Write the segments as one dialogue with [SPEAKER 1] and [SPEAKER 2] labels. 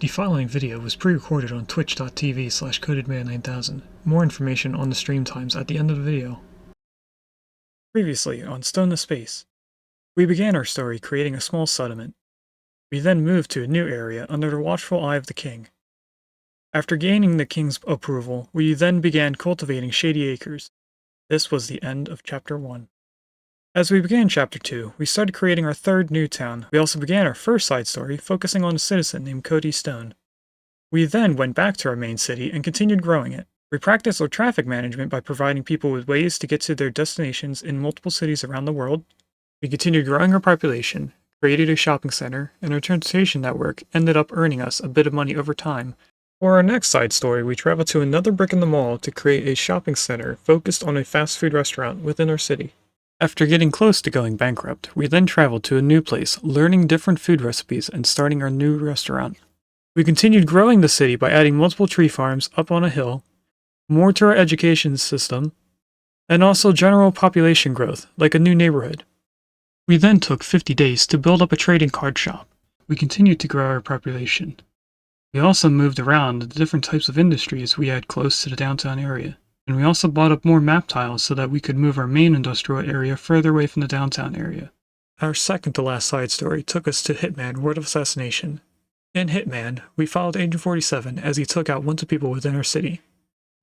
[SPEAKER 1] The following video was pre-recorded on twitch.tv/codedman9000. More information on the stream times at the end of the video. Previously on Stone to Space, we began our story creating a small settlement. We then moved to a new area under the watchful eye of the king. After gaining the king's approval, we then began cultivating Shady Acres. This was the end of Chapter 1. As we began Chapter 2, we started creating our third new town. We also began our first side story, focusing on a citizen named Cody Stone. We then went back to our main city and continued growing it. We practiced our traffic management by providing people with ways to get to their destinations in multiple cities around the world. We continued growing our population, created a shopping center, and our transportation network ended up earning us a bit of money over time. For our next side story, we traveled to another brick in the mall to create a shopping center focused on a fast food restaurant within our city. After getting close to going bankrupt, we then traveled to a new place, learning different food recipes and starting our new restaurant. We continued growing the city by adding multiple tree farms up on a hill, more to our education system, and also general population growth, like a new neighborhood. We then took 50 days to build up a trading card shop. We continued to grow our population. We also moved around the different types of industries we had close to the downtown area. And we also bought up more map tiles so that we could move our main industrial area further away from the downtown area. Our second to last side story took us to Hitman: Word of Assassination. In Hitman, we followed Agent 47 as he took out wanted people within our city.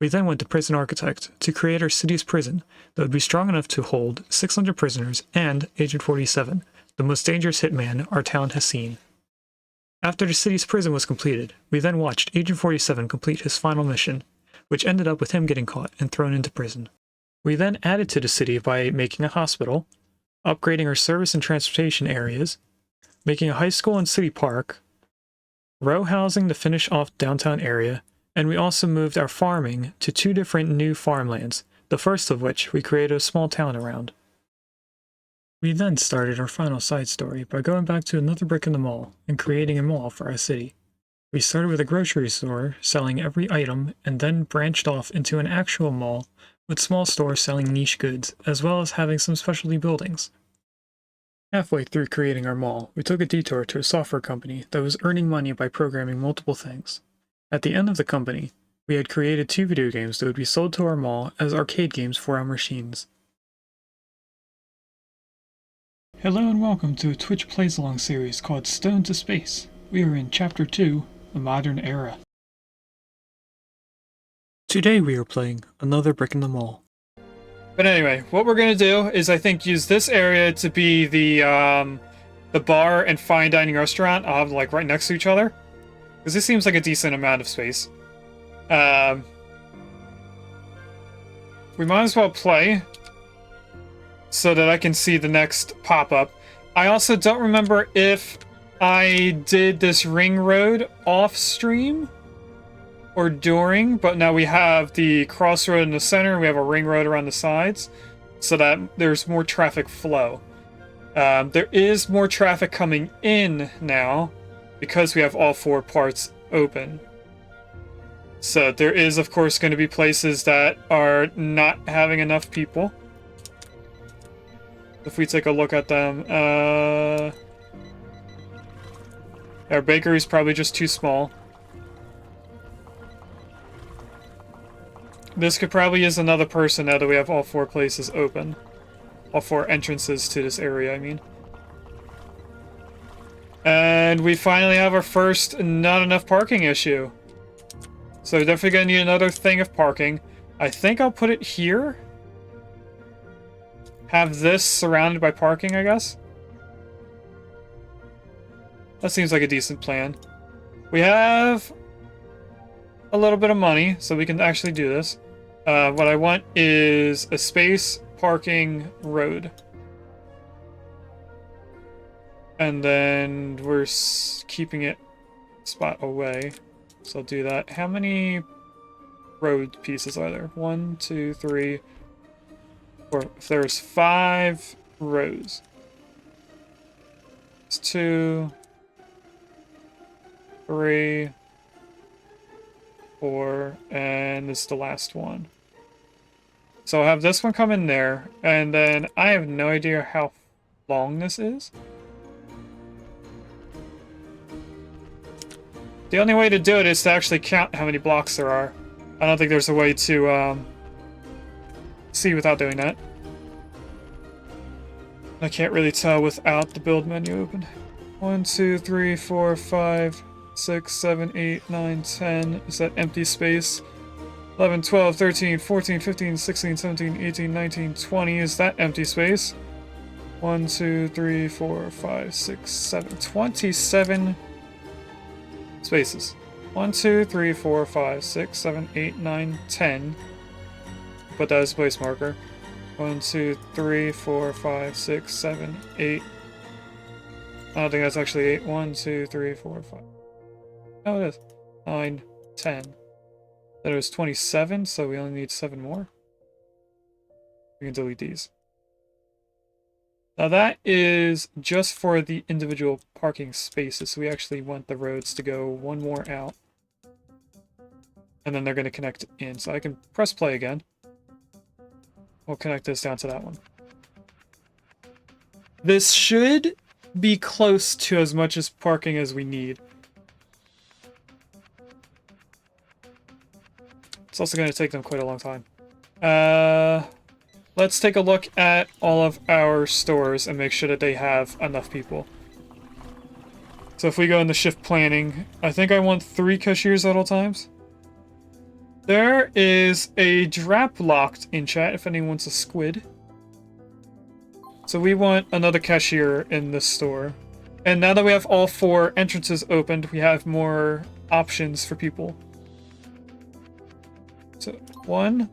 [SPEAKER 1] We then went to Prison Architect to create our city's prison that would be strong enough to hold 600 prisoners and Agent 47, the most dangerous hitman our town has seen. After the city's prison was completed, we then watched Agent 47 complete his final mission, which ended up with him getting caught and thrown into prison. We then added to the city by making a hospital, upgrading our service and transportation areas, making a high school and city park, row housing to finish off downtown area, and we also moved our farming to 2 different new farmlands, the first of which we created a small town around. We then started our final side story by going back to another brick in the mall and creating a mall for our city. We started with a grocery store selling every item and then branched off into an actual mall with small stores selling niche goods, as well as having some specialty buildings. Halfway through creating our mall, we took a detour to a software company that was earning money by programming multiple things. At the end of the company, we had created 2 video games that would be sold to our mall as arcade games for our machines. Hello and welcome to a Twitch Plays Along series called Stone to Space. We are in Chapter 2, The Modern Era. Today we are playing another brick in the mall. But anyway, what we're going to do is I think use this area to be the bar and fine dining restaurant. I'll have like right next to each other. Because this seems like a decent amount of space. We might as well play so that I can see the next pop-up. I also don't remember if I did this ring road off stream or during, but now we have the crossroad in the center, we have a ring road around the sides, so that there's more traffic flow. There is more traffic coming in now because we have all 4 parts open. So there is, of course, going to be places that are not having enough people. If we take a look at them, our bakery is probably just too small. This could probably use another person now that we have all 4 places open. All 4 entrances to this area, I mean. And we finally have our first not enough parking issue. So we're definitely going to need another thing of parking. I think I'll put it here. Have this surrounded by parking, I guess. That seems like a decent plan. We have a little bit of money, so we can actually do this. What I want is a space parking road. And then we're keeping it spot away. So I'll do that. How many road pieces are there? 1, 2, 3, 4. If there's 5 rows. It's 2, 3, 4, and this is the last one. So I'll have this one come in there, and then I have no idea how long this is. The only way to do it is to actually count how many blocks there are. I don't think there's a way to see without doing that. I can't really tell without the build menu open. 1, 2, 3, 4, 5, 6, 7, 8, 9, 10. Is that empty space? 11, 12, 13, 14, 15, 16, 17, 18, 19, 20. Is that empty space? 1, 2, 3, 4, 5, 6, 7. 27 spaces. 1, 2, 3, 4, 5, 6, 7, 8, 9, 10. Put that as a place marker. 1, 2, 3, 4, 5, 6, 7, 8. I don't think that's actually 8. 1, 2, 3, 4, 5. Oh, it is. 9, 10. Then it was 27, so we only need 7 more. We can delete these. Now that is just for the individual parking spaces. So we actually want the roads to go one more out. And then they're going to connect in. So I can press play again. We'll connect this down to that one. This should be close to as much as parking as we need. It's also going to take them quite a long time. Let's take a look at all of our stores and make sure that they have enough people. So if we go into shift planning, I think I want 3 cashiers at all times. There is a drap locked in chat if anyone wants a squid. So we want another cashier in this store. And now that we have all 4 entrances opened, we have more options for people. So 1,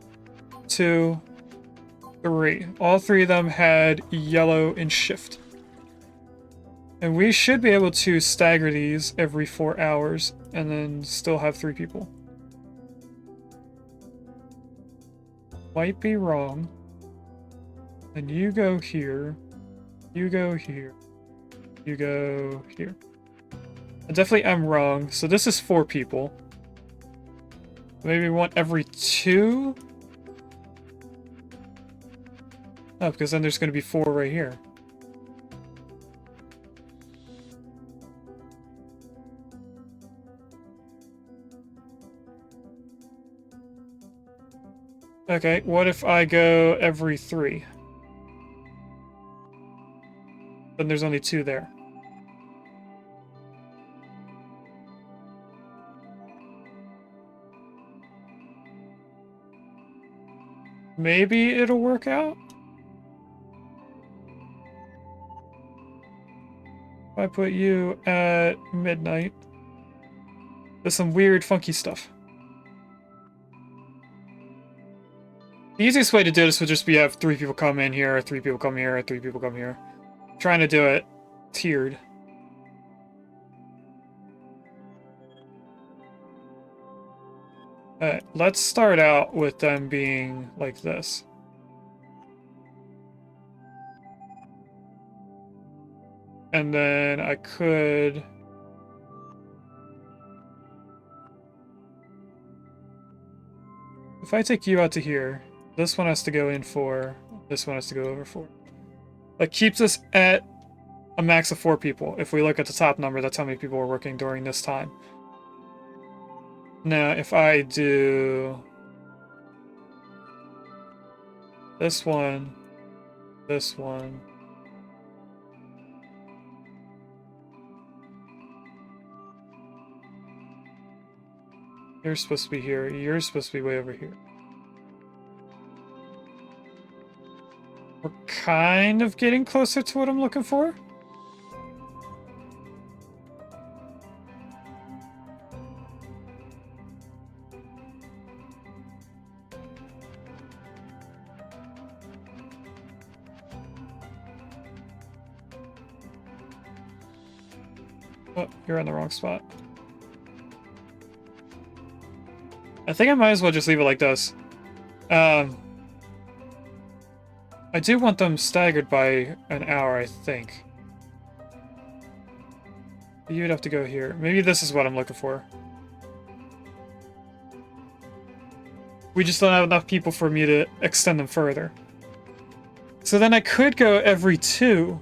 [SPEAKER 1] 2, 3. All 3 of them had yellow in shift. And we should be able to stagger these every 4 hours and then still have 3 people. Might be wrong. And you go here. You go here. You go here. I definitely am wrong. So this is 4 people. Maybe we want every 2? Oh, because then there's going to be 4 right here. Okay, what if I go every 3? Then there's only 2 there. Maybe it'll work out? If I put you at midnight. There's some weird, funky stuff. The easiest way to do this would just be have 3 people come in here, 3 people come here, 3 people come here. I'm trying to do it tiered. Alright, let's start out with them being like this. And then I could... If I take you out to here, this one has to go in 4, this one has to go over 4. That keeps us at a max of 4 people. If we look at the top number, that's how many people are working during this time. Now, if I do this one, this one, you're supposed to be here, you're supposed to be way over here. We're kind of getting closer to what I'm looking for. Oh, you're in the wrong spot. I think I might as well just leave it like this. I do want them staggered by an hour, I think. You'd have to go here. Maybe this is what I'm looking for. We just don't have enough people for me to extend them further. So then I could go every 2,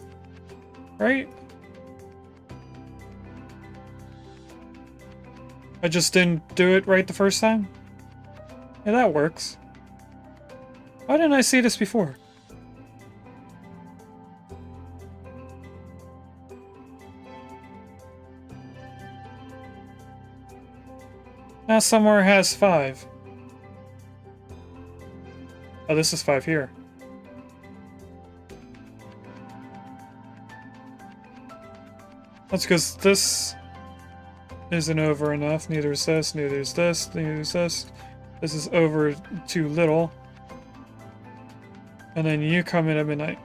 [SPEAKER 1] right? I just didn't do it right the first time? Yeah, that works. Why didn't I see this before? Now somewhere has 5. Oh, this is 5 here. That's because this isn't over enough. Neither is this, neither is this, neither is this. This is over too little. And then you come in at midnight.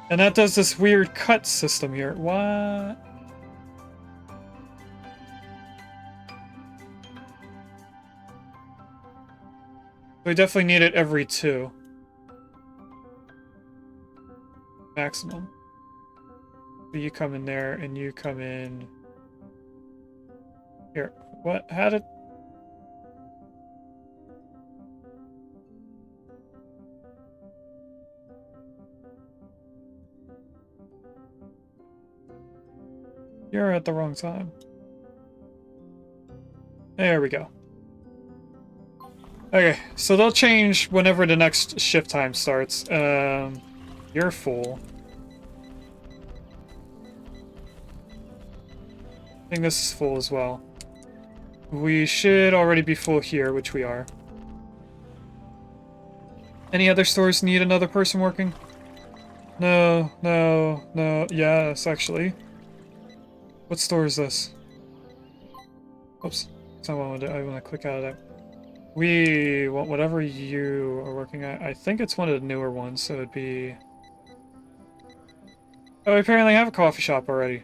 [SPEAKER 1] And that does this weird cut system here. What? We definitely need it every 2. Maximum. So you come in there and you come in here. What? How did... You're at the wrong time. There we go. Okay, so they'll change whenever the next shift time starts. You're full. I think this is full as well. We should already be full here, which we are. Any other stores need another person working? No, no, no. Yes, actually. What store is this? Oops. That's not what I want to click out of that. We want whatever you are working at. I think it's one of the newer ones, so it'd be... Oh, we apparently have a coffee shop already.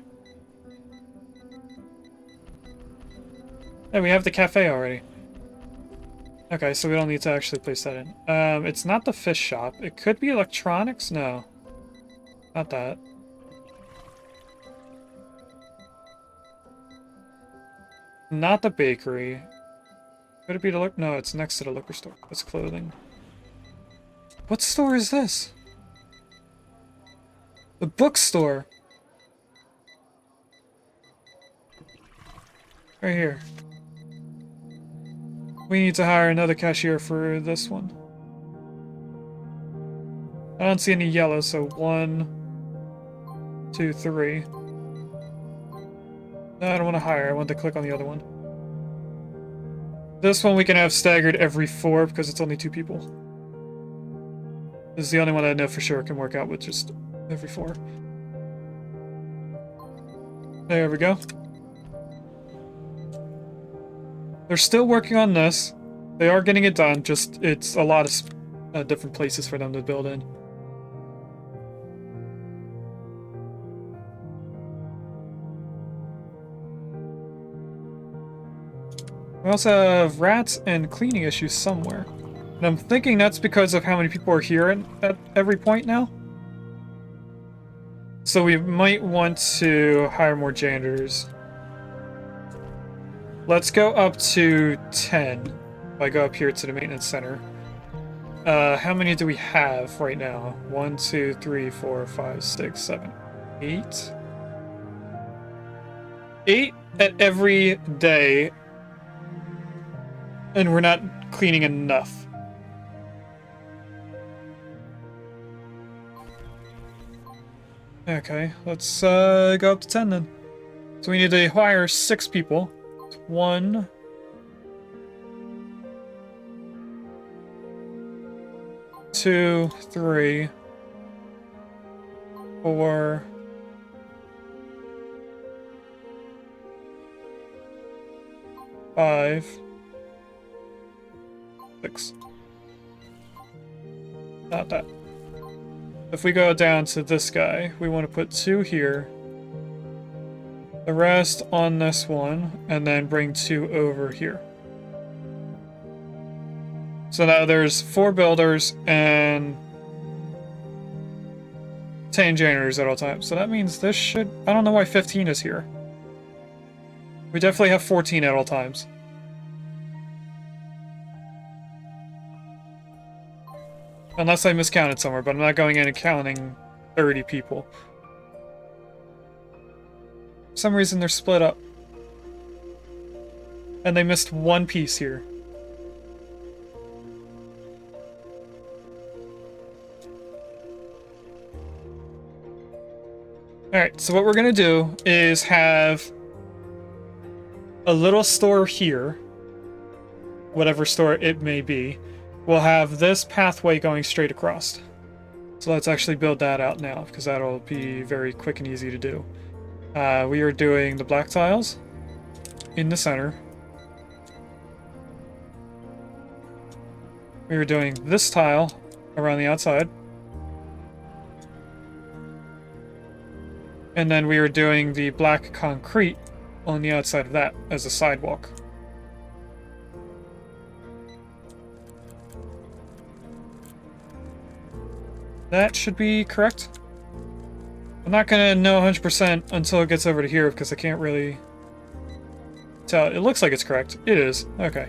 [SPEAKER 1] Yeah, we have the cafe already. Okay, so we don't need to actually place that in. It's not the fish shop. It could be electronics? No. Not that. Not the bakery. Could it be the no, it's next to the liquor store. That's clothing. What store is this? The bookstore. Right here. We need to hire another cashier for this one. I don't see any yellow, so 1, 2, 3. No, I don't want to hire. I want to click on the other one. This one we can have staggered every 4 because it's only 2 people. This is the only one I know for sure can work out with just every 4. There we go. They're still working on this. They are getting it done, just it's a lot of different places for them to build in. We also have rats and cleaning issues somewhere. And I'm thinking that's because of how many people are here at every point now. So we might want to hire more janitors. Let's go up to 10. If I go up here to the maintenance center. How many do we have right now? 1, 2, 3, 4, 5, 6, 7, 8. 8 at every day. And we're not cleaning enough. Okay, let's go up to 10 then. So we need to hire 6 people. 1, 2, 3, 4, 5, 6. Not that. If we go down to this guy, we want to put 2 here. The rest on this one, and then bring 2 over here. So now there's 4 builders and 10 janitors at all times. So that means this should... I don't know why 15 is here. We definitely have 14 at all times. Unless I miscounted somewhere, but I'm not going in and counting 30 people. For some reason they're split up. And they missed one piece here. Alright, so what we're gonna do is have a little store here, whatever store it may be. We'll have this pathway going straight across. So let's actually build that out now, because that'll be very quick and easy to do. We are doing the black tiles in the center. We are doing this tile around the outside. And then we are doing the black concrete on the outside of that as a sidewalk. That should be correct. I'm not gonna know 100% until it gets over to here because I can't really tell. It looks like it's correct. It is. Okay.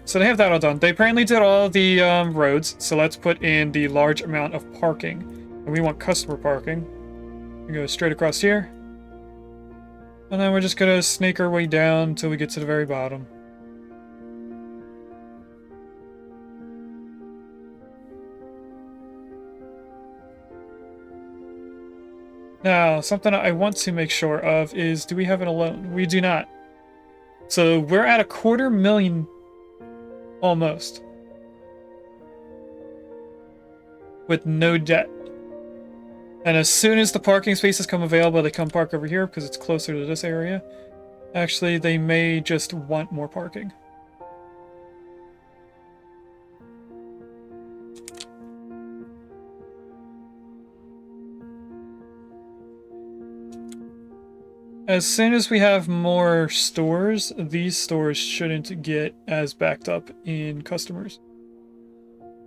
[SPEAKER 1] So they have that all done. They apparently did all the roads, so let's put in the large amount of parking. And we want customer parking. We go straight across here. And then we're just gonna snake our way down until we get to the very bottom. Now, something I want to make sure of is, do we have an loan? We do not. So we're at $250,000 almost. With no debt. And as soon as the parking spaces come available, they come park over here because it's closer to this area. Actually, they may just want more parking. As soon as we have more stores, these stores shouldn't get as backed up in customers.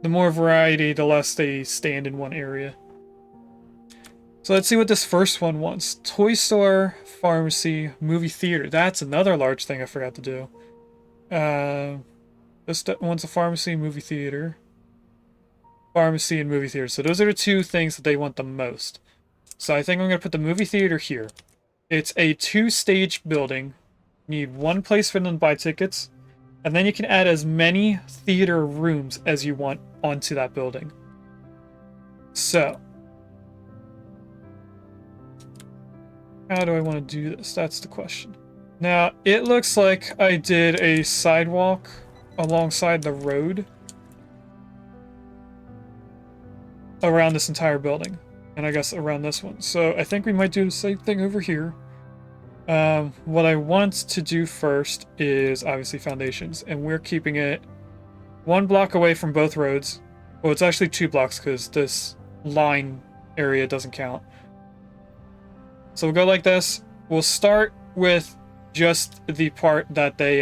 [SPEAKER 1] The more variety, the less they stand in one area. So let's see what this first one wants. Toy store, pharmacy, movie theater. That's another large thing I forgot to do. This one's a pharmacy, movie theater. Pharmacy and movie theater. So those are the two things that they want the most. So I think I'm going to put the movie theater here. It's a 2-stage building. You need one place for them to buy tickets. And then you can add as many theater rooms as you want onto that building. So how do I want to do this? That's the question. Now, it looks like I did a sidewalk alongside the road around this entire building. And I guess around this one. So I think we might do the same thing over here. What I want to do first is obviously foundations. And we're keeping it 1 block away from both roads. Well, it's actually 2 blocks because this line area doesn't count. So we'll go like this. We'll start with just the part that they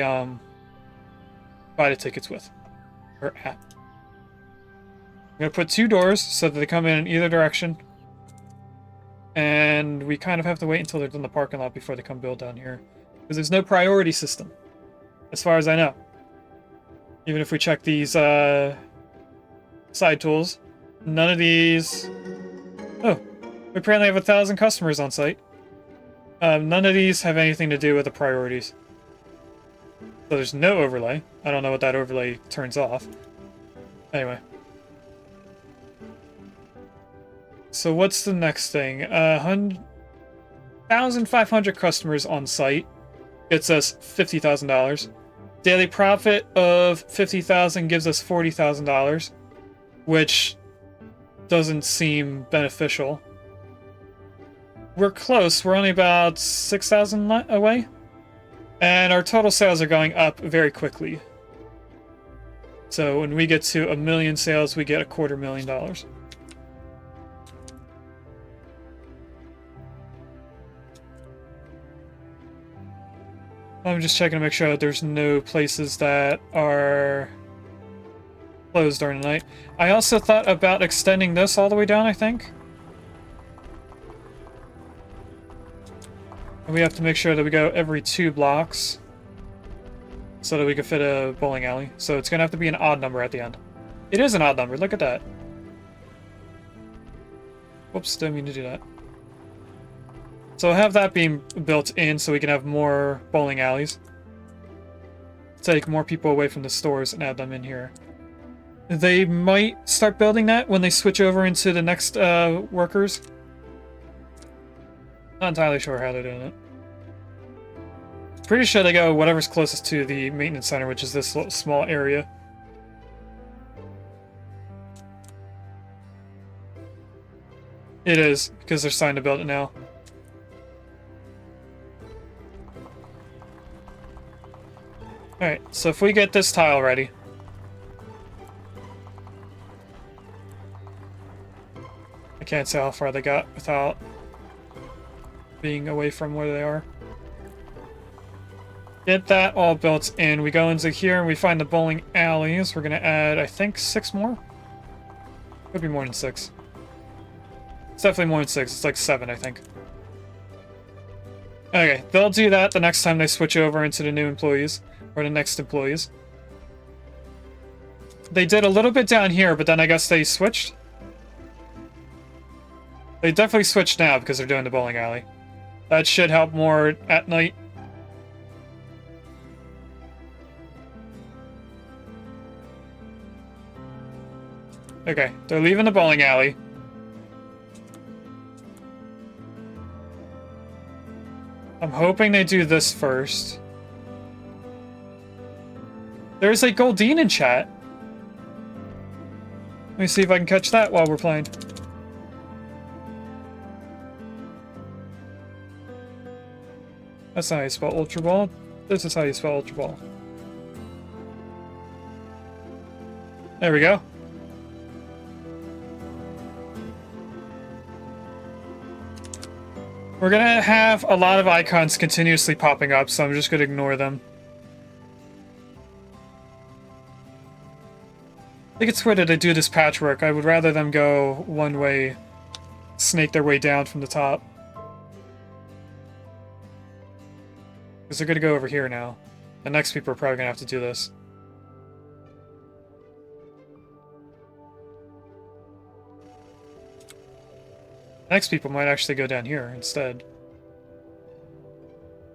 [SPEAKER 1] buy the tickets with. Or at. I'm going to put 2 doors so that they come in either direction. And we kind of have to wait until they're in the parking lot before they come build down here. Because there's no priority system. As far as I know. Even if we check these side tools. None of these... Oh. We apparently have 1,000 customers on site. None of these have anything to do with the priorities. So there's no overlay. I don't know what that overlay turns off. Anyway. So what's the next thing? 1,500 customers on site gets us $50,000. Daily profit of $50,000 gives us $40,000, which doesn't seem beneficial. We're close. We're only about 6,000 away. And our total sales are going up very quickly. So when we get to 1 million sales, we get $250,000. I'm just checking to make sure that there's no places that are closed during the night. I also thought about extending this all the way down, I think. And we have to make sure that we go every 2 blocks so that we can fit a bowling alley. So it's going to have to be an odd number at the end. It is an odd number. Look at that. Whoops, didn't mean to do that. So have that being built in so we can have more bowling alleys. Take more people away from the stores and add them in here. They might start building that when they switch over into the next workers. Not entirely sure how they're doing it. Pretty sure they go whatever's closest to the maintenance center, which is this little small area. It is, because they're starting to build it now. Alright, so if we get this tile ready. I can't say how far they got without being away from where they are. Get that all built in. We go into here and we find the bowling alleys. We're gonna add, I think, 6 more? Could be more than 6. It's definitely more than 6. It's like 7, I think. Okay, they'll do that the next time they switch over into the new employees. Or the next employees. They did a little bit down here, but then I guess they switched. They definitely switched now because they're doing the bowling alley. That should help more at night. Okay, they're leaving the bowling alley. I'm hoping they do this first. There's a Goldine in chat. Let me see if I can catch that while we're playing. That's not how you spell Ultra Ball. This is how you spell Ultra Ball. There we go. We're gonna have a lot of icons continuously popping up, so I'm just gonna ignore them. I think it's weird that they do this patchwork. I would rather them go one way, snake their way down from the top. Because they're going to go over here now. The next people are probably going to have to do this. Next people might actually go down here instead.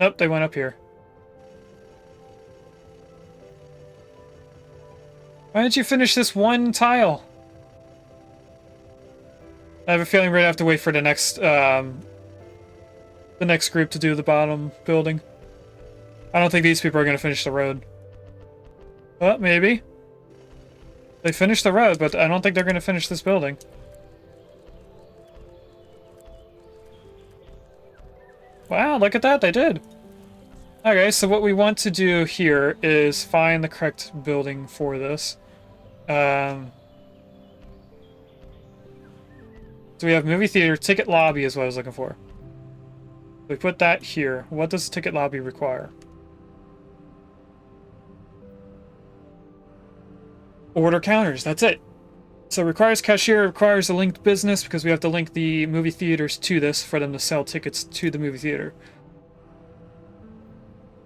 [SPEAKER 1] Nope, they went up here. Why didn't you finish this one tile? I have a feeling we're gonna have to wait for the next group to do the bottom building. I don't think these people are gonna finish the road. Well, maybe. They finished the road, but I don't think they're gonna finish this building. Wow, look at that, they did. Okay, so what we want to do here is find the correct building for this. So we have movie theater, ticket lobby is what I was looking for. We put that here. What does the ticket lobby require? Order counters, that's it. So requires cashier, requires a linked business because we have to link the movie theaters to this for them to sell tickets to the movie theater.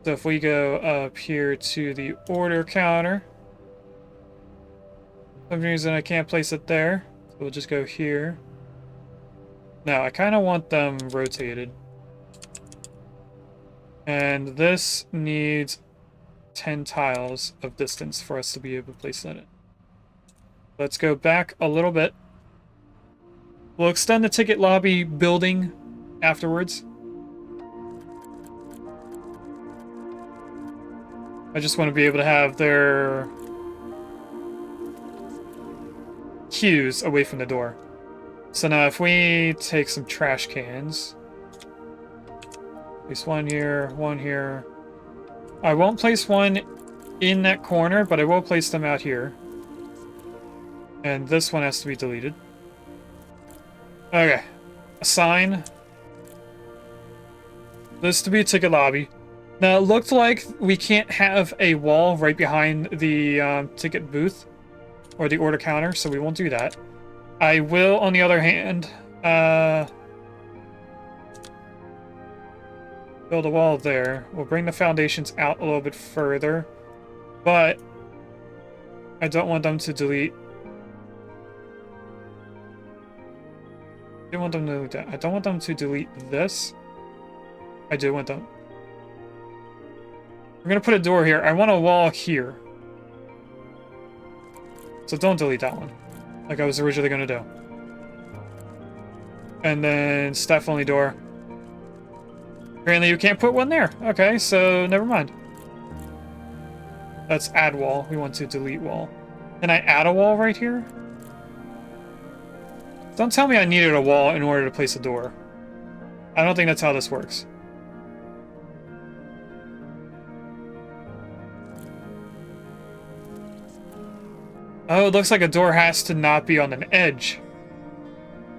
[SPEAKER 1] So if we go up here to the order counter, for some reason I can't place it there, so we'll just go here. Now I kind of want them rotated. And this needs 10 tiles of distance for us to be able to place that in. Let's go back a little bit. We'll extend the ticket lobby building afterwards. I just want to be able to have their queues away from the door. So now if we take some trash cans, place one here, one here. I won't place one in that corner, but I will place them out here. And this one has to be deleted. Okay. Assign this to be a ticket lobby. Now, it looked like we can't have a wall right behind the ticket booth or the order counter, so we won't do that. I will, on the other hand, build a wall there. We'll bring the foundations out a little bit further, but I don't want them to delete. I don't want them to delete this. I do want that. We're gonna put a door here. I want a wall here. So don't delete that one, like I was originally gonna do. And then staff only door. Apparently you can't put one there. Okay, so never mind. That's add wall. We want to delete wall. Can I add a wall right here? Don't tell me I needed a wall in order to place a door. I don't think that's how this works. Oh, it looks like a door has to not be on an edge.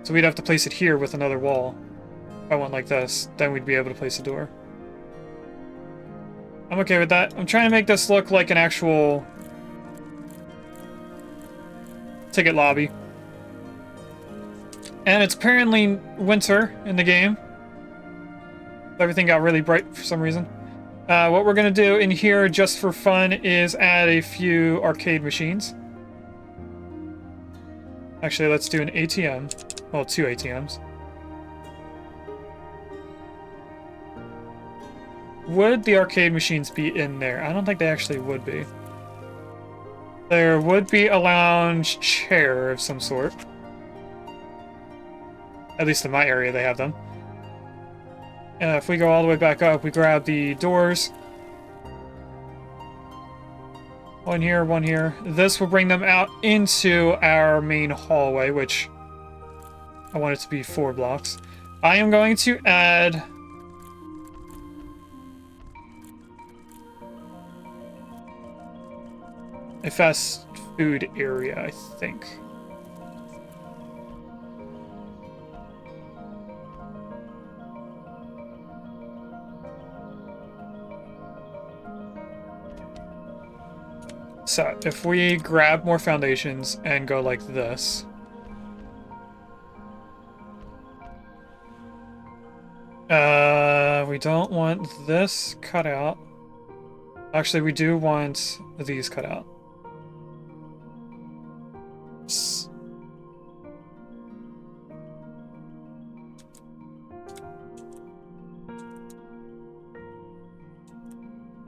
[SPEAKER 1] So we'd have to place it here with another wall. If I went like this, then we'd be able to place a door. I'm okay with that. I'm trying to make this look like an actual ticket lobby. And it's apparently winter in the game. Everything got really bright for some reason. What we're going to do in here, just for fun, is add a few arcade machines. Actually, let's do an ATM. Well, 2 ATMs. Would the arcade machines be in there? I don't think they actually would be. There would be a lounge chair of some sort. At least in my area, they have them. If we go all the way back up, we grab the doors. One here, one here. This will bring them out into our main hallway, which I want it to be 4 blocks. I am going to add a fast food area, I think. So, if we grab more foundations and go like this. We don't want this cut out. Actually, we do want these cut out.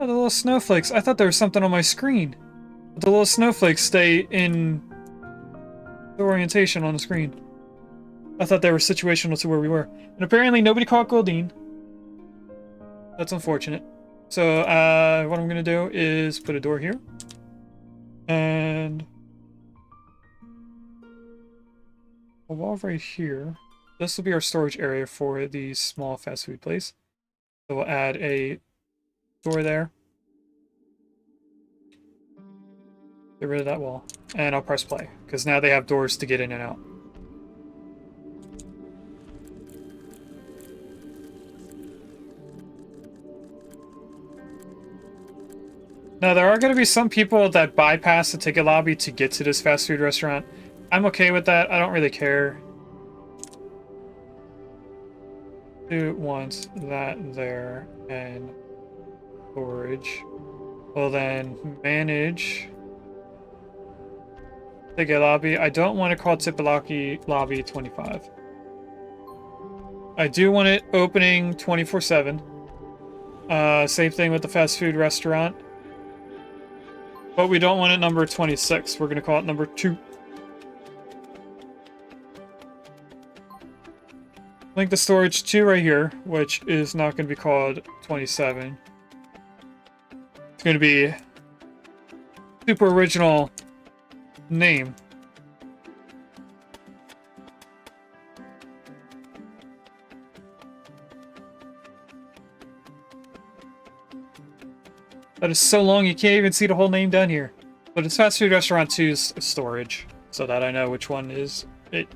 [SPEAKER 1] Oh, the little snowflakes. I thought there was something on my screen. But the little snowflakes stay in the orientation on the screen. I thought they were situational to where we were. And apparently nobody caught Goldine. That's unfortunate. So, what I'm going to do is put a door here. And a wall right here. This will be our storage area for the small fast food place. So we'll add a door there. Get rid of that wall. And I'll press play, because now they have doors to get in and out. Now, there are going to be some people that bypass the ticket lobby to get to this fast food restaurant. I'm okay with that. I don't really care. Do want that there and storage. Well then, manage ticket lobby. I don't want to call ticket lobby 25. I do want it opening 24/7. Same thing with the fast food restaurant. But we don't want it number 26. We're going to call it number 2. Link the storage 2 right here, which is not going to be called 27. It's going to be super original name. That is so long you can't even see the whole name down here. But it's fast food restaurant 2's storage, so that I know which one is it.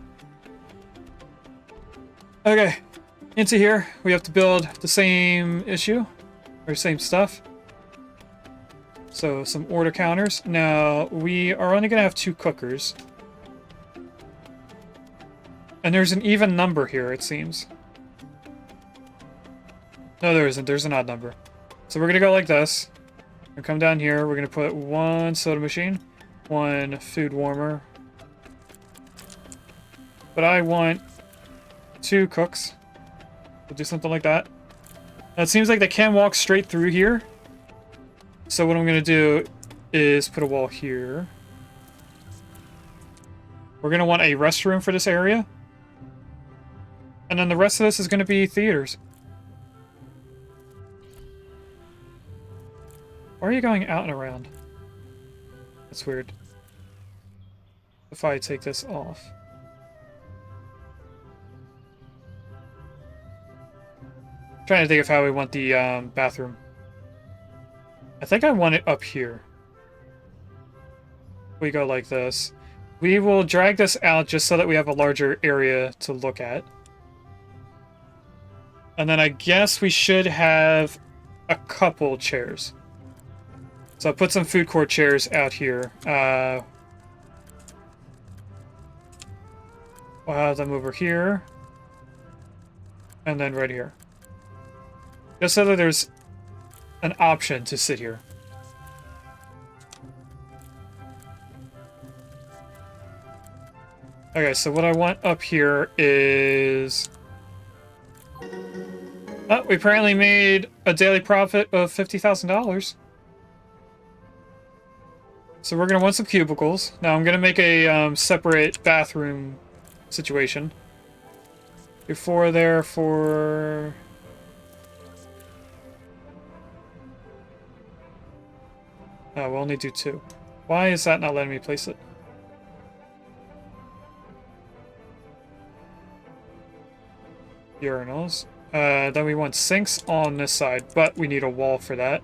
[SPEAKER 1] Okay, into here we have to build the same issue, or same stuff. So some order counters. Now we are only gonna have 2 cookers. And there's an even number here, it seems. No, there isn't. There's an odd number. So we're gonna go like this. We're gonna come down here. We're gonna put 1 soda machine, 1 food warmer. But I want 2 cooks. We'll do something like that. Now, it seems like they can walk straight through here. So what I'm going to do is put a wall here. We're going to want a restroom for this area. And then the rest of this is going to be theaters. Why are you going out and around? That's weird. If I take this off. I'm trying to think of how we want the bathroom. I think I want it up here. We go like this. We will drag this out just so that we have a larger area to look at. And then I guess we should have a couple chairs. So I'll put some food court chairs out here. We'll have them over here. And then right here. Just so that there's an option to sit here. Okay, so what I want up here is... Oh, we apparently made a daily profit of $50,000. So we're going to want some cubicles. Now I'm going to make a separate bathroom situation. Before there for... Oh, we'll only do 2. Why is that not letting me place it? Urinals. Then we want sinks on this side, but we need a wall for that.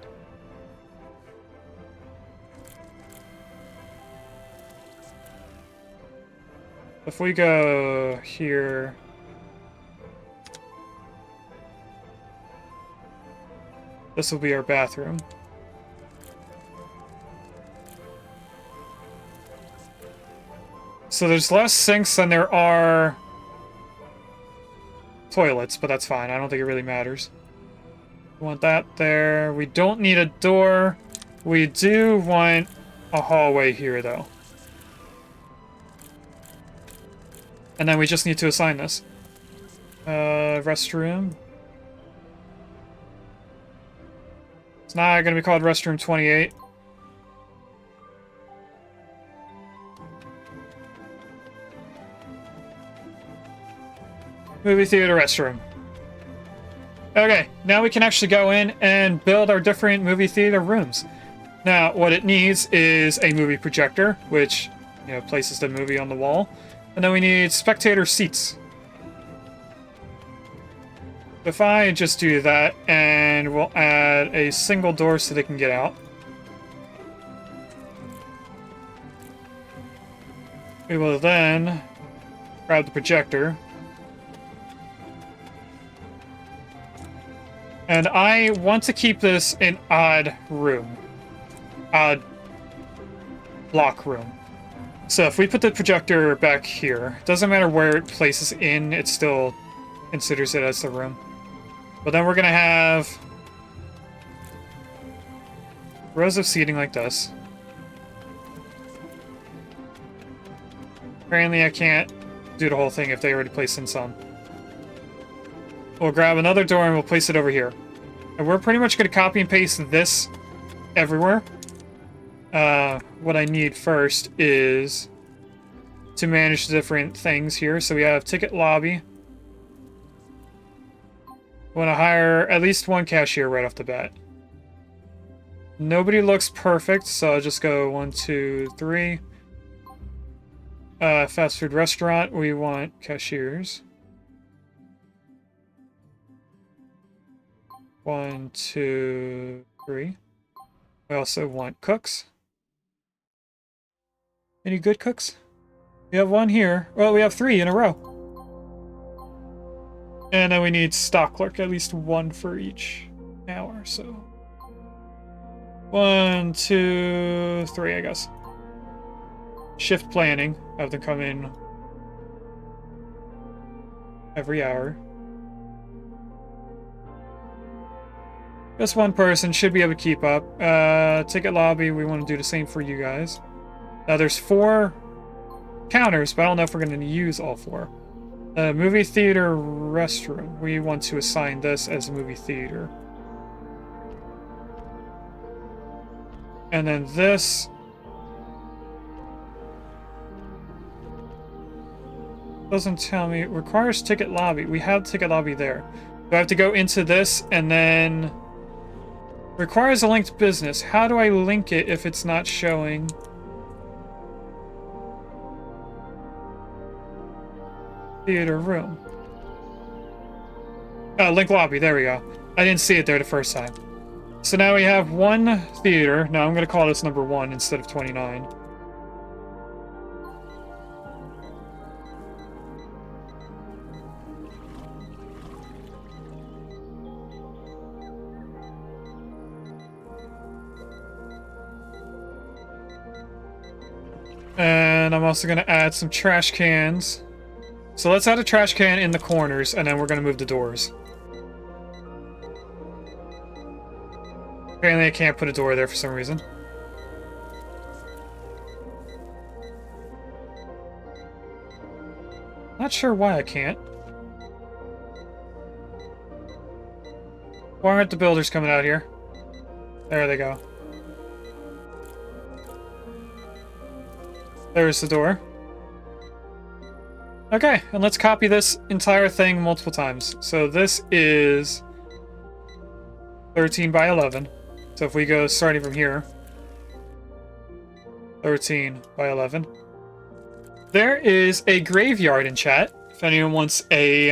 [SPEAKER 1] If we go here... This will be our bathroom. So there's less sinks than there are toilets, but that's fine. I don't think it really matters. We want that there. We don't need a door. We do want a hallway here, though. And then we just need to assign this. Restroom. It's not going to be called restroom 28. Movie theater restroom. Okay, now we can actually go in and build our different movie theater rooms. Now, what it needs is a movie projector, which, you know, places the movie on the wall. And then we need spectator seats. If I just do that, and we'll add a single door so they can get out. We will then grab the projector. And I want to keep this an odd room. Odd block room. So if we put the projector back here, doesn't matter where it places in, it still considers it as the room. But then we're going to have rows of seating like this. Apparently I can't do the whole thing if they already placed in some. We'll grab another door and we'll place it over here. And we're pretty much going to copy and paste this everywhere. What I need first is to manage the different things here. So we have ticket lobby. We want to hire at least one cashier right off the bat. Nobody looks perfect, so I'll just go 1, 2, 3. Fast food restaurant, we want cashiers. 1, 2, 3. We also want cooks. Any good cooks? We have 1 here. Well, we have 3 in a row. And then we need stock clerk, at least 1 for each hour, so... 1, 2, 3, I guess. Shift planning. Have them come in every hour. Just 1 person should be able to keep up. Ticket lobby, we want to do the same for you guys. Now there's 4 counters, but I don't know if we're going to use all 4. Movie theater restroom. We want to assign this as a movie theater. And then this... doesn't tell me. Requires ticket lobby. We have ticket lobby there. Do I have to go into this and then... Requires a linked business. How do I link it if it's not showing? Theater room. Oh, link lobby. There we go. I didn't see it there the first time. So now we have one theater. Now I'm going to call this number 1 instead of 29. And I'm also going to add some trash cans. So let's add a trash can in the corners, and then we're going to move the doors. Apparently I can't put a door there for some reason. Not sure why I can't. Why aren't the builders coming out here? There they go. There's the door. Okay, and let's copy this entire thing multiple times. So this is 13 by 11. So if we go starting from here, 13 by 11. There is a graveyard in chat. If anyone wants a,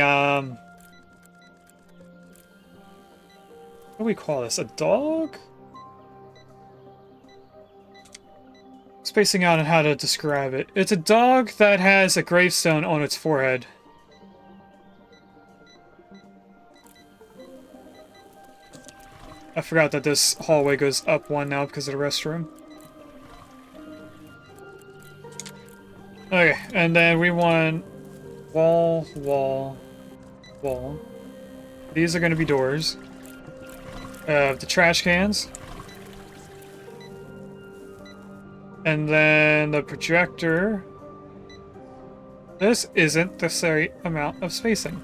[SPEAKER 1] what do we call this? A dog? Spacing out on how to describe it. It's a dog that has a gravestone on its forehead. I forgot that this hallway goes up 1 now because of the restroom. Okay, and then we want wall, wall, wall. These are going to be doors. The trash cans. And then the projector. This isn't the necessary amount of spacing.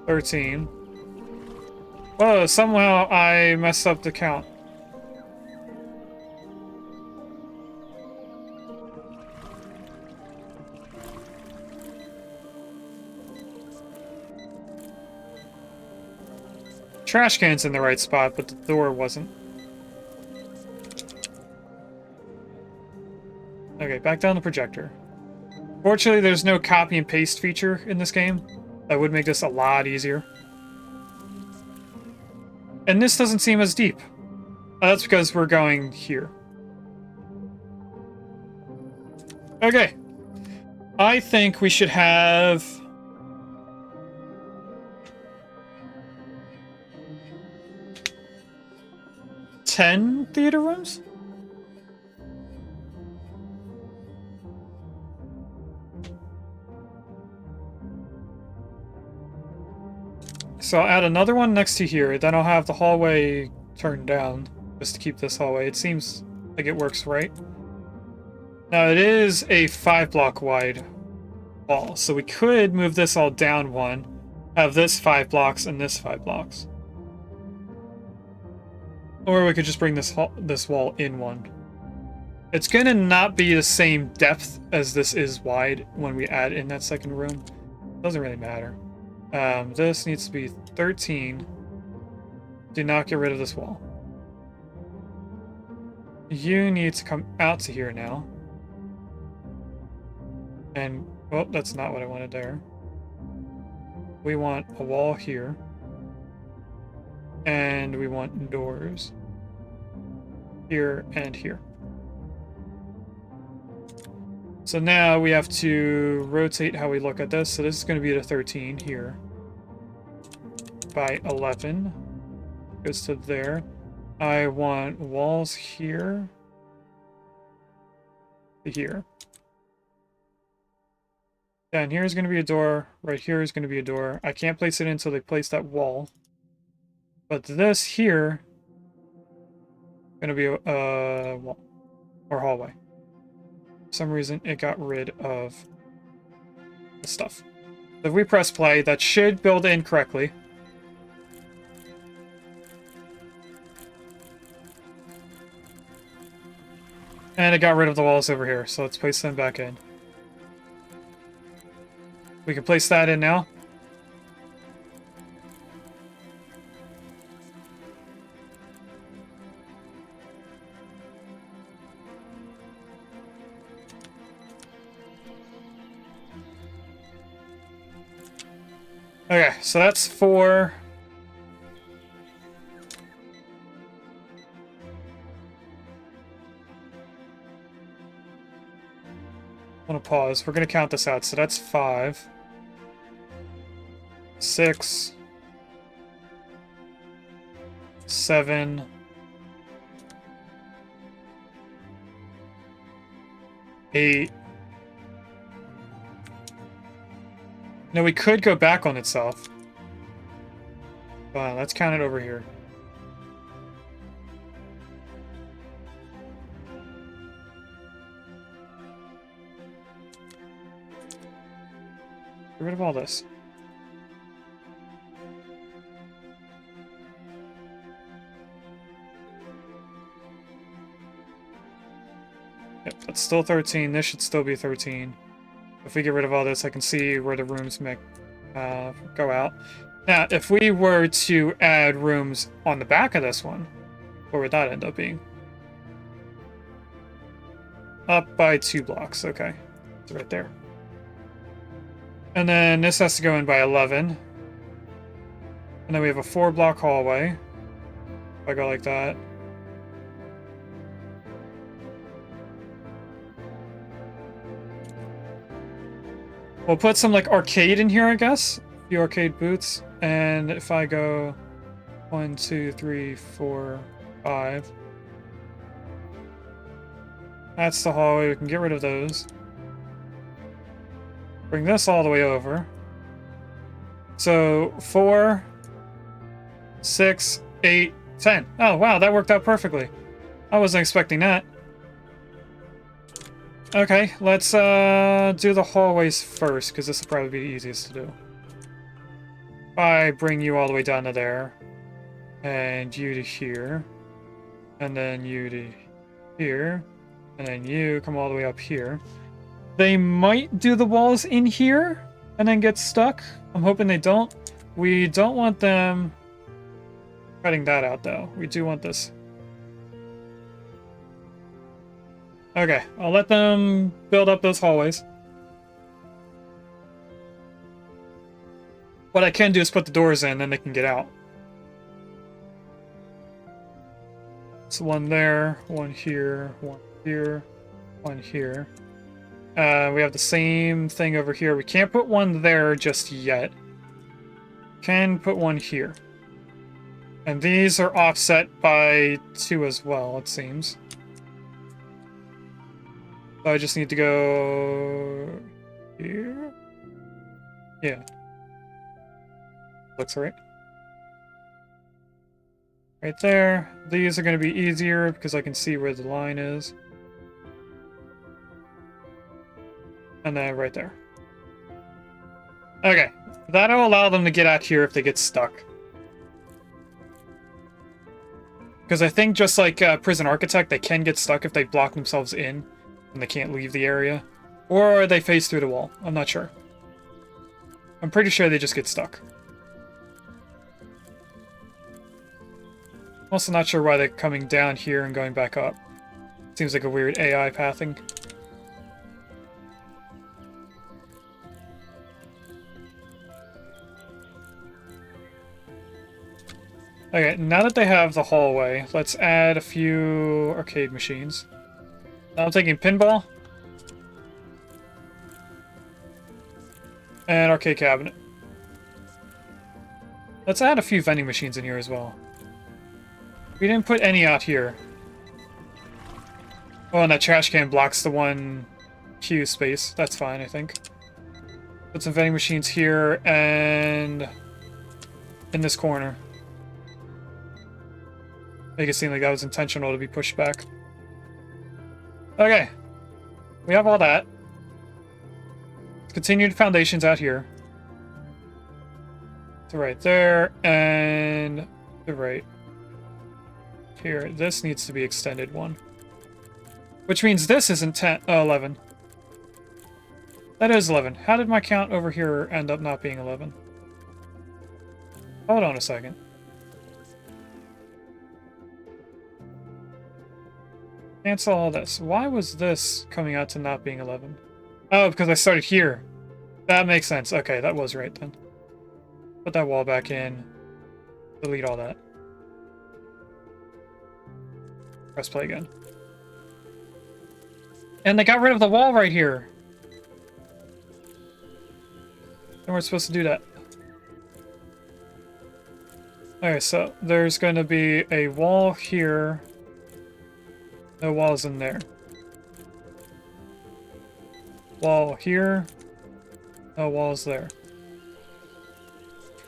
[SPEAKER 1] 13. Whoa, somehow I messed up the count. Trash can's in the right spot, but the door wasn't. Okay, back down the projector. Fortunately, there's no copy and paste feature in this game. That would make this a lot easier. And this doesn't seem as deep. That's because we're going here. Okay. I think we should have... $10 theater rooms? So I'll add another one next to here, then I'll have the hallway turned down, just to keep this hallway. It seems like it works right. Now it is a 5-block wide wall, so we could move this all down 1, have this 5 blocks and this 5 blocks. Or we could just bring this wall in 1. It's gonna not be the same depth as this is wide when we add in that second room. Doesn't really matter. This needs to be 13. Do not get rid of this wall. You need to come out to here now. And, well, that's not what I wanted there. We want a wall here. And we want doors here and here. So now we have to rotate how we look at this. So this is going to be the 13 here. By 11. Goes to there. I want walls here. To here. Down here is going to be a door. Right here is going to be a door. I can't place it until they place that wall. But this here is going to be a wall or hallway. For some reason, it got rid of the stuff. So if we press play, that should build in correctly. And it got rid of the walls over here, so let's place them back in. We can place that in now. Okay, so that's 4. I'm gonna pause. We're gonna count this out. So that's 5, 6, 7, 8. No, we could go back on itself. Let's count it over here. Get rid of all this. Yep, that's still 13. This should still be 13. If we get rid of all this, I can see where the rooms go out. Now, if we were to add rooms on the back of this one, where would that end up being? Up by 2 blocks. Okay. It's right there. And then this has to go in by 11. And then we have a 4-block hallway. If I go like that. We'll put some, like, arcade in here, I guess. A few arcade booths. And if I go 1, 2, 3, 4, 5. That's the hallway. We can get rid of those. Bring this all the way over. So 4, 6, 8, 10. Oh, wow, that worked out perfectly. I wasn't expecting that. Okay, let's do the hallways first, because this will probably be the easiest to do. I bring you all the way down to there, and you to here, and then you to here, and then you come all the way up here. They might do the walls in here and then get stuck. I'm hoping they don't. We don't want them cutting that out, though. We do want this. Okay, I'll let them build up those hallways. What I can do is put the doors in, then they can get out. So one there, one here, one here, one here. We have the same thing over here. We can't put one there just yet. Can put one here. And these are offset by 2 as well, it seems. So I just need to go here. Yeah. Looks right. Right there. These are going to be easier because I can see where the line is. And then right there. Okay. That'll allow them to get out here if they get stuck. Because I think just like Prison Architect, they can get stuck if they block themselves in and they can't leave the area. Or they phase through the wall. I'm not sure. I'm pretty sure they just get stuck. I'm also not sure why they're coming down here and going back up. Seems like a weird AI pathing. Okay, now that they have the hallway, let's add a few arcade machines. Now I'm taking pinball. And arcade cabinet. Let's add a few vending machines in here as well. We didn't put any out here. Oh, and that trash can blocks the one queue space. That's fine, I think. Put some vending machines here and in this corner. Make it seem like that was intentional to be pushed back. Okay. We have all that. Continued foundations out here. To right there, and to right here. This needs to be extended one. Which means this isn't 10, 11. That is 11. How did my count over here end up not being 11? Hold on a second. Cancel all this. Why was this coming out to not being 11? Oh, because I started here. That makes sense. Okay, that was right then. Put that wall back in. Delete all that. Press play again. And they got rid of the wall right here. They weren't supposed to do that. Okay, so there's going to be a wall here. No walls in there. Wall here. No walls there.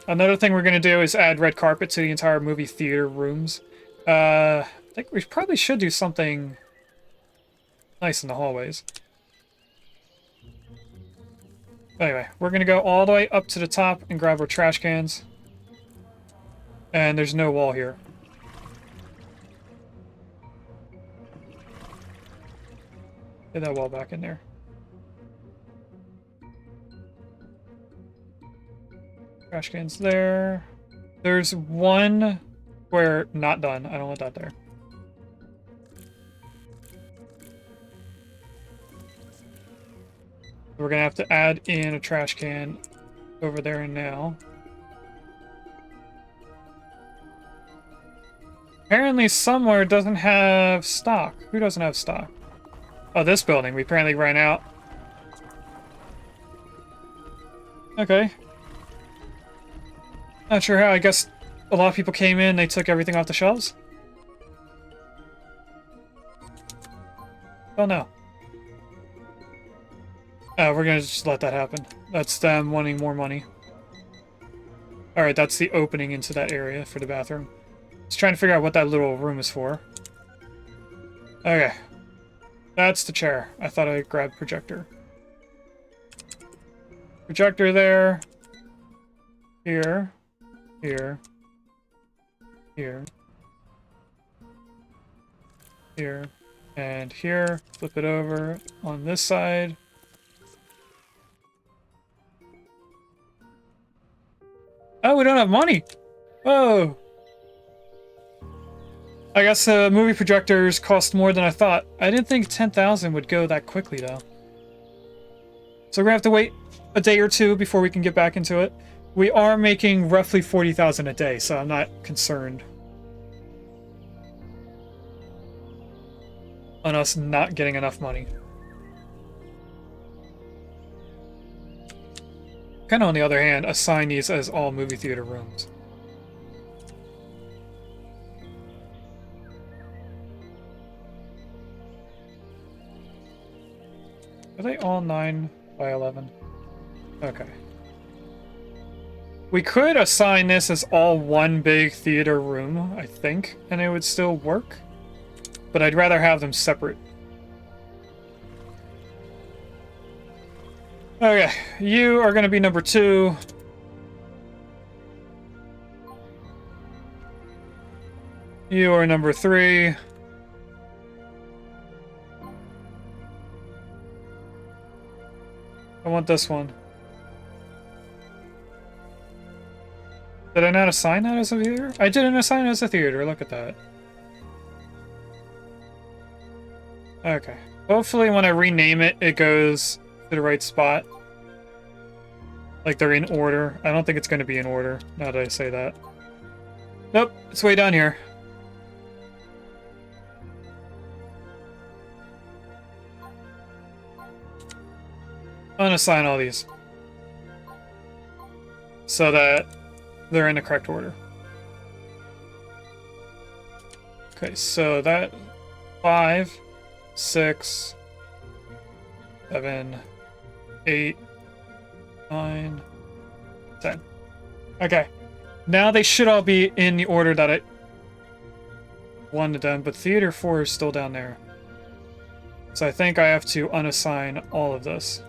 [SPEAKER 1] Another thing we're going to do is add red carpet to the entire movie theater rooms. I think we probably should do something nice in the hallways. Anyway, we're going to go all the way up to the top and grab our trash cans. And there's no wall here. Get that wall back in there. Trash cans there. There's one where not done. I don't want that there. We're gonna have to add in a trash can over there and now. Apparently somewhere doesn't have stock. Who doesn't have stock? Oh, this building. We apparently ran out. Okay. Not sure how. I guess a lot of people came in, they took everything off the shelves? Don't know. We're gonna just let that happen. That's them wanting more money. Alright, that's the opening into that area for the bathroom. Just trying to figure out what that little room is for. Okay. That's the chair. I thought I grabbed projector. Projector there. Here. Here. Here. Here. And here. Flip it over on this side. Oh, we don't have money! Oh! I guess movie projectors cost more than I thought. I didn't think 10,000 would go that quickly, though. So we're gonna have to wait a day or two before we can get back into it. We are making roughly 40,000 a day, so I'm not concerned on us not getting enough money. Kind of on the other hand, assign these as all movie theater rooms. Are they all 9 by 11? Okay. We could assign this as all one big theater room, I think, and it would still work. But I'd rather have them separate. Okay, you are going to be number 2. You are number 3. I want this one. Did I not assign that as a theater? I didn't assign it as a theater, look at that. Okay. Hopefully when I rename it, it goes to the right spot. Like they're in order. I don't think it's going to be in order, now that I say that. Nope, it's way down here. Unassign all these. So that they're in the correct order. Okay, so that 5, 6, 7, 8, 9, 10. Okay. Now they should all be in the order that I wanted them, but Theater 4 is still down there. So I think I have to unassign all of this.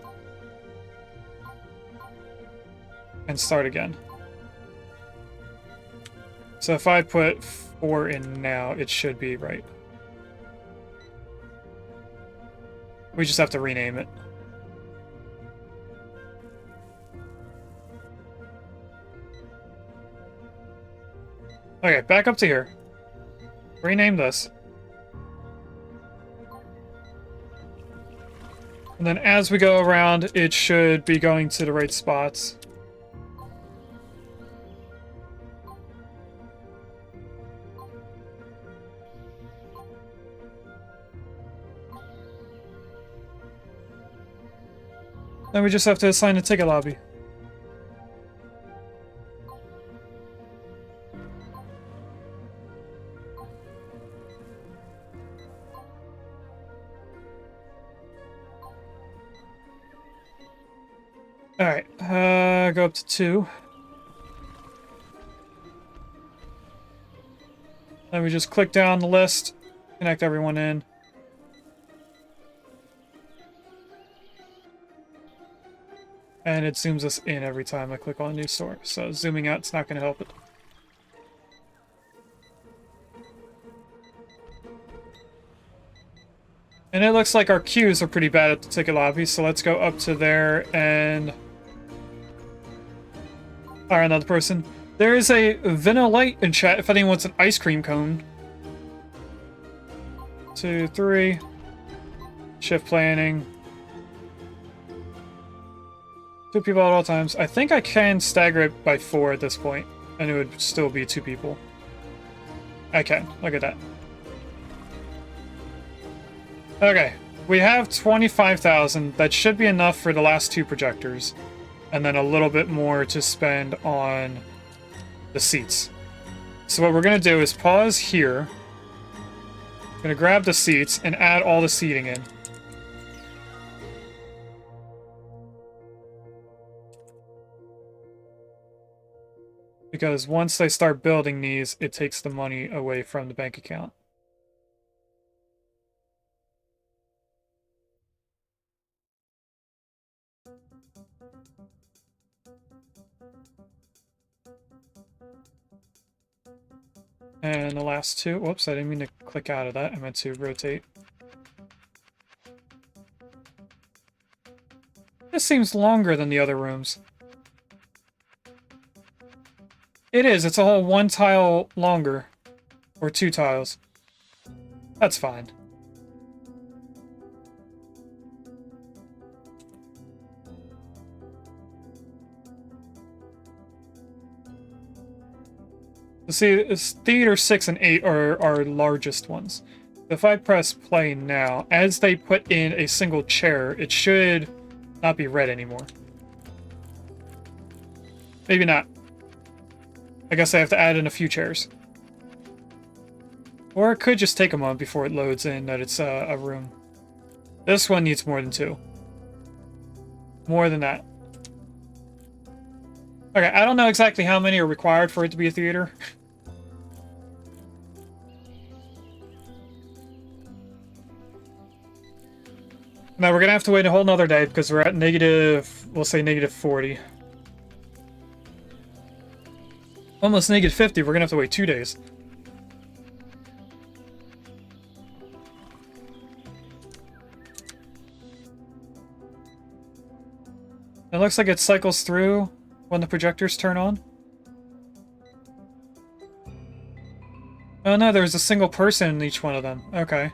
[SPEAKER 1] And start again. So if I put 4 in now, it should be right. We just have to rename it. Okay, back up to here. Rename this. And then as we go around, it should be going to the right spots. Then we just have to assign a ticket lobby. Alright, go up to 2. Then we just click down the list, connect everyone in. And it zooms us in every time I click on a new store. So zooming out's not going to help it. And it looks like our queues are pretty bad at the ticket lobby, so let's go up to there and hire another person. There is a Vanilla Light in chat if anyone wants an ice cream cone. 2, 3. Shift planning. 2 people at all times. I think I can stagger it by 4 at this point, and it would still be 2 people. I can. Look at that. Okay, we have 25,000. That should be enough for the last 2 projectors. And then a little bit more to spend on the seats. So what we're going to do is pause here. I'm going to grab the seats and add all the seating in. Because once they start building these, it takes the money away from the bank account. And the last 2, whoops, I didn't mean to click out of that. I meant to rotate. This seems longer than the other rooms. It is, it's a whole 1 tile longer. Or 2 tiles. That's fine. See, Theater 6 and 8 are our largest ones. If I press play now, as they put in a single chair, it should not be red anymore. Maybe not. I guess I have to add in a few chairs. Or it could just take a moment before it loads in that it's a room. This one needs more than 2. More than that. Okay, I don't know exactly how many are required for it to be a theater. Now we're gonna have to wait a whole nother day because we're at negative, we'll say negative 40. Almost negative 50, we're gonna have to wait 2 days. It looks like it cycles through when the projectors turn on. Oh no, there's a single person in each one of them. Okay.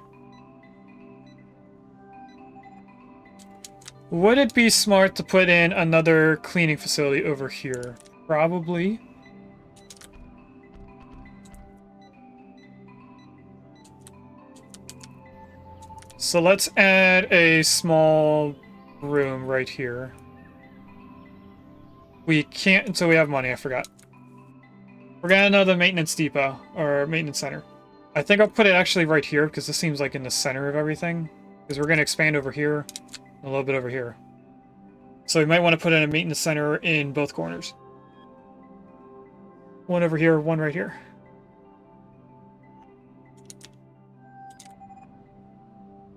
[SPEAKER 1] Would it be smart to put in another cleaning facility over here? Probably. So let's add a small room right here. We can't until we have money, I forgot. We're gonna add another maintenance depot, or maintenance center. I think I'll put it actually right here, because this seems like in the center of everything. Because we're gonna expand over here, a little bit over here. So we might want to put in a maintenance center in both corners. One over here, one right here.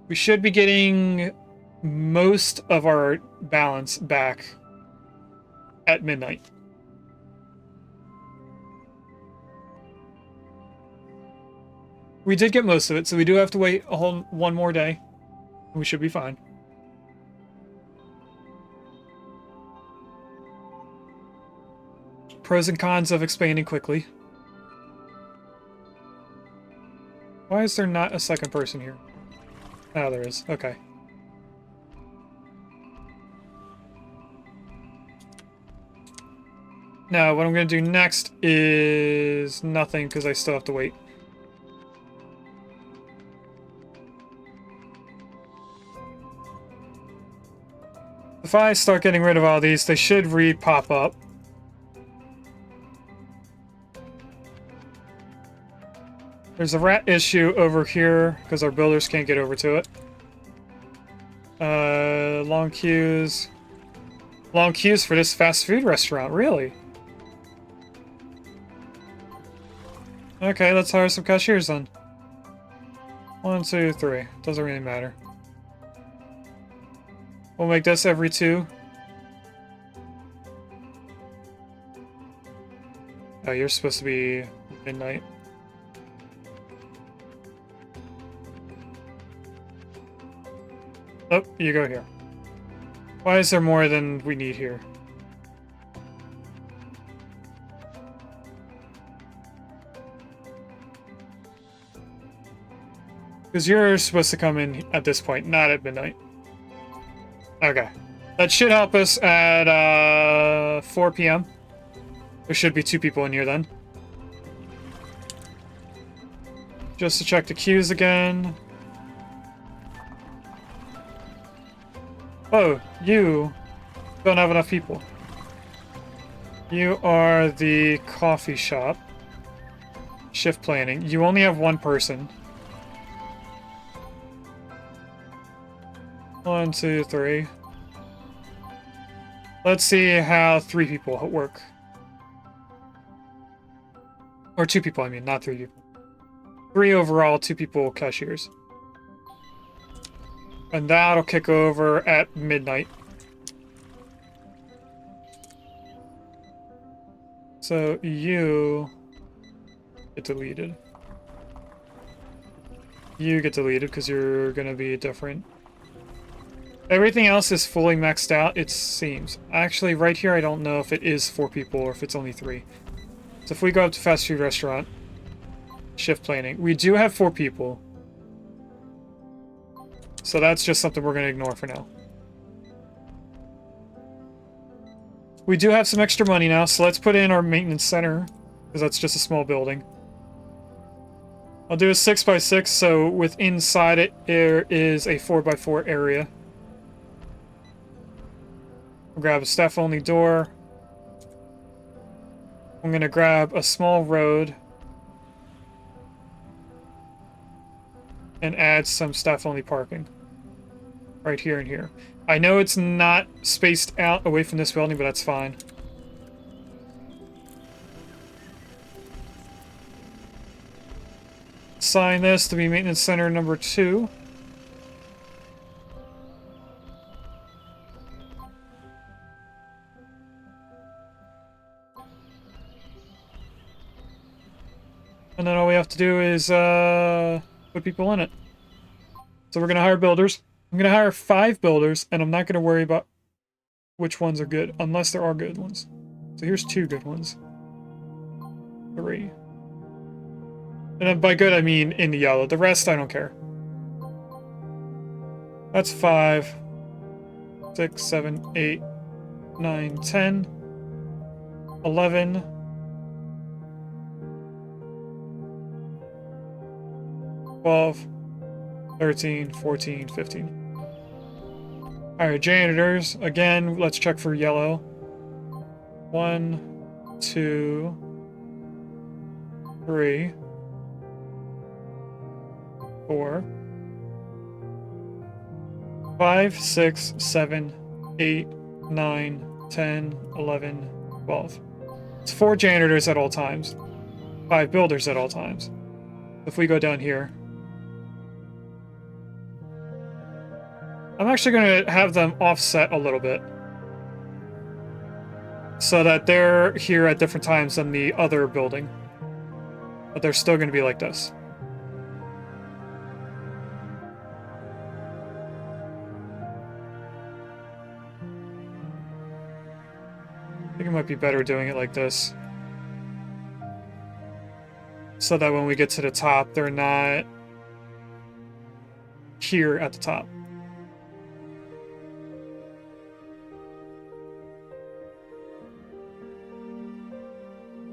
[SPEAKER 1] We should be getting most of our balance back at midnight. We did get most of it, so we do have to wait a whole one more day. We should be fine. Pros and cons of expanding quickly. Why is there not a second person here? Oh, there is. Okay. Now, what I'm going to do next is nothing, because I still have to wait. If I start getting rid of all these, they should re-pop up. There's a rat issue over here, because our builders can't get over to it. Long queues. Long queues for this fast food restaurant, really? Okay, let's hire some cashiers then. 1, 2, 3. Doesn't really matter. We'll make this every 2. Oh, you're supposed to be midnight. Oh, you go here. Why is there more than we need here? Because you're supposed to come in at this point, not at midnight. Okay. That should help us at 4 p.m. There should be 2 people in here then. Just to check the queues again. Oh, you don't have enough people. You are the coffee shop. Shift planning. You only have 1 person. 1, 2, 3. Let's see how 3 people work. Or 2 people, I mean, not 3 people. 3 overall, 2 people cashiers. And that'll kick over at midnight. So you get deleted. You get deleted because you're gonna be different. Everything else is fully maxed out, it seems. Actually, right here, I don't know if it is 4 people or if it's only 3. So if we go up to fast food restaurant, shift planning, we do have 4 people. So that's just something we're going to ignore for now. We do have some extra money now, so let's put in our maintenance center, because that's just a small building. I'll do a 6x6, so with inside it, there is a 4x4 area. We'll grab a staff-only door. I'm going to grab a small road and add some staff-only parking. Right here and here. I know it's not spaced out away from this building, but that's fine. Assign this to be maintenance center number 2. And then all we have to do is put people in it. So we're going to hire builders. I'm going to hire 5 builders, and I'm not going to worry about which ones are good, unless there are good ones. So here's 2 good ones. 3. And then by good, I mean in the yellow. The rest, I don't care. That's 5, 6, 7, 8, 9, 10, 11, 12, 13, 14, 15. Alright, janitors. Again, let's check for yellow. 1, 2, 3, 4, 5, 6, 7, 8, 9, 10, 11, 12. It's 4 janitors at all times. 5 builders at all times. If we go down here, I'm actually going to have them offset a little bit, so that they're here at different times than the other building. But they're still going to be like this. I think it might be better doing it like this. So that when we get to the top, they're not here at the top.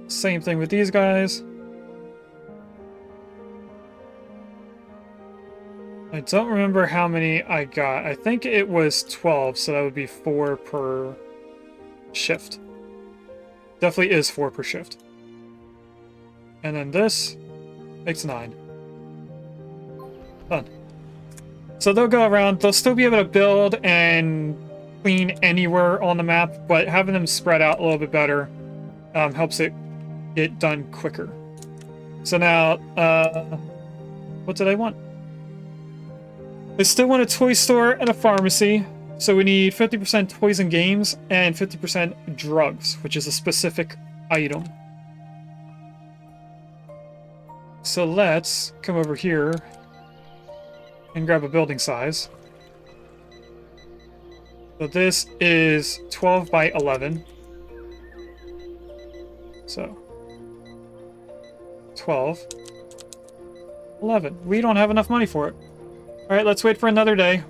[SPEAKER 1] Same thing with these guys. I don't remember how many I got. I think it was 12, so that would be 4 per shift. Definitely is 4 per shift. And then this makes 9. Done. So they'll go around. They'll still be able to build and clean anywhere on the map, but having them spread out a little bit better helps it get done quicker. So now, what do they want? They still want a toy store and a pharmacy. So we need 50% toys and games and 50% drugs, which is a specific item. So let's come over here and grab a building size. So this is 12 by 11. So 12, 11. We don't have enough money for it. All right, let's wait for another day.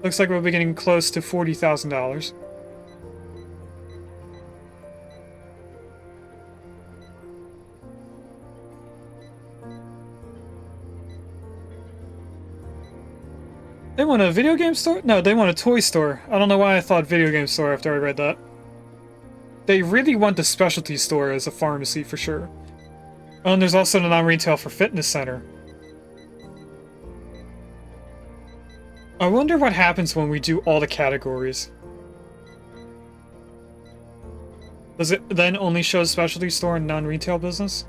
[SPEAKER 1] Looks like we'll be getting close to $40,000. They want a video game store? No, they want a toy store. I don't know why I thought video game store after I read that. They really want the specialty store as a pharmacy for sure. Oh, and there's also the non-retail for fitness center. I wonder what happens when we do all the categories. Does it then only show specialty store and non-retail business?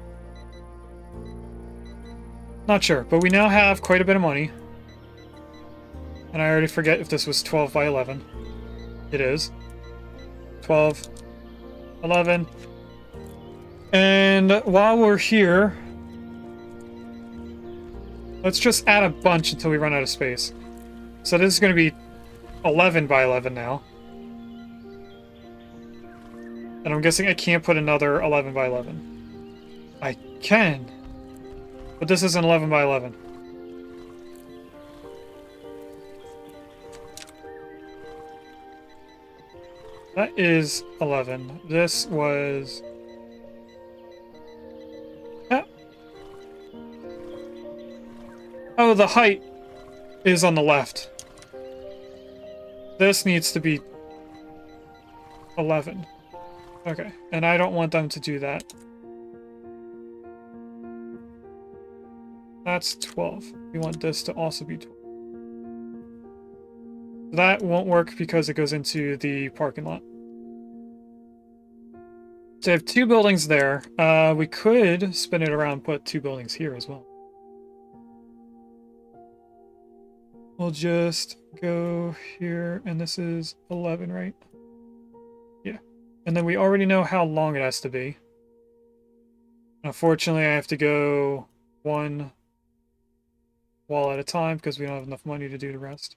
[SPEAKER 1] Not sure, but we now have quite a bit of money. And I already forget if this was 12 by 11. It is. 12, 11. And while we're here, let's just add a bunch until we run out of space. So this is going to be 11 by 11 now. And I'm guessing I can't put another 11 by 11. I can. But this is an 11 by 11. That is 11. This was... Ah. Oh, the height is on the left. This needs to be 11. Okay, and I don't want them to do that. That's 12. We want this to also be 12. That won't work because it goes into the parking lot. So I have 2 buildings there. We could spin it around and put 2 buildings here as well. We'll just go here, and this is 11, right? Yeah. And then we already know how long it has to be. Unfortunately, I have to go 1 wall at a time because we don't have enough money to do the rest.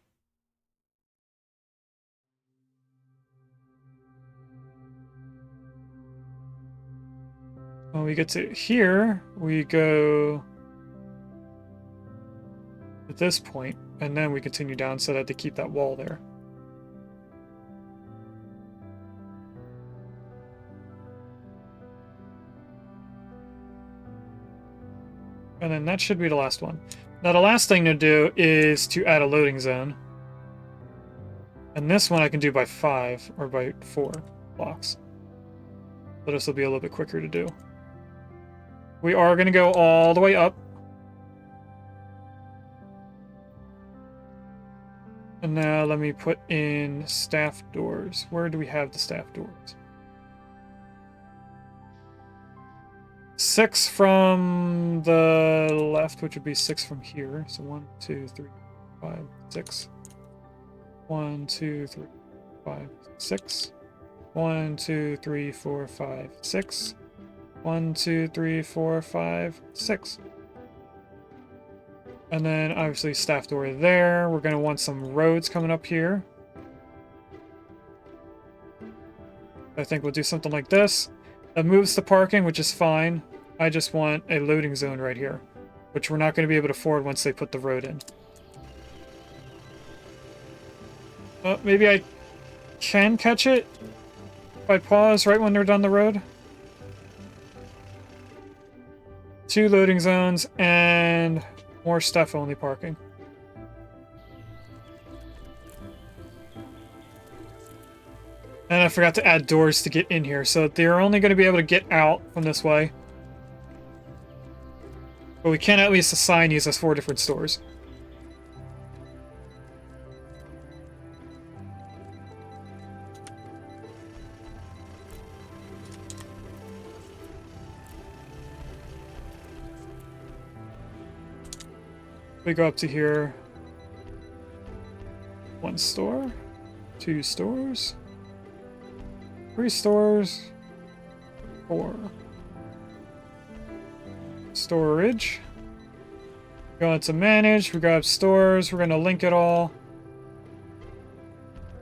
[SPEAKER 1] When we get to here, we go at this point, and then we continue down so that they keep that wall there. And then that should be the last one. Now the last thing to do is to add a loading zone. And this one I can do by 5 or by 4 blocks. So this will be a little bit quicker to do. We are going to go all the way up. And now let me put in staff doors. Where do we have the staff doors? 6 from the left, which would be 6 from here. So 1, 2, 3, 5, 6. 1, 2, 3, 5, 6. 1, 2, 3, 4, 5, 6. 1, 2, 3, 4, 5, 6. And then obviously staff door there. We're going to want some roads coming up here. I think we'll do something like this. That moves the parking, which is fine. I just want a loading zone right here, which we're not going to be able to afford once they put the road in. Maybe I can catch it if I pause right when they're done the road. 2 loading zones and more staff-only parking. And I forgot to add doors to get in here, so they're only going to be able to get out from this way. But we can at least assign these as 4 different stores. We go up to here. 1 store, 2 stores, 3 stores, 4. Storage. Go into manage, we grab stores, we're going to link it all.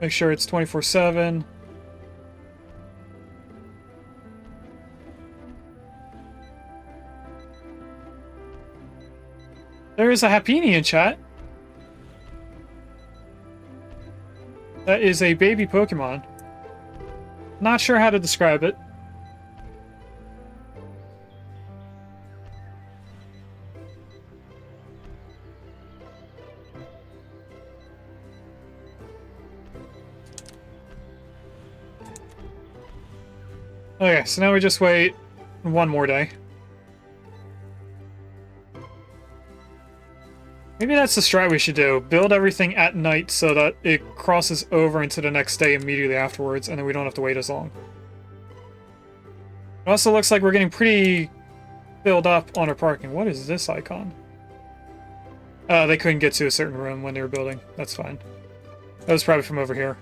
[SPEAKER 1] Make sure it's 24/7. There is a Happiny in chat. That is a baby Pokemon. Not sure how to describe it. Okay, so now we just wait 1 more day. Maybe that's the strat we should do. Build everything at night so that it crosses over into the next day immediately afterwards, and then we don't have to wait as long. It also looks like we're getting pretty filled up on our parking. What is this icon? They couldn't get to a certain room when they were building. That's fine. That was probably from over here.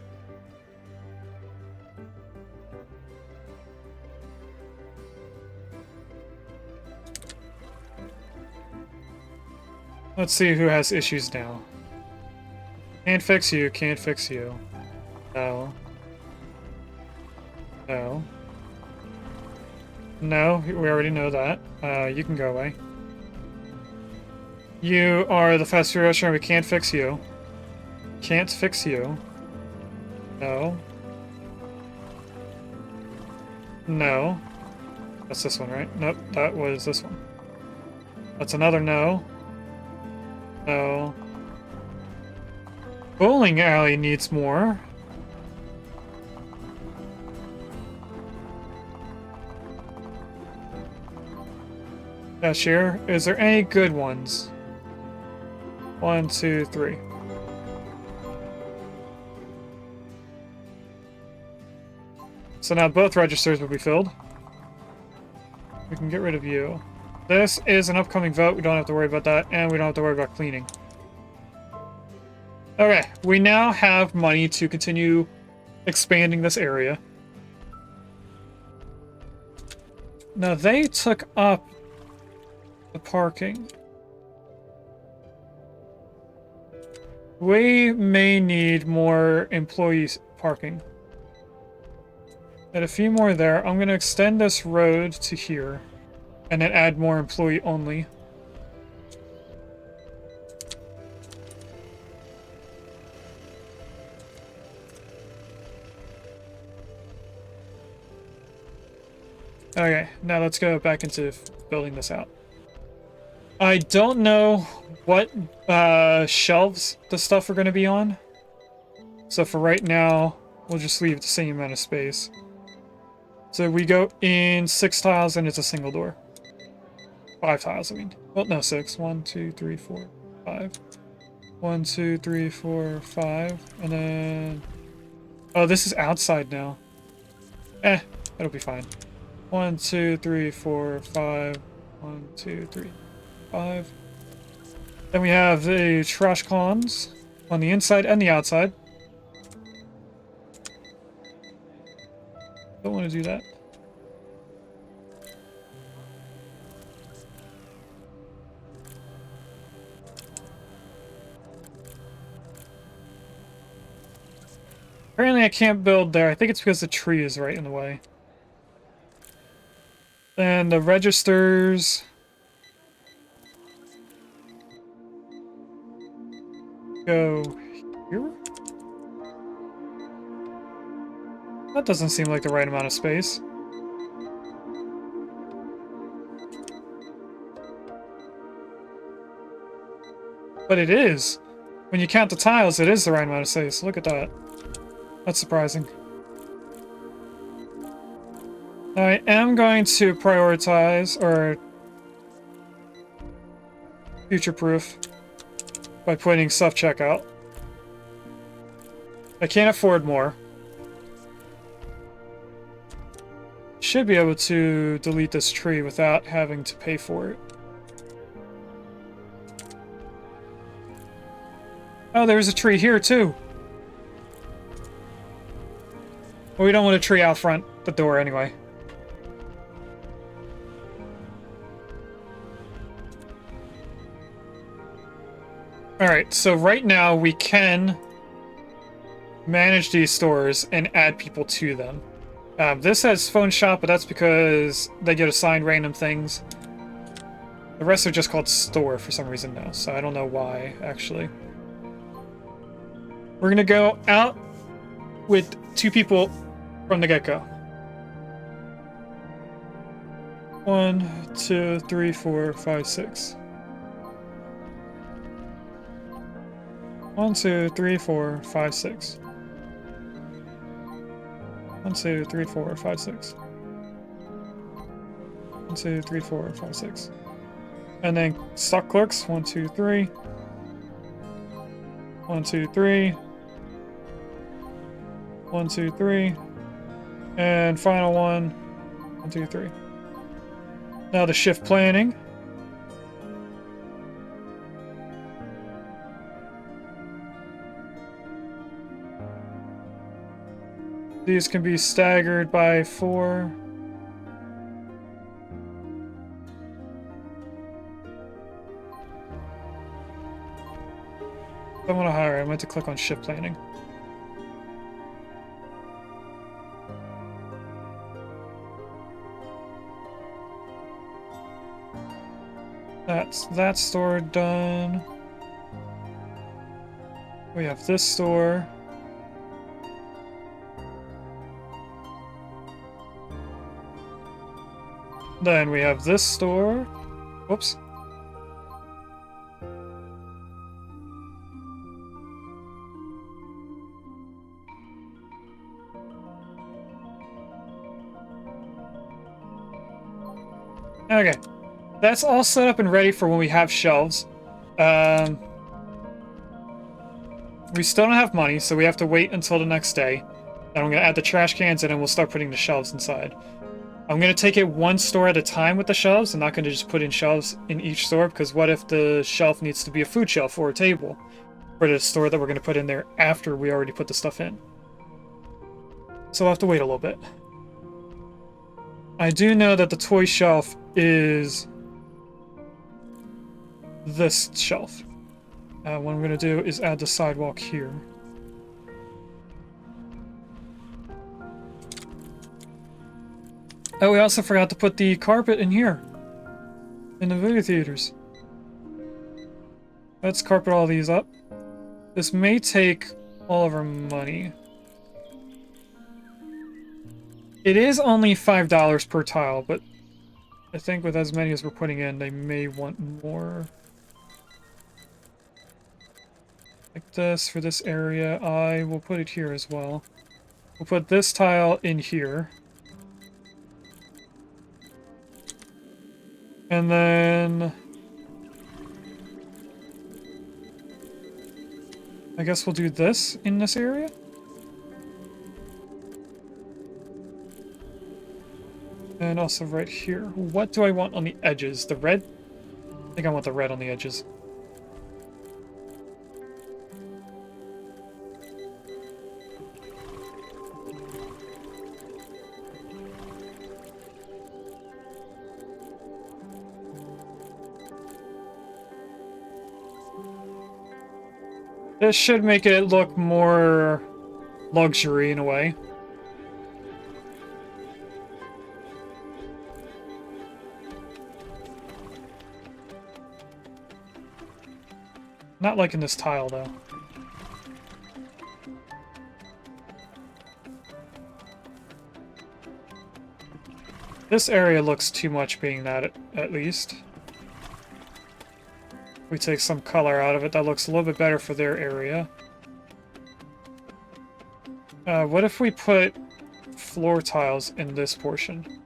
[SPEAKER 1] Let's see who has issues now. Can't fix you, can't fix you. No. No. No, we already know that. You can go away. You are the fast food restaurant, we can't fix you. Can't fix you. No. No. That's this one, right? Nope, that was this one. That's another no. No. Bowling alley needs more. Cashier, is there any good ones? 1, 2, 3. So now both registers will be filled. We can get rid of you. This is an upcoming vote. We don't have to worry about that, and we don't have to worry about cleaning. Okay, we now have money to continue expanding this area. Now they took up the parking. We may need more employees parking. Add a few more there. I'm going to extend this road to here. And then add more employee only. Okay, now let's go back into building this out. I don't know what shelves the stuff are going to be on. So for right now, we'll just leave the same amount of space. So we go in 6 tiles and it's a single door. 5 tiles, I mean. Well, no, 6. 1, 2, 3, 4, 5. 1, 2, 3, 4, 5. And then... Oh, this is outside now. That'll be fine. 1, 2, 3, 4, 5. 1, 2, 3, 5. Then we have the trash cans on the inside and the outside. Don't want to do that. Apparently I can't build there. I think it's because the tree is right in the way. Then the registers go here? That doesn't seem like the right amount of space. But it is. When you count the tiles, it is the right amount of space. Look at that. That's surprising. I am going to prioritize, or future-proof, by putting self-checkout. I can't afford more. Should be able to delete this tree without having to pay for it. Oh, there's a tree here too. Well, we don't want a tree out front the door anyway. Alright, so right now we can manage these stores and add people to them. This has phone shop, but that's because they get assigned random things. The rest are just called store for some reason now, so I don't know why, actually. We're gonna go out with 2 people from the get-go. 1, 2, 3, 4, 5, 6. 1, 2, 3, 4, 5, 6. 1, 2, 3, 4, 5, 6. 1, 2, 3, 4, 5, 6. And then stock clerks, 1, 2, 3. 1, 2, 3. 1, 2, 3. And final one, 1, 2, 3. Now the shift planning. These can be staggered by 4. I want to hire. I meant to click on shift planning. That's that store done. We have this store. Then we have this store. Whoops. Okay. That's all set up and ready for when we have shelves. We still don't have money, so we have to wait until the next day. Then I'm going to add the trash cans in and we'll start putting the shelves inside. I'm going to take it one store at a time with the shelves. I'm not going to just put in shelves in each store, because what if the shelf needs to be a food shelf or a table for the store that we're going to put in there after we already put the stuff in. So we'll have to wait a little bit. I do know that the toy shelf is this shelf. What I'm going to do is add the sidewalk here. Oh, we also forgot to put the carpet in here. In the movie theaters. Let's carpet all these up. This may take all of our money. It is only $5 per tile, but I think with as many as we're putting in, they may want more. Like this for this area. I will put it here as well. We'll put this tile in here. And then I guess we'll do this in this area. And also right here. What do I want on the edges? The red? I think I want the red on the edges. This should make it look more luxury in a way. Not liking this tile, though. This area looks too much being that, at least. We take some color out of it, that looks a little bit better for their area. What if we put floor tiles in this portion?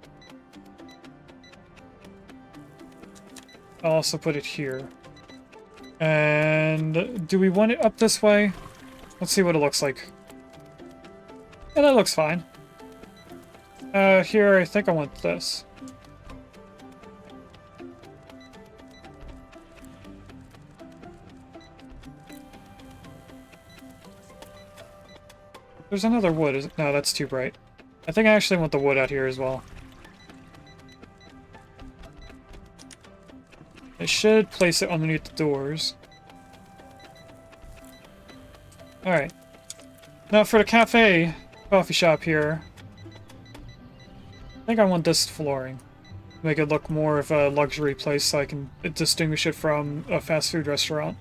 [SPEAKER 1] I'll also put it here. And do we want it up this way? Let's see what it looks like. Yeah, that looks fine. Here, I think I want this. There's another wood. No, that's too bright. I think I actually want the wood out here as well. I should place it underneath the doors. Alright. Now for the cafe, coffee shop here. I think I want this flooring. Make it look more of a luxury place so I can distinguish it from a fast food restaurant.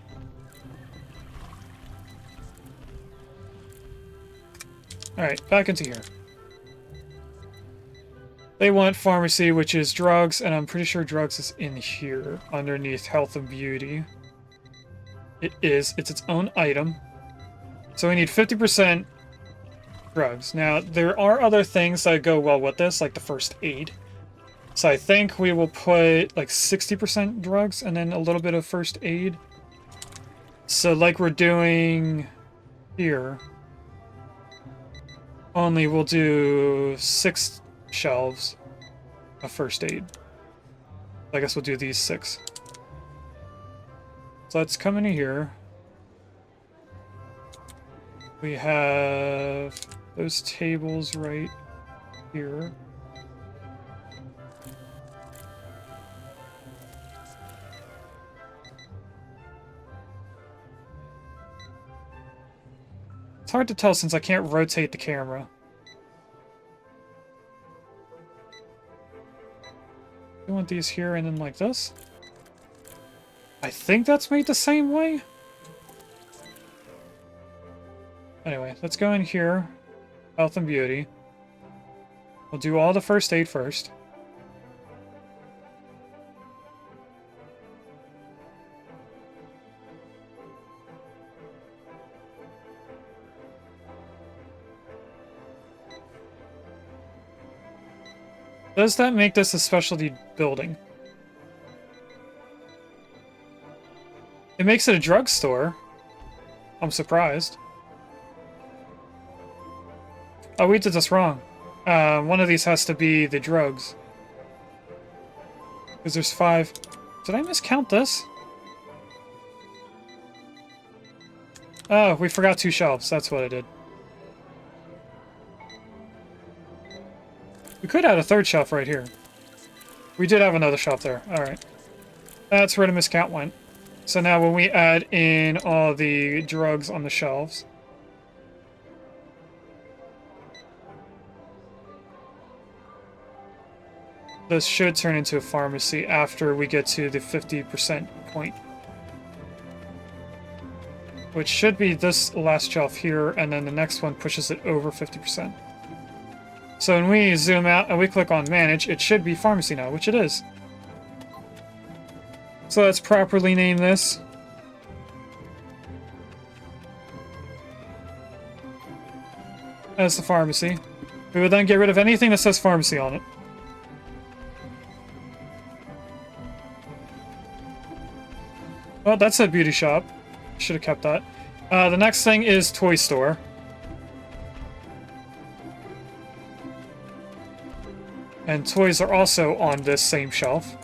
[SPEAKER 1] Alright, back into here. They want pharmacy, which is drugs, and I'm pretty sure drugs is in here, underneath health and beauty. It is. It's its own item. So we need 50% drugs. Now, there are other things that go well with this, like the first aid. So I think we will put like 60% drugs and then a little bit of first aid. So like we're doing here, only we'll do 6 shelves of first aid. I guess we'll do these 6. So let's come in here. We have those tables right here. It's hard to tell since I can't rotate the camera. I want these here and then like this. I think that's made the same way. Anyway, let's go in here. Health and beauty. We'll do all the first aid first. Does that make this a specialty building? It makes it a drugstore. I'm surprised. Oh, we did this wrong. One of these has to be the drugs. Because there's 5. Did I miscount this? Oh, we forgot 2 shelves. That's what I did. We could add a 3rd shelf right here. We did have another shelf there. Alright. That's where the miscount went. So now when we add in all the drugs on the shelves... this should turn into a pharmacy after we get to the 50% point. Which should be this last shelf here, and then the next one pushes it over 50%. So when we zoom out and we click on manage, it should be pharmacy now, which it is. So let's properly name this. As the pharmacy. We would then get rid of anything that says pharmacy on it. Well, that's a beauty shop. Should have kept that. The next thing is toy store. And toys are also on this same shelf.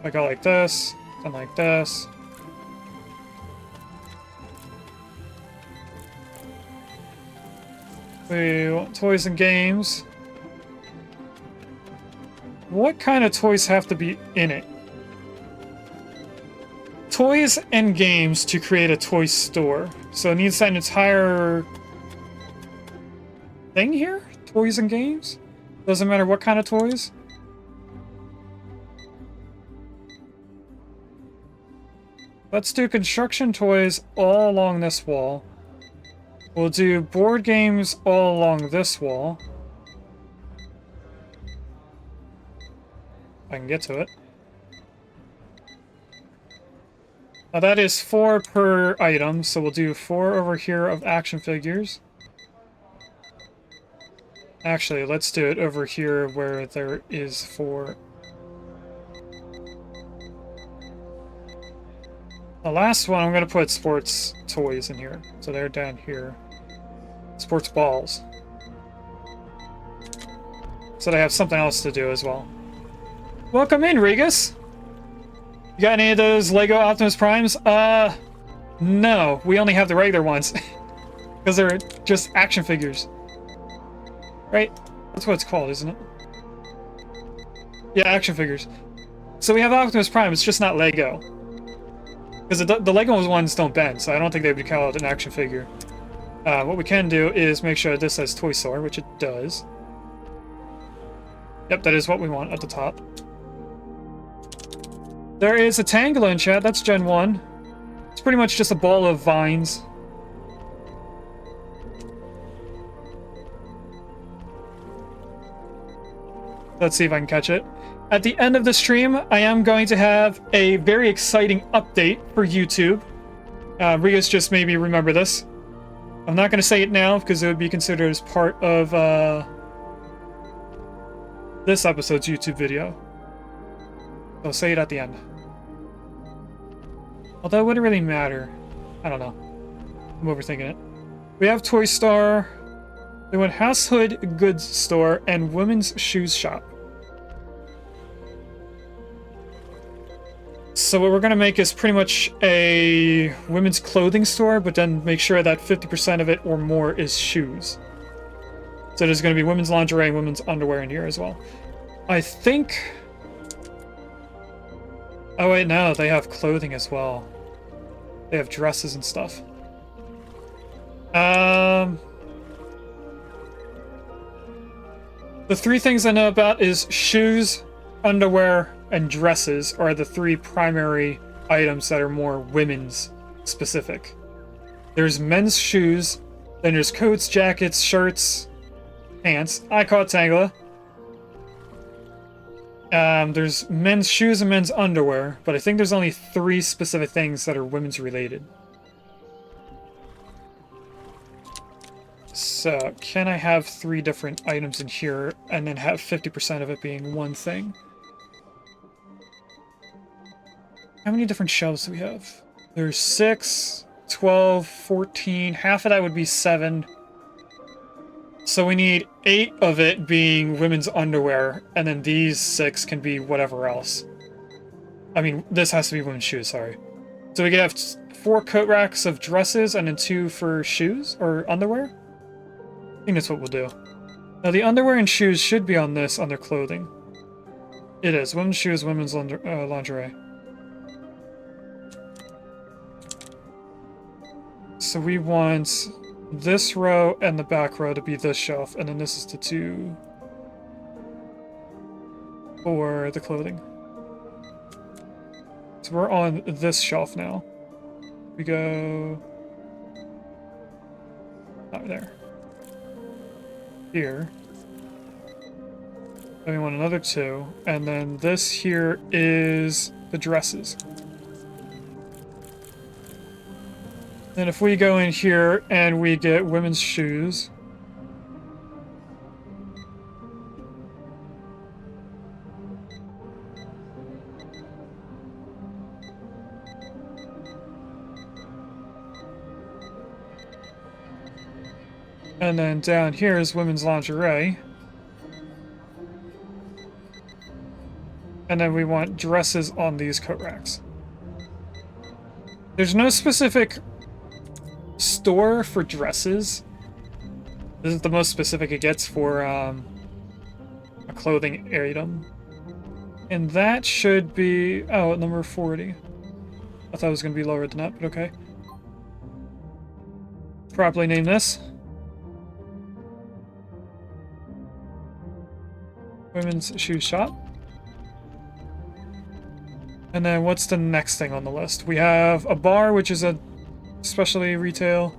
[SPEAKER 1] I go like this, and like this. We want toys and games. What kind of toys have to be in it? Toys and games to create a toy store. So it needs an entire thing here? Toys and games? Doesn't matter what kind of toys? Let's do construction toys all along this wall. We'll do board games all along this wall. If I can get to it. Now that is 4 per item, so we'll do 4 over here of action figures. Actually, let's do it over here where there is 4. The last one, I'm going to put sports toys in here. So they're down here. Sports balls. So they have something else to do as well. Welcome in, Regus! You got any of those Lego Optimus Primes? No. We only have the regular ones. Because they're just action figures. Right? That's what it's called, isn't it? Yeah, action figures. So we have Optimus Prime, it's just not Lego. Because the Lego ones don't bend, so I don't think they would call it an action figure. What we can do is make sure this says Toy Store, which it does. Yep, that is what we want at the top. There is a Tangela in chat, that's Gen 1. It's pretty much just a ball of vines. Let's see if I can catch it. At the end of the stream, I am going to have a very exciting update for YouTube. Rios just made me remember this. I'm not going to say it now because it would be considered as part of this episode's YouTube video. I'll say it at the end. Although it wouldn't really matter. I don't know. I'm overthinking it. We have Toy Star. We want Household Goods Store and Women's Shoes Shop. So what we're going to make is pretty much a women's clothing store, but then make sure that 50% of it or more is shoes. So there's going to be women's lingerie and women's underwear in here as well. I think... Oh wait, no, they have clothing as well. They have dresses and stuff. The 3 things I know about is shoes, underwear, and dresses are the 3 primary items that are more women's specific. There's men's shoes, then there's coats, jackets, shirts, pants. I call it Tangela. There's men's shoes and men's underwear, but I think there's only 3 specific things that are women's related. So, can I have 3 different items in here and then have 50% of it being one thing? How many different shelves do we have? There's 6, 12, 14. Half of that would be 7. So we need 8 of it being women's underwear, and then these 6 can be whatever else. I mean, this has to be women's shoes, sorry. So we could have 4 coat racks of dresses and then 2 for shoes or underwear? I think that's what we'll do. Now the underwear and shoes should be on this under clothing. It is. Women's shoes, women's lingerie. So we want this row and the back row to be this shelf, and then this is the 2 for the clothing. So we're on this shelf now. We go... Not there. Here. Then we want another 2, and then this here is the dresses. And if we go in here and we get women's shoes, and then down here is women's lingerie. And then we want dresses on these coat racks. There's no specific store for dresses. This is the most specific it gets for a clothing item. And that should be... oh, at number 40. I thought it was going to be lower than that, but okay. Properly name this. Women's shoe shop. And then what's the next thing on the list? We have a bar, which is a specialty retail.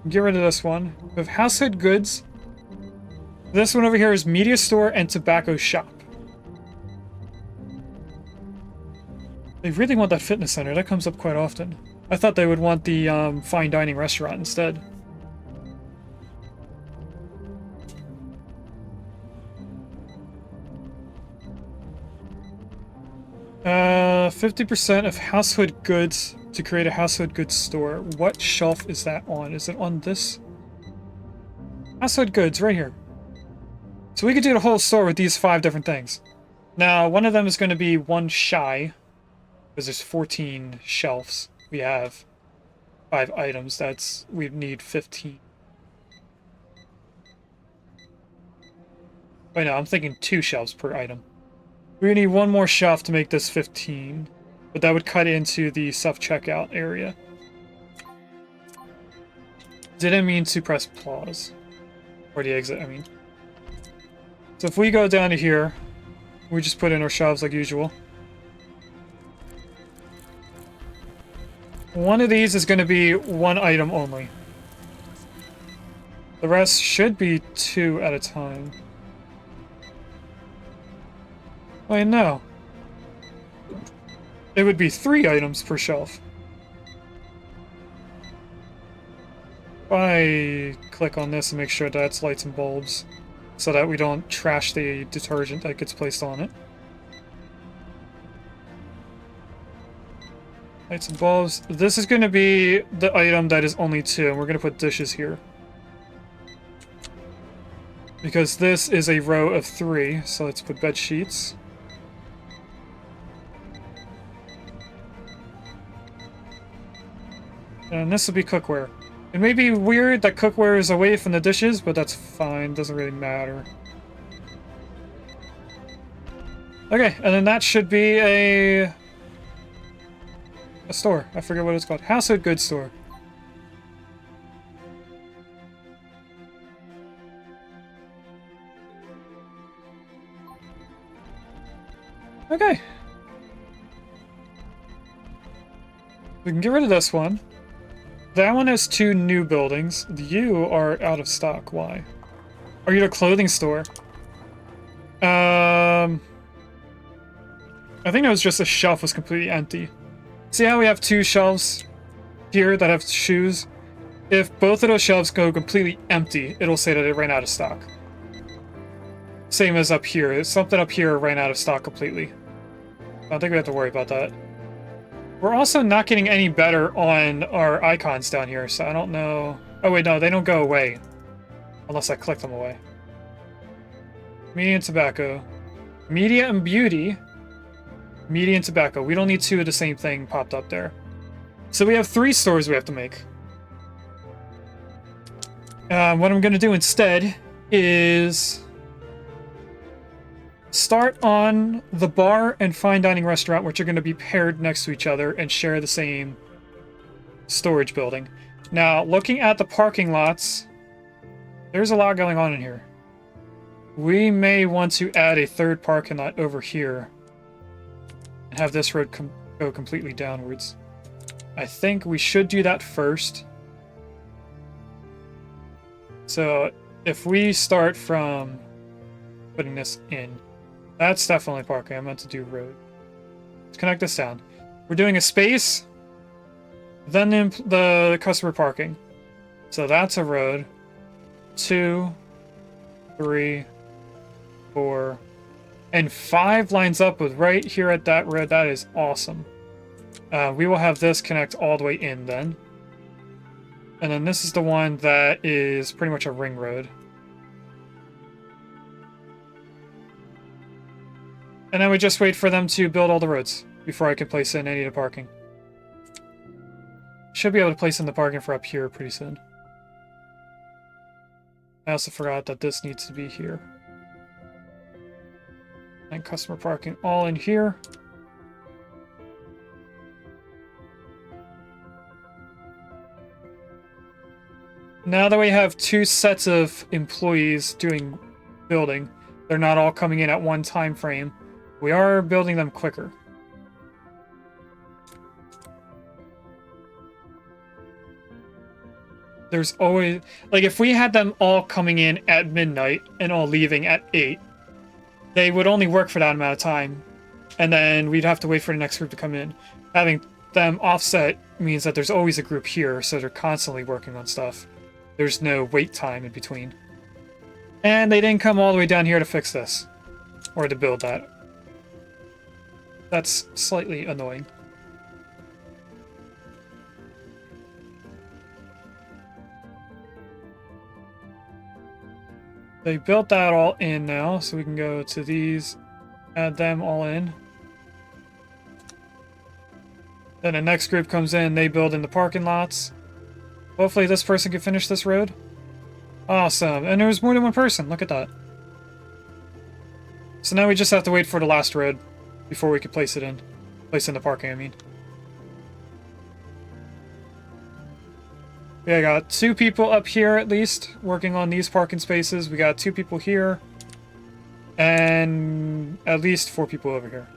[SPEAKER 1] Get rid of this one. We have household goods. This one over here is media store and tobacco shop. They really want that fitness center. That comes up quite often. I thought they would want the fine dining restaurant instead. 50% of household goods to create a household goods store. What shelf is that on? Is it on this? Household goods, right here. So we could do the whole store with these 5 different things. Now, one of them is going to be one shy, because there's 14 shelves. We have 5 items. We need 15. Wait, no, I'm thinking 2 shelves per item. We need 1 more shelf to make this 15, but that would cut into the self-checkout area. Didn't mean to press pause. Or the exit, I mean. So if we go down to here, we just put in our shelves like usual. One of these is going to be 1 item only. The rest should be 2 at a time. Wait, no. It would be 3 items per shelf. If I click on this and make sure that's lights and bulbs, so that we don't trash the detergent that gets placed on it. Lights and bulbs. This is going to be the item that is only 2, and we're going to put dishes here. Because this is a row of 3, so let's put bed sheets. And this will be cookware. It may be weird that cookware is away from the dishes, but that's fine. Doesn't really matter. Okay, and then that should be a store. I forget what it's called. Household goods store. Okay. We can get rid of this one. That one has 2 new buildings. You are out of stock. Why? Are you at a clothing store? I think it was just the shelf was completely empty. See how we have 2 shelves here that have shoes? If both of those shelves go completely empty, it'll say that it ran out of stock. Same as up here. Something up here ran out of stock completely. I don't think we have to worry about that. We're also not getting any better on our icons down here, so I don't know... Oh wait, no, they don't go away. Unless I click them away. Media and tobacco. Media and beauty. Media and tobacco. We don't need 2 of the same thing popped up there. So we have 3 stores we have to make. What I'm going to do instead is... start on the bar and fine dining restaurant, which are going to be paired next to each other and share the same storage building. Now, looking at the parking lots, there's a lot going on in here. We may want to add a 3rd parking lot over here and have this road go completely downwards. I think we should do that first. So, if we start from putting this in, that's definitely parking. I meant to do road. Let's connect this down. We're doing a space, then the customer parking. So that's a road. 2, 3, 4, and 5 lines up with right here at that road. That is awesome. We will have this connect all the way in then. And then this is the one that is pretty much a ring road. And then we just wait for them to build all the roads before I can place in any of the parking. Should be able to place in the parking for up here pretty soon. I also forgot that this needs to be here. And customer parking all in here. Now that we have two sets of employees doing building, they're not all coming in at one time frame. We are building them quicker. There's always... Like, if we had them all coming in at midnight and all leaving at 8, they would only work for that amount of time. And then we'd have to wait for the next group to come in. Having them offset means that there's always a group here, so they're constantly working on stuff. There's no wait time in between. And they didn't come all the way down here to fix this. Or to build that. That's slightly annoying. They built that all in now, so we can go to these, add them all in. Then the next group comes in, they build in the parking lots. Hopefully this person can finish this road. Awesome, and there's more than one person, look at that. So now we just have to wait for the last road before we can place it in. Place in the parking, I mean. Yeah, I got 2 people up here at least working on these parking spaces. We got 2 people here. And at least 4 people over here.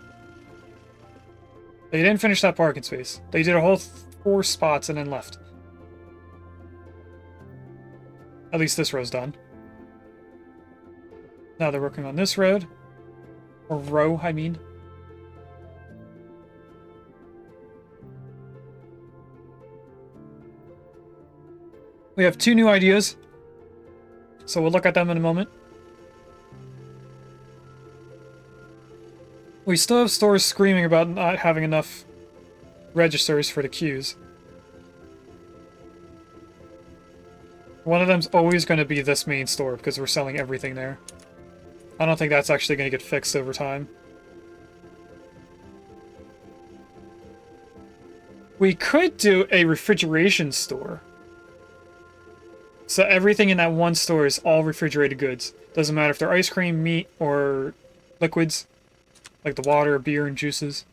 [SPEAKER 1] They didn't finish that parking space. They did a whole 4 spots and then left. At least this row's done. Now they're working on this road. Or row, I mean. We have 2 new ideas, so we'll look at them in a moment. We still have stores screaming about not having enough registers for the queues. One of them's always going to be this main store because we're selling everything there. I don't think that's actually going to get fixed over time. We could do a refrigeration store. So everything in that one store is all refrigerated goods. Doesn't matter if they're ice cream, meat, or liquids. Like the water, beer, and juices.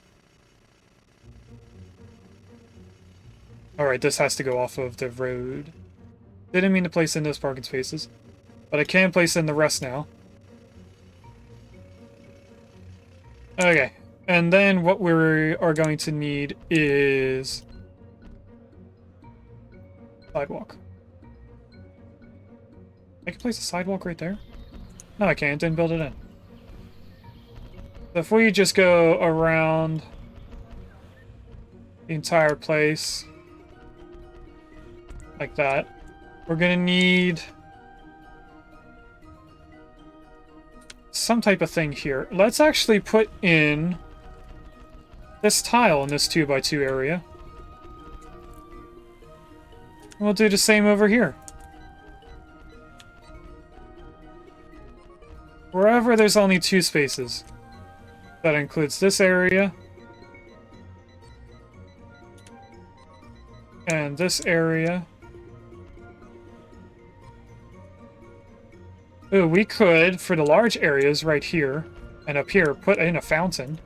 [SPEAKER 1] Alright, this has to go off of the road. Didn't mean to place in those parking spaces. But I can place in the rest now. Okay. And then what we are going to need is... sidewalk. I can place a sidewalk right there? No, I can't. Didn't build it in. So if we just go around the entire place like that, we're gonna need some type of thing here. Let's actually put in this tile in this 2x2 area. We'll do the same over here. Wherever there's only 2 spaces. That includes this area. And this area. Ooh, we could, for the large areas right here and up here, put in a fountain.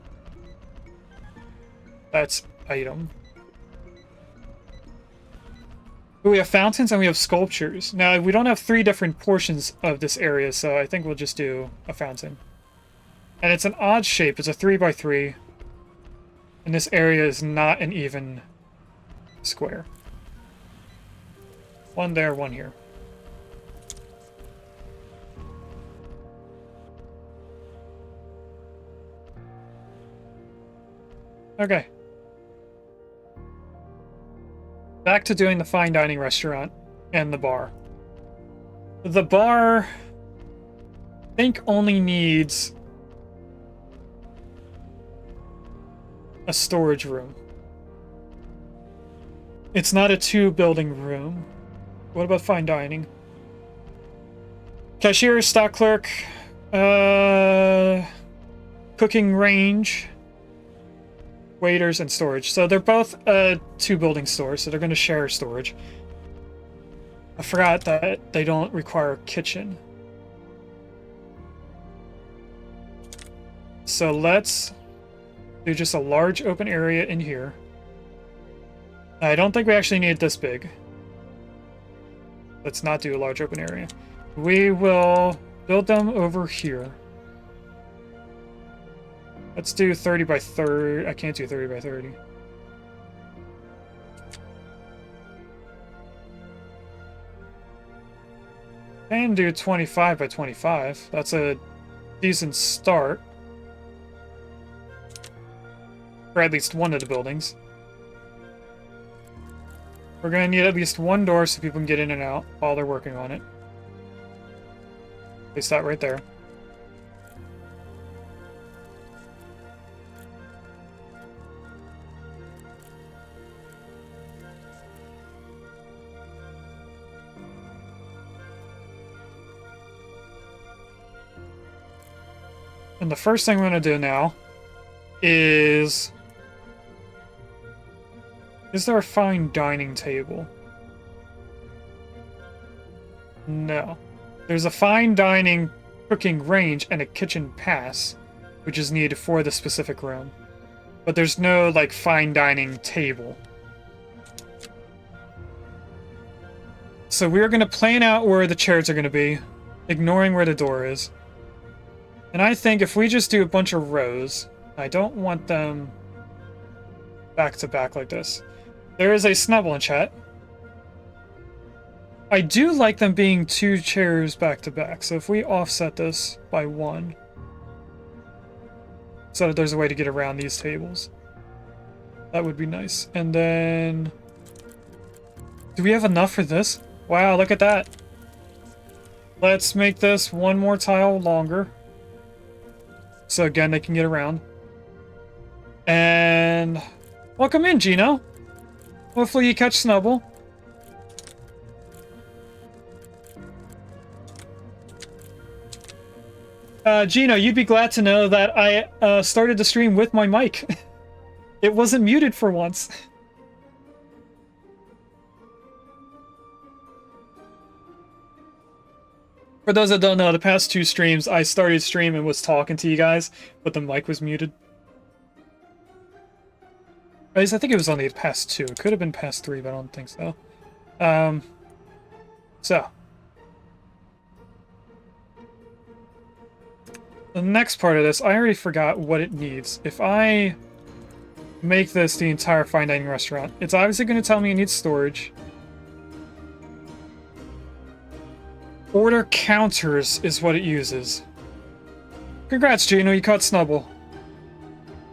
[SPEAKER 1] That's item. We have fountains and we have sculptures. Now, we don't have 3 different portions of this area, so I think we'll just do a fountain. And it's an odd shape. It's a 3x3. And this area is not an even square. 1 there, 1 here. Okay. Back to doing the fine dining restaurant and the bar. The bar, I think, only needs a storage room. It's not a 2-building room. What about fine dining? Cashier, stock clerk. cooking range, waiters, and storage. So they're both 2-building stores, so they're going to share storage. I forgot that they don't require a kitchen. So let's do just a large open area in here. I don't think we actually need it this big. Let's not do a large open area. We will build them over here. Let's do 30 by 30. I can't do 30 by 30. Can do 25 by 25. That's a decent start. For at least one of the buildings. We're going to need at least one door so people can get in and out while they're working on it. Place that right there. And the first thing we're going to do now is... Is there a fine dining table? No. There's a fine dining cooking range and a kitchen pass, which is needed for the specific room. But there's no, like, fine dining table. So we're going to plan out where the chairs are going to be, ignoring where the door is. And I think if we just do a bunch of rows, I don't want them back to back like this. There is a Snubble in chat. I do like them being 2 chairs back to back, so if we offset this by 1, so that there's a way to get around these tables, that would be nice. And then, do we have enough for this? Wow, look at that. Let's make this 1 more tile longer, so again they can get around. And welcome in, Gino. Hopefully you catch Snubble. Gino, you'd be glad to know that I started the stream with my mic. It wasn't muted for once. For those that don't know, the past 2 streams, I started stream and was talking to you guys, but the mic was muted. At least I think it was only past 2. It could have been past 3, but I don't think so. So. The next part of this, I already forgot what it needs. If I make this the entire fine dining restaurant, it's obviously going to tell me it needs storage. Order counters is what it uses. Congrats, Gino, you caught Snubble.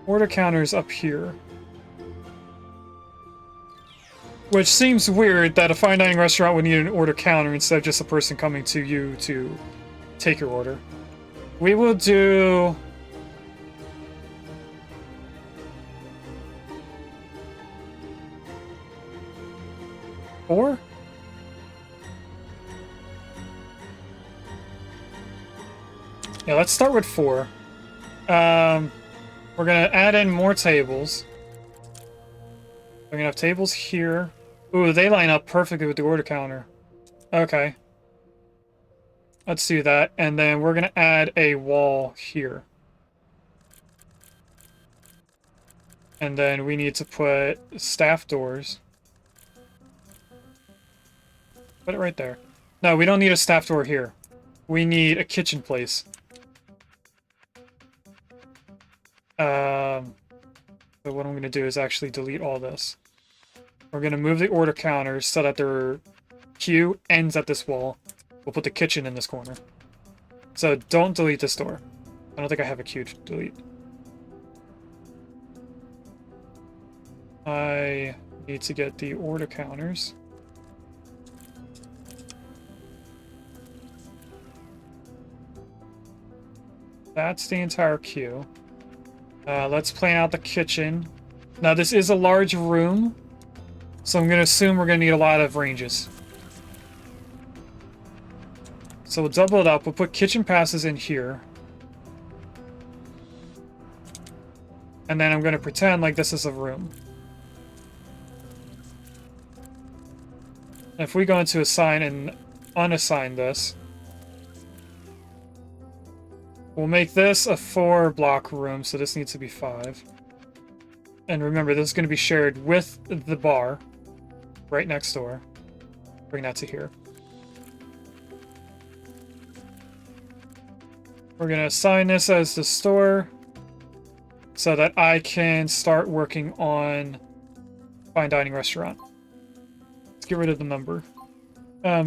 [SPEAKER 1] Order counters up here. Which seems weird that a fine dining restaurant would need an order counter instead of just a person coming to you to take your order. We will do... Four? Yeah, let's start with 4. We're gonna add in more tables. We're gonna have tables here. Ooh, they line up perfectly with the order counter. Okay. Let's do that, and then we're gonna add a wall here. And then we need to put staff doors. Put it right there. No, we don't need a staff door here. We need a kitchen place. So what I'm gonna do is actually delete all this. We're gonna move the order counters so that their queue ends at this wall. We'll put the kitchen in this corner. So don't delete this door. I don't think I have a queue to delete. I need to get the order counters. That's the entire queue. Let's plan out the kitchen. Now this is a large room, so I'm going to assume we're going to need a lot of ranges. So we'll double it up. We'll put kitchen passes in here. And then I'm going to pretend like this is a room. If we go into assign and unassign this, we'll make this a 4-block room, so this needs to be 5. And remember, this is going to be shared with the bar right next door. Bring that to here. We're going to assign this as the store so that I can start working on fine dining restaurant. Let's get rid of the number.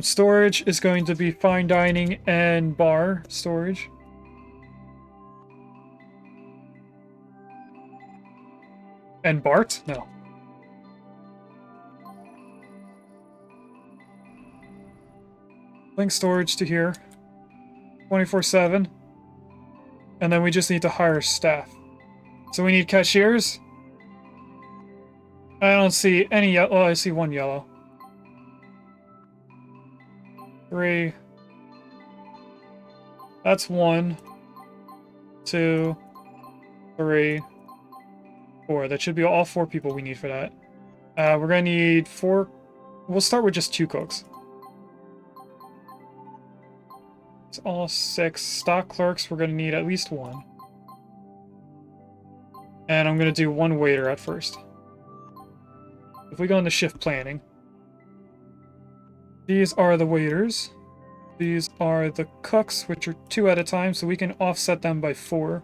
[SPEAKER 1] Storage is going to be fine dining and bar storage. And Bart? No. Link storage to here. 24/7. And then we just need to hire staff. So we need cashiers. I don't see any yellow. Oh, I see one yellow. 3. That's 1, 2, 3, 4. That should be all 4 people we need for that. We're gonna need 4. We'll start with just 2 cooks. It's all 6. Stock clerks, we're gonna need at least 1. And I'm gonna do 1 waiter at first. If we go into shift planning, these are the waiters. These are the cooks, which are 2 at a time, so we can offset them by 4.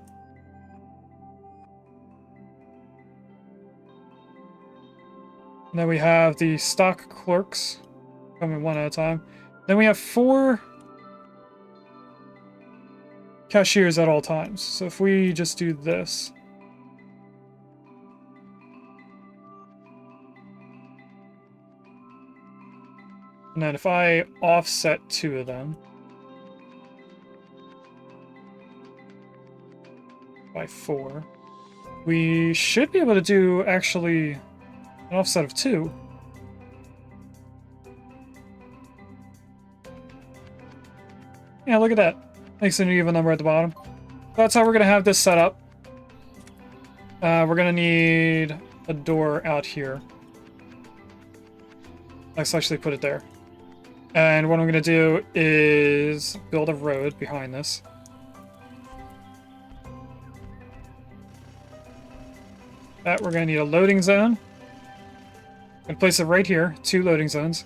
[SPEAKER 1] And then we have the stock clerks coming 1 at a time. Then we have 4 cashiers at all times. So if we just do this. And then if I offset 2 of them by 4, we should be able to do actually an offset of 2. Yeah, look at that. Makes an even number at the bottom. That's how we're going to have this set up. We're going to need a door out here. Let's actually put it there. And what I'm going to do is build a road behind this. That we're going to need a loading zone. I'm going to place it right here. 2 loading zones.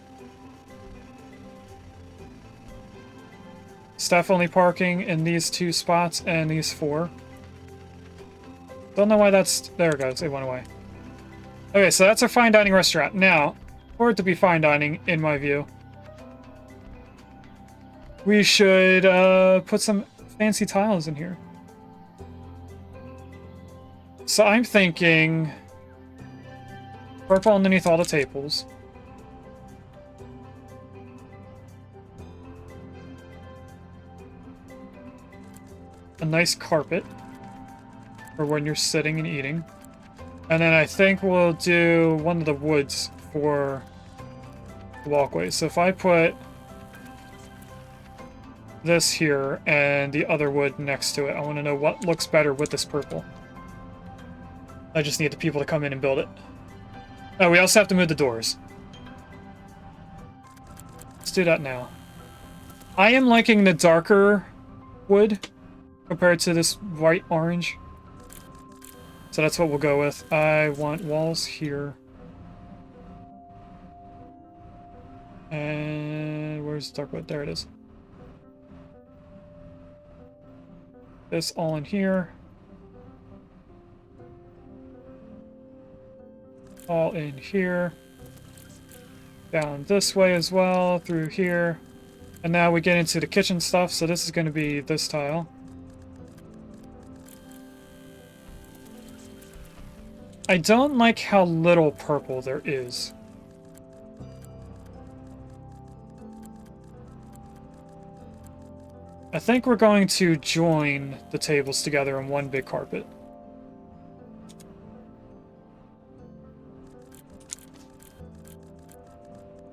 [SPEAKER 1] Staff only parking in these 2 spots and these 4. Don't know why that's... There it goes. It went away. Okay, so that's our fine dining restaurant. Now, for it to be fine dining, in my view, we should put some fancy tiles in here. So I'm thinking purple underneath all the tables. A nice carpet for when you're sitting and eating. And then I think we'll do one of the woods for the walkway. So if I put this here and the other wood next to it, I want to know what looks better with this purple. I just need the people to come in and build it. Oh, we also have to move the doors. Let's do that now. I am liking the darker wood compared to this white orange. So that's what we'll go with. I want walls here. And where's the dark wood? There it is. This all in here. All in here. Down this way as well, through here. And now we get into the kitchen stuff, so this is going to be this tile. I don't like how little purple there is. I think we're going to join the tables together in one big carpet.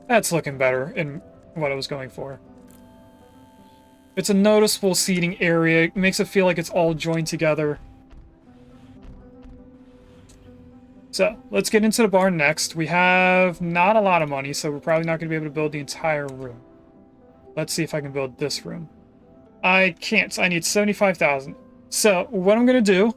[SPEAKER 1] That's looking better in what I was going for. It's a noticeable seating area. It makes it feel like it's all joined together. So let's get into the barn next. We have not a lot of money, so we're probably not going to be able to build the entire room. Let's see if I can build this room. I can't. I need 75,000. So what I'm going to do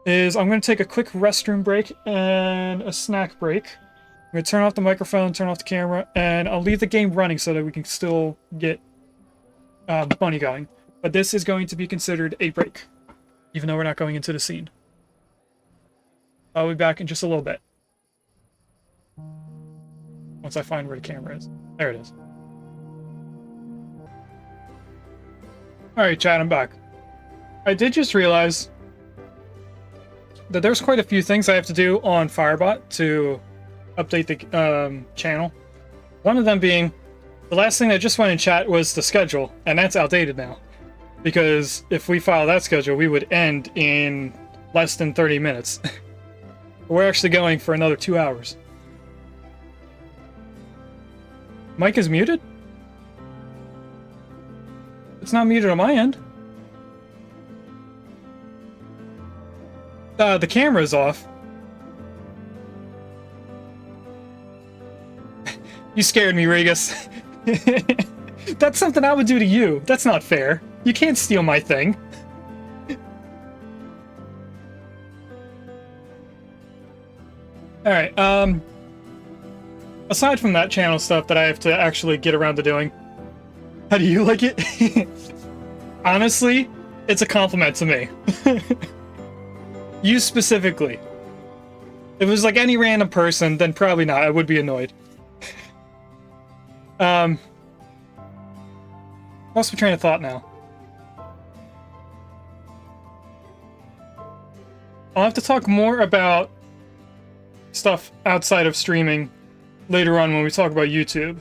[SPEAKER 1] is I'm going to take a quick restroom break and a snack break. I'm going to turn off the microphone, turn off the camera, and I'll leave the game running so that we can still get money going. But this is going to be considered a break, even though we're not going into the scene. I'll be back in just a little bit. Once I find where the camera is. There it is. Alright, chat, I'm back. I did just realize that there's quite a few things I have to do on Firebot to update the channel. One of them being, the last thing that just went in chat was the schedule, and that's outdated now. Because if we follow that schedule, we would end in less than 30 minutes. We're actually going for another 2 hours. Mic is muted? It's not muted on my end. The camera is off. You scared me, Regus. That's something I would do to you. That's not fair. You can't steal my thing. Alright, aside from that channel stuff that I have to actually get around to doing, how do you like it? Honestly, it's a compliment to me. You specifically. If it was like any random person, then probably not. I would be annoyed. Lost my train of thought now. I'll have to talk more about stuff outside of streaming later on when we talk about YouTube.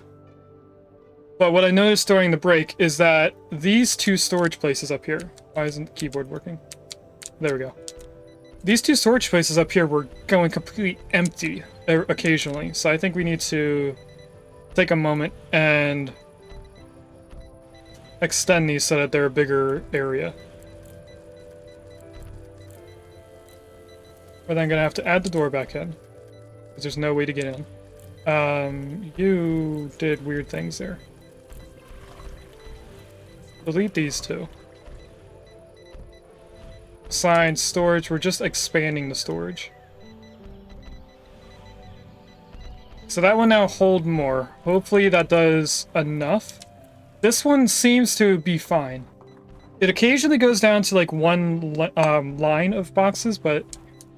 [SPEAKER 1] But what I noticed during the break is that these two storage places up here... Why isn't the keyboard working? There we go. These two storage places up here were going completely empty occasionally, so I think we need to take a moment and extend these so that they're a bigger area. We're then going to have to add the door back in, because there's no way to get in. You did weird things there. Delete these two. Assign storage, we're just expanding the storage. So that will now hold more. Hopefully that does enough. This one seems to be fine. It occasionally goes down to like one line of boxes, but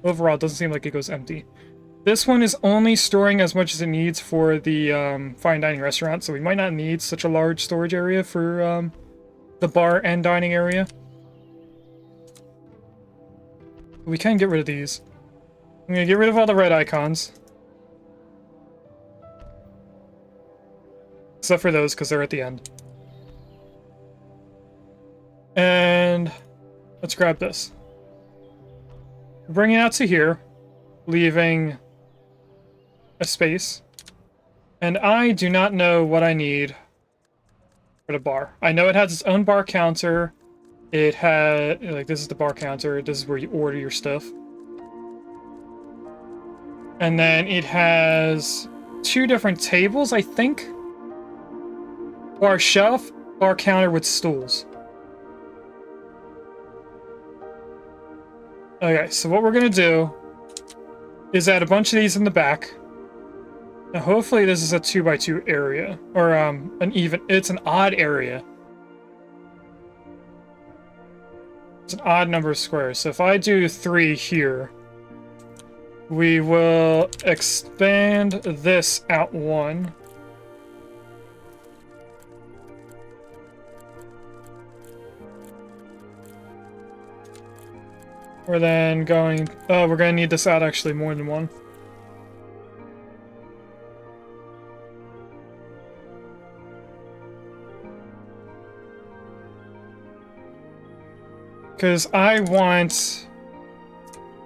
[SPEAKER 1] overall it doesn't seem like it goes empty. This one is only storing as much as it needs for the fine dining restaurant, so we might not need such a large storage area for the bar and dining area. We can get rid of these. I'm gonna get rid of all the red icons. Except for those, because they're at the end. And let's grab this. Bring it out to here, leaving a space. And I do not know what I need for the bar. I know it has its own bar counter. It had, like, this is the bar counter. This is where you order your stuff. And then it has two different tables, I think. Bar shelf, bar counter with stools. Okay, so what we're gonna do is add a bunch of these in the back. Now hopefully this is a 2x2 area, or it's an odd area. It's an odd number of squares. So if I do 3 here, we will expand this out 1. We're then going... Oh, we're going to need this out actually more than 1. Because I want...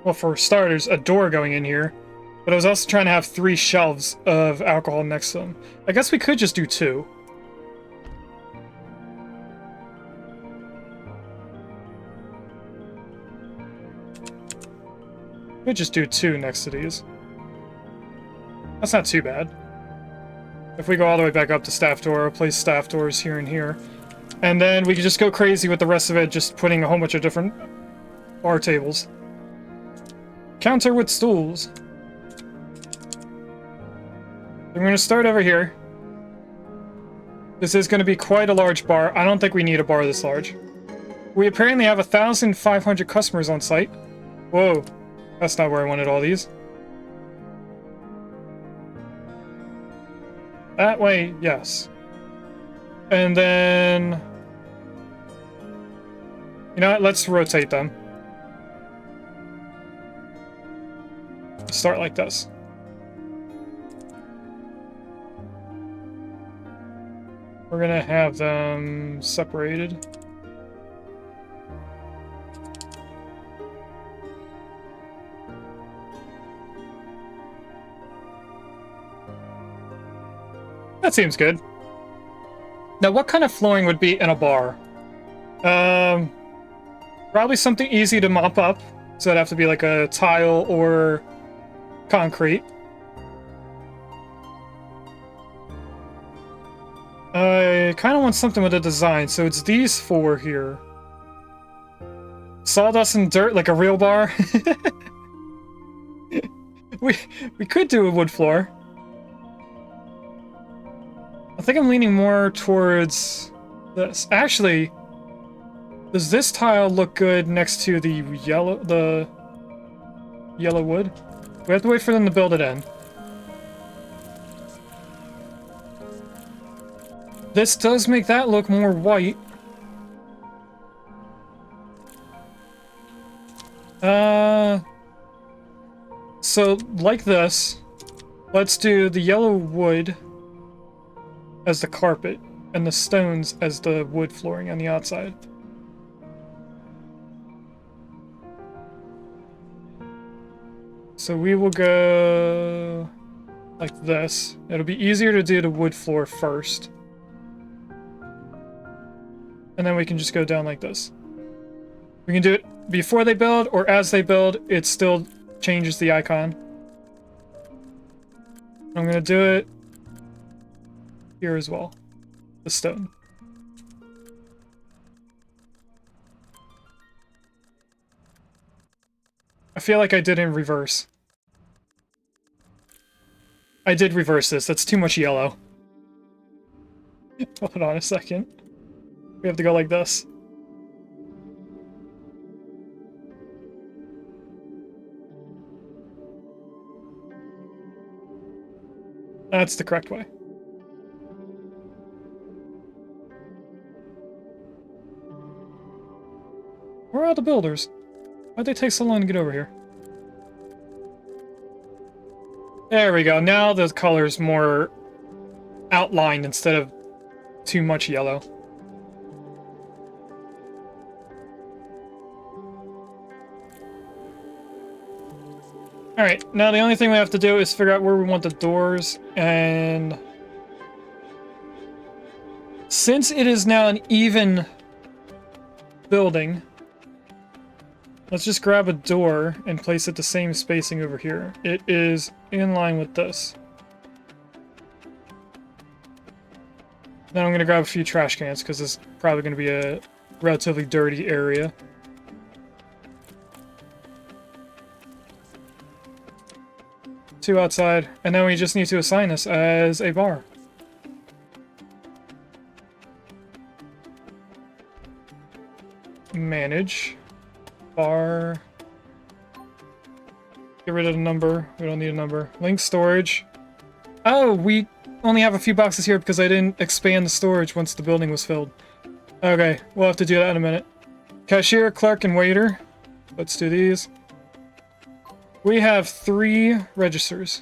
[SPEAKER 1] Well, for starters, a door going in here. But I was also trying to have 3 shelves of alcohol next to them. I guess we could just do 2. Could just do 2 next to these. That's not too bad. If we go all the way back up to staff door, I'll place staff doors here and here. And then we can just go crazy with the rest of it, just putting a whole bunch of different bar tables. Counter with stools. I'm going to start over here. This is going to be quite a large bar. I don't think we need a bar this large. We apparently have 1,500 customers on site. Whoa, that's not where I wanted all these. That way, yes. And then... You know what, let's rotate them. Start like this. We're gonna have them separated. That seems good. Now, what kind of flooring would be in a bar? Probably something easy to mop up. So it'd have to be like a tile or concrete. I kind of want something with a design, so it's these four here. Sawdust and dirt, like a real bar. we could do a wood floor. I think I'm leaning more towards this. Actually, does this tile look good next to the yellow wood? We have to wait for them to build it in. This does make that look more white. So like this, let's do the yellow wood as the carpet and the stones as the wood flooring on the outside. So we will go like this. It'll be easier to do the wood floor first. And then we can just go down like this. We can do it before they build or as they build. It still changes the icon. I'm going to do it here as well. The stone. I feel like I did in reverse. I did reverse this. That's too much yellow. Hold on a second. We have to go like this. That's the correct way. Where are the builders? Why'd they take so long to get over here? There we go. Now the color's more outlined instead of too much yellow. Alright, now the only thing we have to do is figure out where we want the doors, and since it is now an even building, let's just grab a door and place it the same spacing over here. It is in line with this. Then I'm going to grab a few trash cans because this is probably going to be a relatively dirty area. Two outside, and then we just need to assign this as a bar. Manage. Bar. Get rid of the number. We don't need a number. Link storage. Oh, we only have a few boxes here because I didn't expand the storage once the building was filled. Okay, we'll have to do that in a minute. Cashier, clerk, and waiter. Let's do these. We have 3 registers.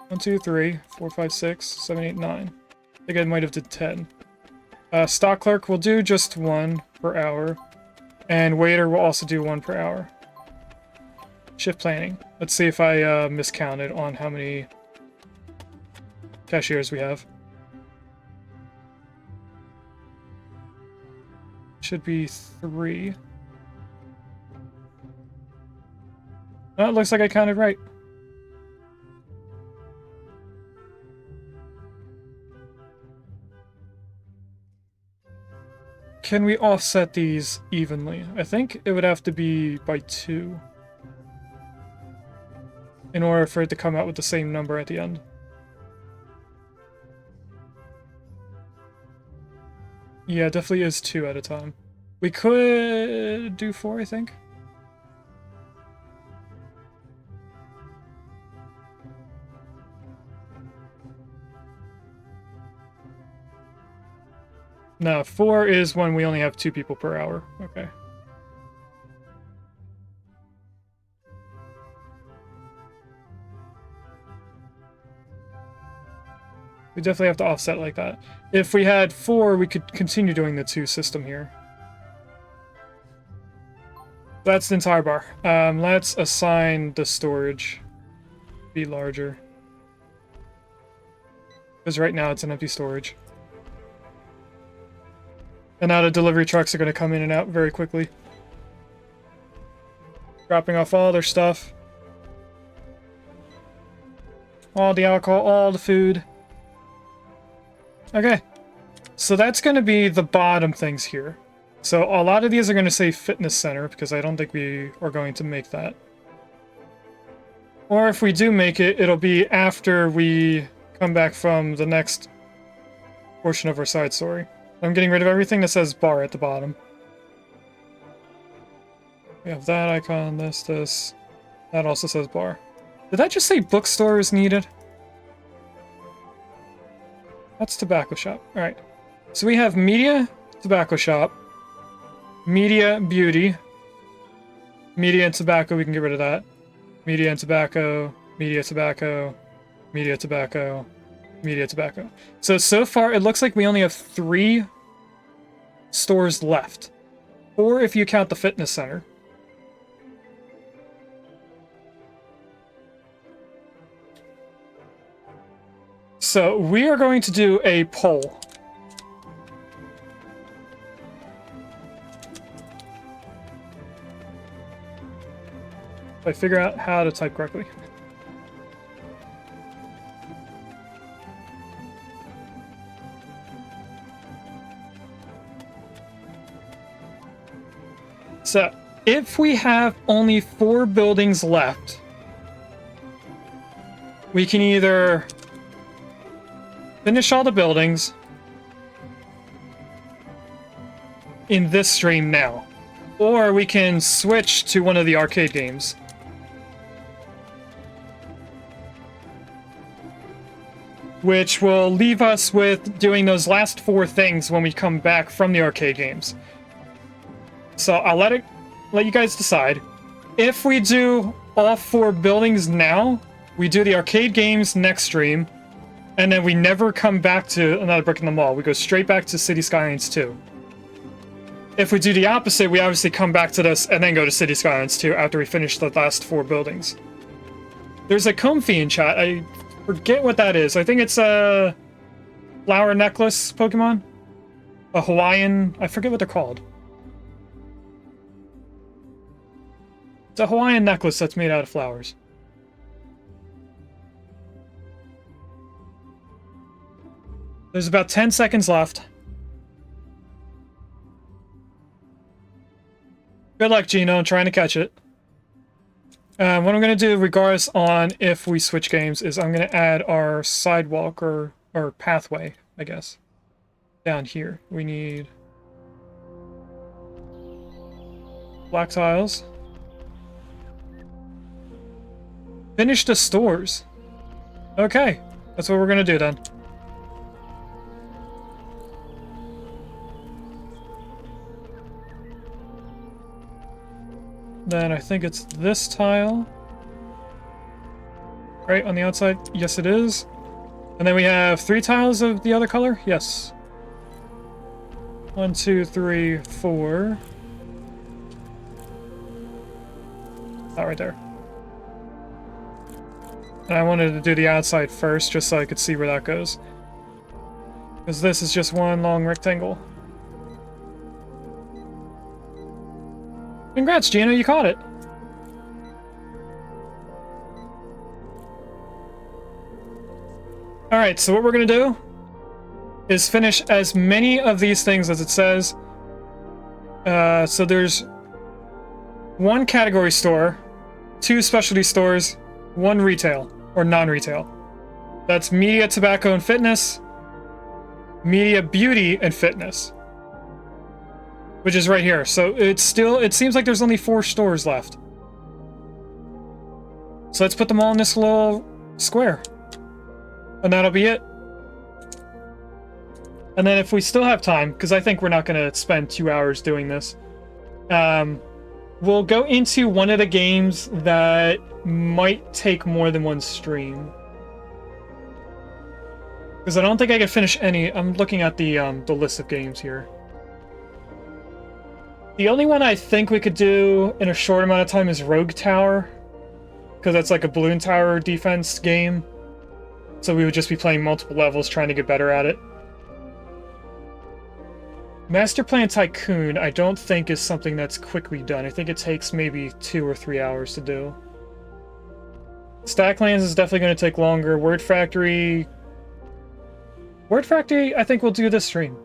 [SPEAKER 1] 1, 2, 3, 4, 5, 6, 7, 8, 9. I think I might have did 10. Stock clerk will do just 1 per hour. And waiter will also do 1 per hour. Shift planning. Let's see if I miscounted on how many cashiers we have. Should be 3. Oh, it looks like I counted right. can we offset these evenly? I think it would have to be by 2 in order for it to come out with the same number at the end. Yeah, it definitely is 2 at a time. We could do 4, I think. No, 4 is when we only have 2 people per hour. Okay. We definitely have to offset like that. If we had 4, we could continue doing the 2 system here. That's the entire bar. Let's assign the storage be larger. Because right now it's an empty storage. And now the delivery trucks are going to come in and out very quickly. Dropping off all their stuff. All the alcohol, all the food. Okay. So that's going to be the bottom things here. So a lot of these are going to say fitness center because I don't think we are going to make that. Or if we do make it, it'll be after we come back from the next portion of our side story. I'm getting rid of everything that says bar at the bottom. We have that icon, this. That also says bar. Did that just say bookstore is needed? That's tobacco shop. Alright. So we have media, tobacco shop, media, beauty, media and tobacco, we can get rid of that. Media and tobacco, media, tobacco, media, tobacco, media, tobacco. So far it looks like we only have 3 stores left. 4 if you count the fitness center. So we are going to do a poll. If I figure out how to type correctly. So, if we have only 4 buildings left, we can either finish all the buildings in this stream now, or we can switch to one of the arcade games. Which will leave us with doing those last 4 things when we come back from the arcade games. So I'll let you guys decide. If we do all 4 buildings now, we do the arcade games next stream, and then we never come back to Another Brick in the Mall. We go straight back to City Skylines 2. If we do the opposite, we obviously come back to this and then go to City Skylines 2 after we finish the last 4 buildings. There's a Comfy in chat. I forget what that is. I think it's a flower necklace Pokemon? A Hawaiian... I forget what they're called. It's a Hawaiian necklace that's made out of flowers. There's about 10 seconds left. Good luck, Gino, in trying to catch it. What I'm going to do, regardless on if we switch games, is I'm going to add our sidewalk or pathway, I guess. Down here. We need black tiles. Finish the stores. Okay, that's what we're going to do then. Then I think it's this tile. Right, on the outside? Yes, it is. And then we have 3 tiles of the other color? Yes. 1, 2, 3, 4. That right there. And I wanted to do the outside first, just so I could see where that goes. Because this is just one long rectangle. Congrats, Gino, you caught it! Alright, so what we're gonna do is finish as many of these things as it says, So there's 1 category store, 2 specialty stores, 1 retail, or non-retail. That's media, tobacco, and fitness. Media, beauty, and fitness. Which is right here. So it seems like there's only 4 stores left. So let's put them all in this little square. And that'll be it. And then if we still have time, because I think we're not going to spend 2 hours doing this, we'll go into one of the games that might take more than 1 stream. Because I don't think I can finish any. I'm looking at the list of games here. The only one I think we could do in a short amount of time is Rogue Tower. Because that's like a balloon tower defense game. So we would just be playing multiple levels trying to get better at it. Master Plan Tycoon, I don't think is something that's quickly done. I think it takes maybe 2 or 3 hours to do. Stacklands is definitely going to take longer. Word Factory, I think we'll do this stream.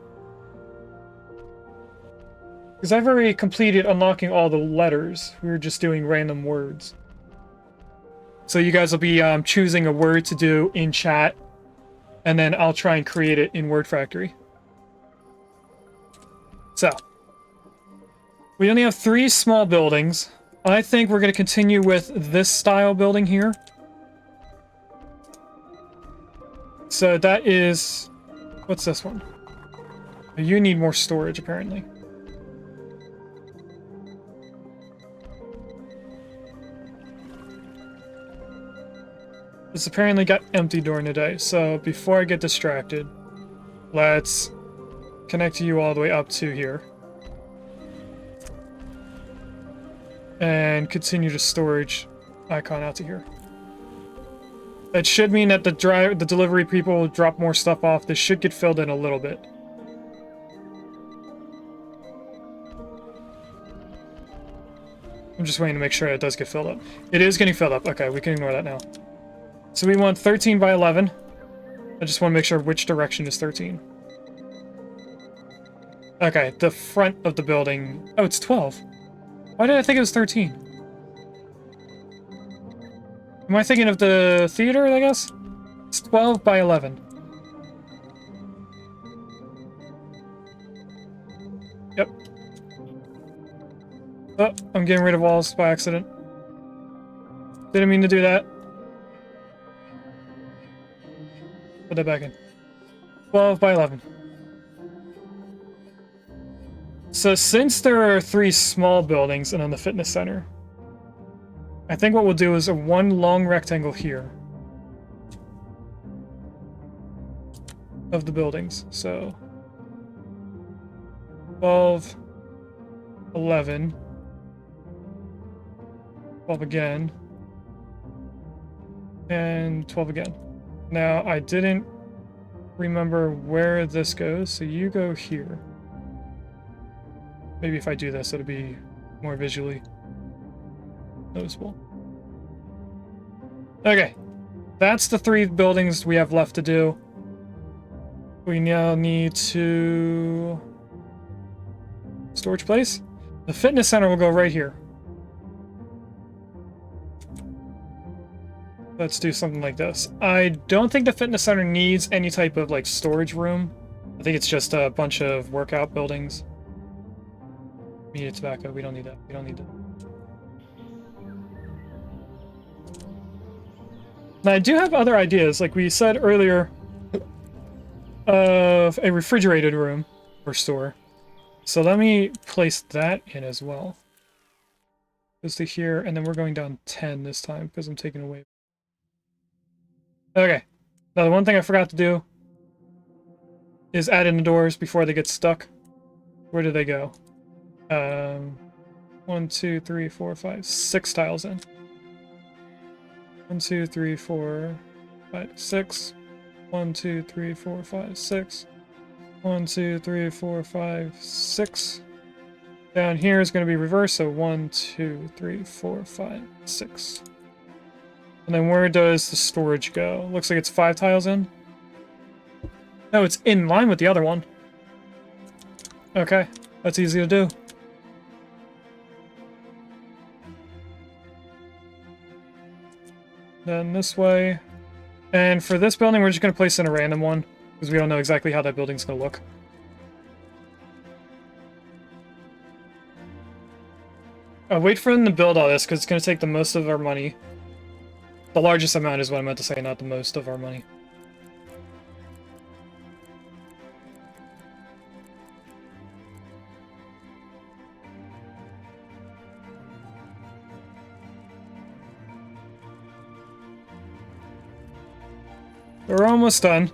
[SPEAKER 1] Because I've already completed unlocking all the letters. We were just doing random words. So you guys will be choosing a word to do in chat. And then I'll try and create it in Word Factory. So, we only have 3 small buildings. I think we're going to continue with this style building here. So that is... What's this one? You need more storage, apparently. It's apparently got empty during the day, so before I get distracted, let's connect you all the way up to here. And continue the storage icon out to here. That should mean that the delivery people will drop more stuff off. This should get filled in a little bit. I'm just waiting to make sure it does get filled up. It is getting filled up. Okay, we can ignore that now. So we want 13 by 11. I just want to make sure which direction is 13. Okay, the front of the building... Oh, it's 12. Why did I think it was 13? Am I thinking of the theater, I guess? It's 12 by 11. Yep. Oh, I'm getting rid of walls by accident. Didn't mean to do that. Put that back in. 12 by 11. So since there are 3 small buildings and then the fitness center, I think what we'll do is a 1 long rectangle here of the buildings. So 12, 11, 12 again, and 12 again. Now, I didn't remember where this goes, so you go here. Maybe if I do this, it'll be more visually noticeable. Okay, that's the 3 buildings we have left to do. We now need to... Storage place? The fitness center will go right here. Let's do something like this. I don't think the fitness center needs any type of like storage room. I think it's just a bunch of workout buildings. Media tobacco, we don't need that. We don't need that. Now I do have other ideas, like we said earlier, of a refrigerated room or store. So let me place that in as well. Goes to here, and then we're going down 10 this time because I'm taking away. Okay. Now the one thing I forgot to do is add in the doors before they get stuck. Where do they go? 1, 2, 3, 4, 5, 6 tiles in. 1, 2, 3, 4, 5, 6. 1, 2, 3, 4, 5, 6. 1, 2, 3, 4, 5, 6. Down here is going to be reversed, so 1, 2, 3, 4, 5, 6. And then where does the storage go? Looks like it's 5 tiles in. No, it's in line with the other one. Okay, that's easy to do. Then this way. And for this building, we're just going to place in a random one, because we don't know exactly how that building's going to look. I'll wait for them to build all this, because it's going to take the most of our money. The largest amount is what I meant to say, not the most of our money. We're almost done.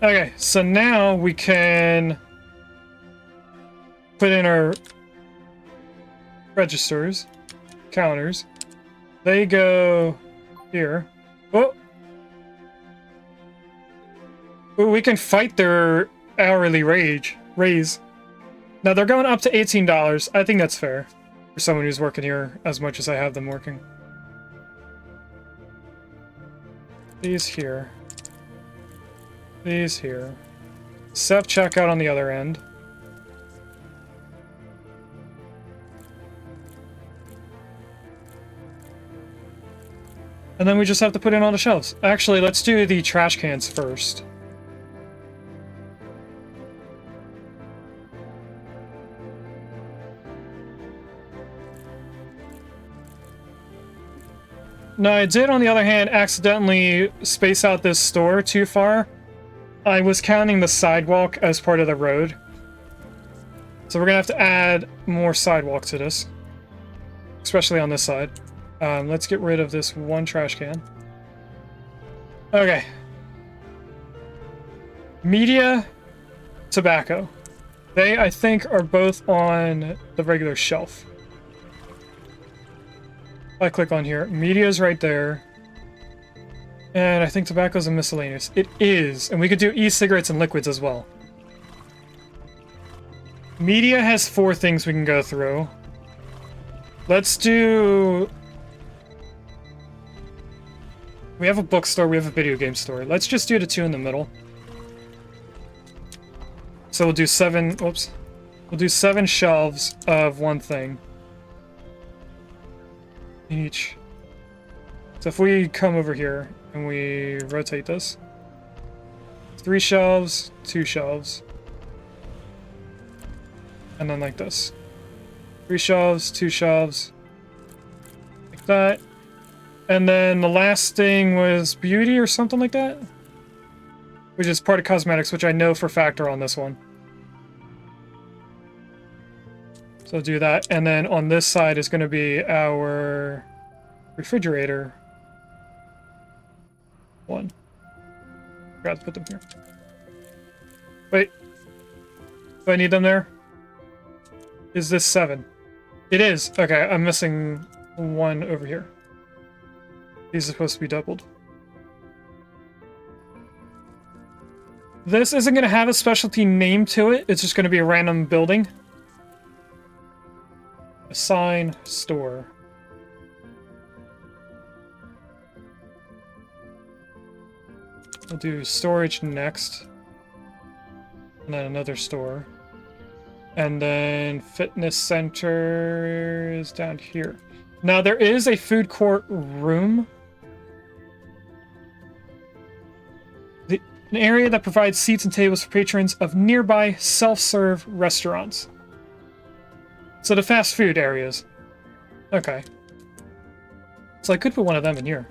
[SPEAKER 1] Okay, so now we can put in our registers, counters. They go here. Oh! Ooh, we can fight their hourly raise. Now they're going up to $18. I think that's fair for someone who's working here as much as I have them working. These here. These here. Self-checkout on the other end. And then we just have to put in all the shelves. Actually, let's do the trash cans first. Now, I did, on the other hand, accidentally space out this store too far. I was counting the sidewalk as part of the road. So we're going to have to add more sidewalk to this. Especially on this side. Let's get rid of this one trash can. Okay. Media, tobacco. They, I think, are both on the regular shelf. I click on here. Media's right there. And I think tobacco's and miscellaneous. It is. And we could do e-cigarettes and liquids as well. Media has 4 things we can go through. Let's do... We have a bookstore, we have a video game store. Let's just do the 2 in the middle. So we'll do 7... Whoops. We'll do 7 shelves of one thing. Each. So if we come over here and we rotate this, 3 shelves, 2 shelves, and then like this, 3 shelves, 2 shelves, like that, and then the last thing was beauty or something like that, which is part of cosmetics, which I know for a fact are on this one. So do that, and then on this side is going to be our refrigerator. 1. Forgot to put them here. Wait. Do I need them there? Is this 7? It is. Okay, I'm missing 1 over here. These are supposed to be doubled. This isn't going to have a specialty name to it. It's just going to be a random building. Assign store. We'll do storage next. And then another store. And then fitness center is down here. Now there is a food court room. An area that provides seats and tables for patrons of nearby self-serve restaurants. So the fast food areas. Okay. So I could put one of them in here.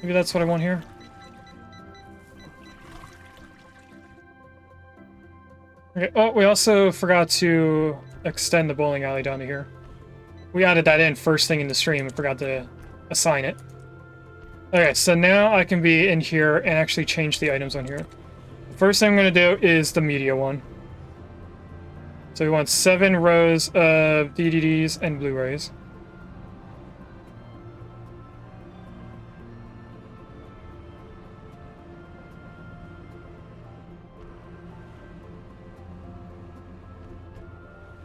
[SPEAKER 1] Maybe that's what I want here. Okay. Oh, we also forgot to extend the bowling alley down to here. We added that in first thing in the stream and forgot to assign it. Okay, so now I can be in here and actually change the items on here. The first thing I'm going to do is the media one. So we want 7 rows of DVDs and Blu-rays.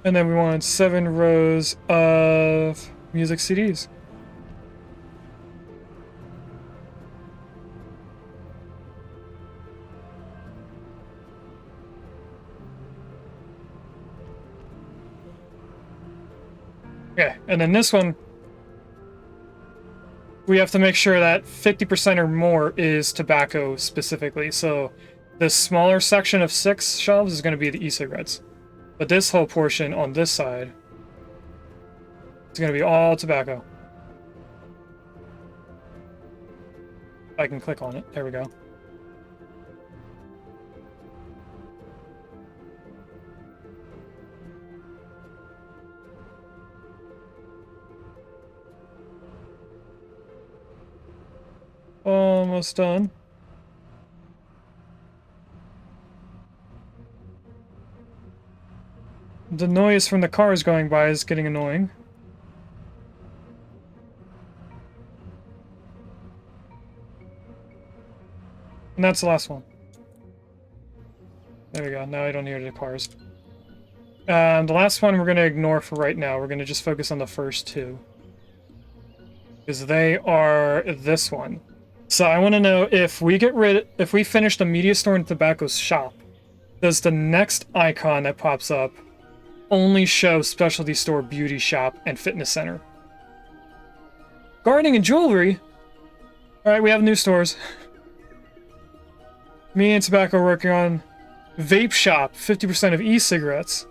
[SPEAKER 1] And then we want 7 rows of music CDs. Okay, and then this one, we have to make sure that 50% or more is tobacco specifically. So this smaller section of 6 shelves is going to be the e-cigarettes. But this whole portion on this side is going to be all tobacco. I can click on it. There we go. Almost done. The noise from the cars going by is getting annoying. And that's the last one. There we go. Now I don't hear the cars. The last one we're going to ignore for right now. We're going to just focus on the first 2. Because they are this one. So I want to know if we finish the media store and tobacco shop, does the next icon that pops up only show specialty store, beauty shop, and fitness center? Gardening and jewelry? Alright, we have new stores. Me and tobacco working on vape shop, 50% of e-cigarettes.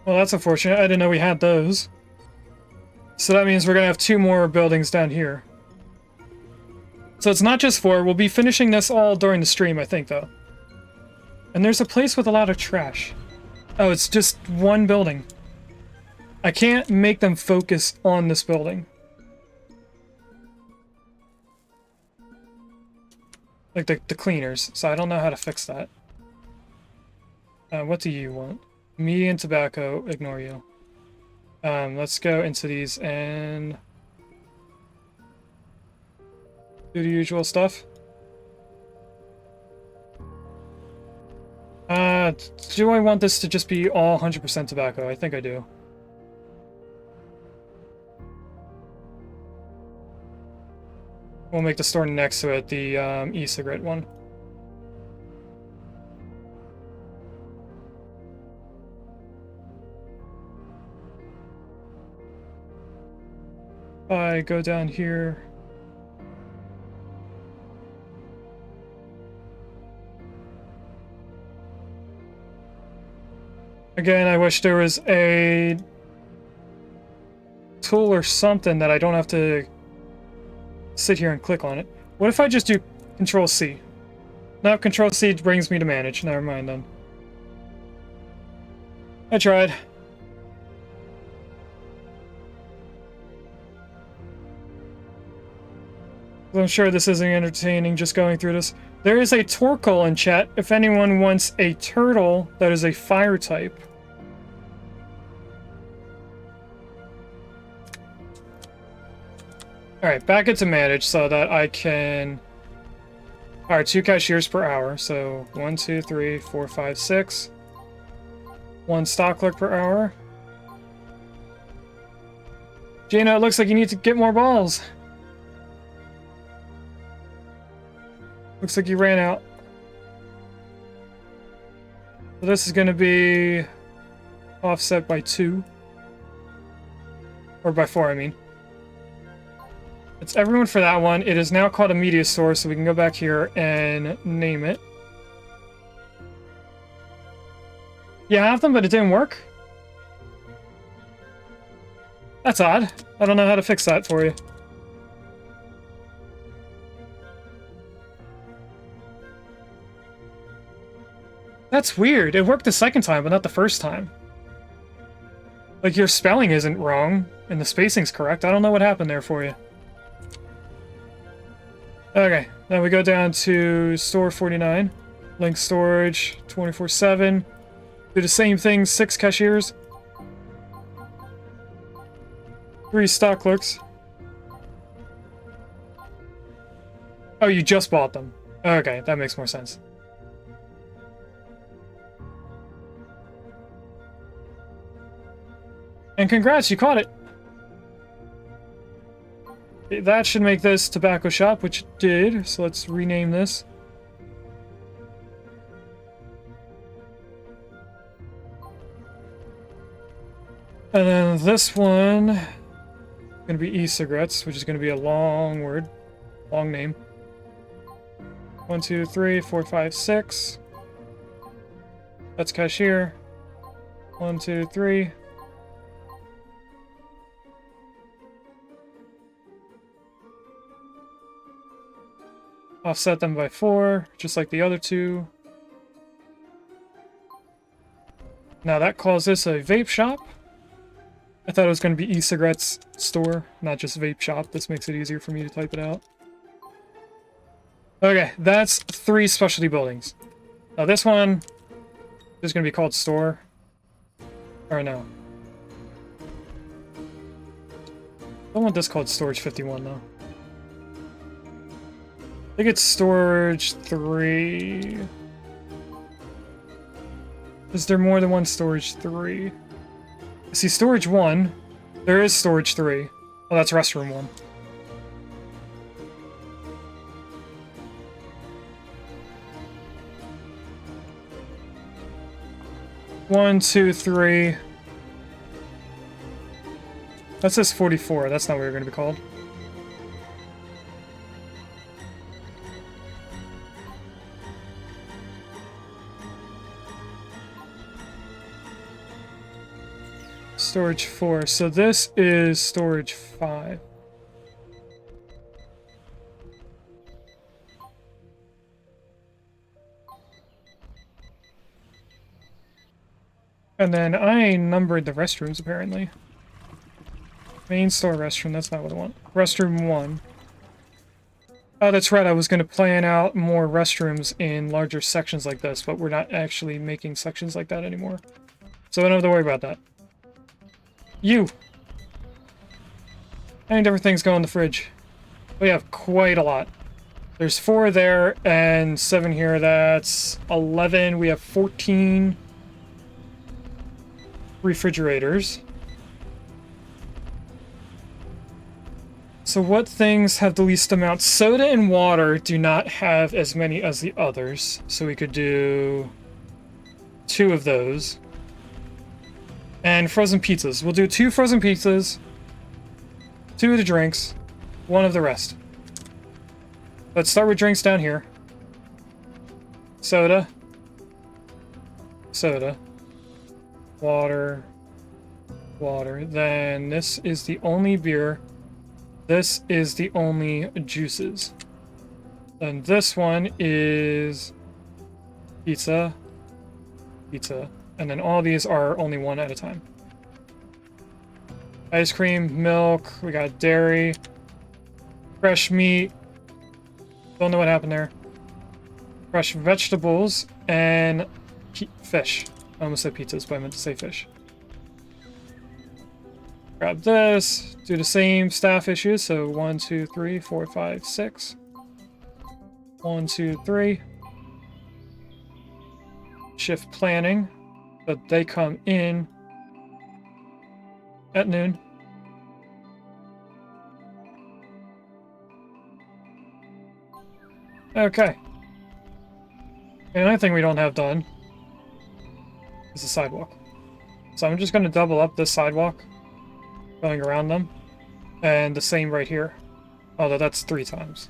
[SPEAKER 1] Well, that's unfortunate. I didn't know we had those. So that means we're going to have 2 more buildings down here. So it's not just 4. We'll be finishing this all during the stream, I think, though. And there's a place with a lot of trash. Oh, it's just 1 building. I can't make them focus on this building. Like the cleaners. So I don't know how to fix that. What do you want? Media and tobacco, ignore you. Let's go into these and do the usual stuff. Do I want this to just be all 100% tobacco? I think I do. We'll make the store next to it the e-cigarette one. I go down here. Again, I wish there was a tool or something that I don't have to sit here and click on it. What if I just do Control C? No, Control C brings me to manage. Never mind then. I tried. I'm sure this isn't entertaining just going through this. There is a Torkoal in chat if anyone wants a turtle that is a fire type. Alright, back into manage so that I can... Alright, 2 cashiers per hour. So 1, 2, 3, 4, 5, 6. 1 stock clerk per hour. Gina, it looks like you need to get more balls. Looks like you ran out. So this is going to be offset by 2. Or by 4, I mean. It's everyone for that one. It is now called a media source, so we can go back here and name it. Yeah, I have them, but it didn't work. That's odd. I don't know how to fix that for you. That's weird. It worked the second time, but not the first time. Like, your spelling isn't wrong, and the spacing's correct. I don't know what happened there for you. Okay, now we go down to store 49. Link storage, 24/7. Do the same thing, 6 cashiers. 3 stock clerks. Oh, you just bought them. Okay, that makes more sense. And congrats, you caught it! Okay, that should make this tobacco shop, which it did. So let's rename this. And then this one is going to be e-cigarettes, which is going to be a long word, long name. 1, 2, 3, 4, 5, 6. That's cashier. 1, 2, 3. Offset them by 4, just like the other two. Now that calls this a vape shop. I thought it was going to be e-cigarettes store, not just vape shop. This makes it easier for me to type it out. Okay, that's 3 specialty buildings. Now this one is going to be called store. Or no. I don't want this called Storage 51 though. I think it's Storage 3. Is there more than one Storage 3? See, Storage 1. There is Storage 3. Oh, that's Restroom 1. One, two, three. That says 44. That's not what we're going to be called. Storage 4. So this is Storage 5. And then I numbered the restrooms, apparently. Main store restroom, that's not what I want. Restroom 1. Oh, that's right, I was going to plan out more restrooms in larger sections like this, but we're not actually making sections like that anymore. So I don't have to worry about that. You! How many different things go in the fridge? We have quite a lot. There's 4 there and 7 here. That's 11. We have 14 refrigerators. So what things have the least amount? Soda and water do not have as many as the others. So we could do 2 of those. And frozen pizzas. We'll do 2 frozen pizzas, 2 of the drinks, 1 of the rest. Let's start with drinks down here. Soda. Soda. Water. Water. Then this is the only beer. This is the only juices. Then this one is pizza. Pizza. And then all these are only 1 at a time. Ice cream, milk, we got dairy, fresh meat. Don't know what happened there. Fresh vegetables and fish. I almost said pizzas, but I meant to say fish. Grab this, do the same staff issues. So 1, 2, 3, 4, 5, 6. 1, 2, 3. Shift planning. But they come in at noon. Okay. And another thing we don't have done is the sidewalk. So I'm just going to double up this sidewalk, going around them, and the same right here. Although that's 3 times.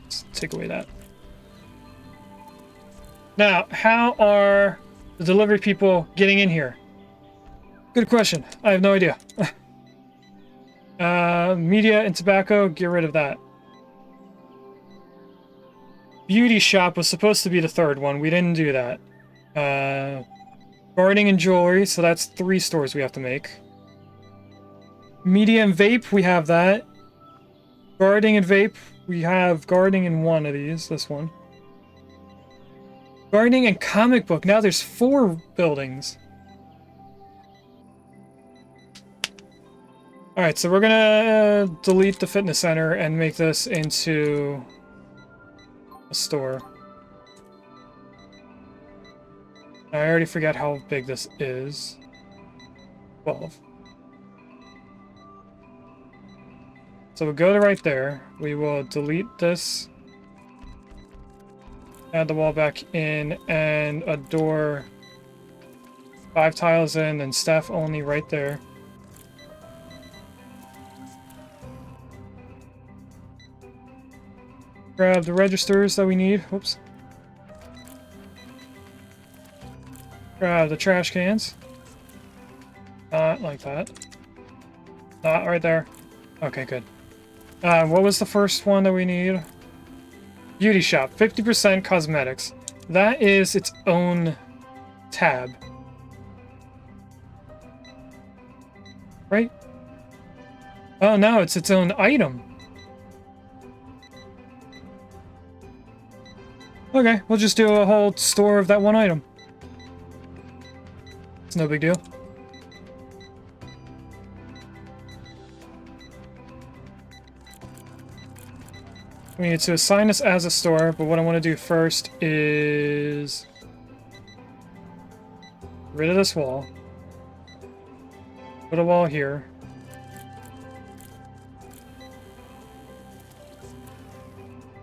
[SPEAKER 1] Let's take away that. Now, how are the delivery people getting in here? Good question. I have no idea. Media and tobacco, get rid of that. Beauty shop was supposed to be the 3rd one. We didn't do that. Gardening and jewelry, so that's 3 stores we have to make. Media and vape, we have that. Gardening and vape, we have gardening in 1 of these, this one. Gardening and comic book, now there's 4 buildings. Alright, so we're gonna delete the fitness center and make this into a store. I already forget how big this is. 12. So we'll go to right there. We will delete this. Add the wall back in and a door 5 tiles in and staff only right there. Grab the registers that we need. Whoops. Grab the trash cans. Not like that. Not right there. Okay, good. What was the first one that we need? Beauty shop. 50% cosmetics. That is its own tab. Right? Oh no, it's its own item. Okay, we'll just do a whole store of that one item. It's no big deal. We need to assign this as a store, but what I want to do first is get rid of this wall. Put a wall here.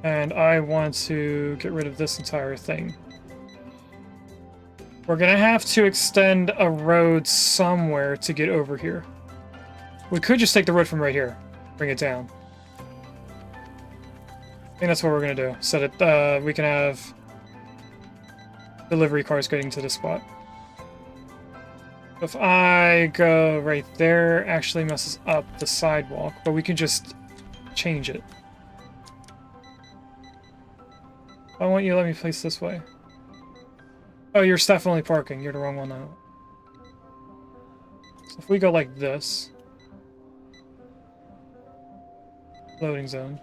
[SPEAKER 1] And I want to get rid of this entire thing. We're gonna have to extend a road somewhere to get over here. We could just take the road from right here, bring it down. I think that's what we're gonna do, so that we can have delivery cars getting to this spot. If I go right there, it actually messes up the sidewalk, but we can just change it. I want you to let me place this way. Oh, you're staff only parking. You're the wrong one now. So if we go like this. Loading zone.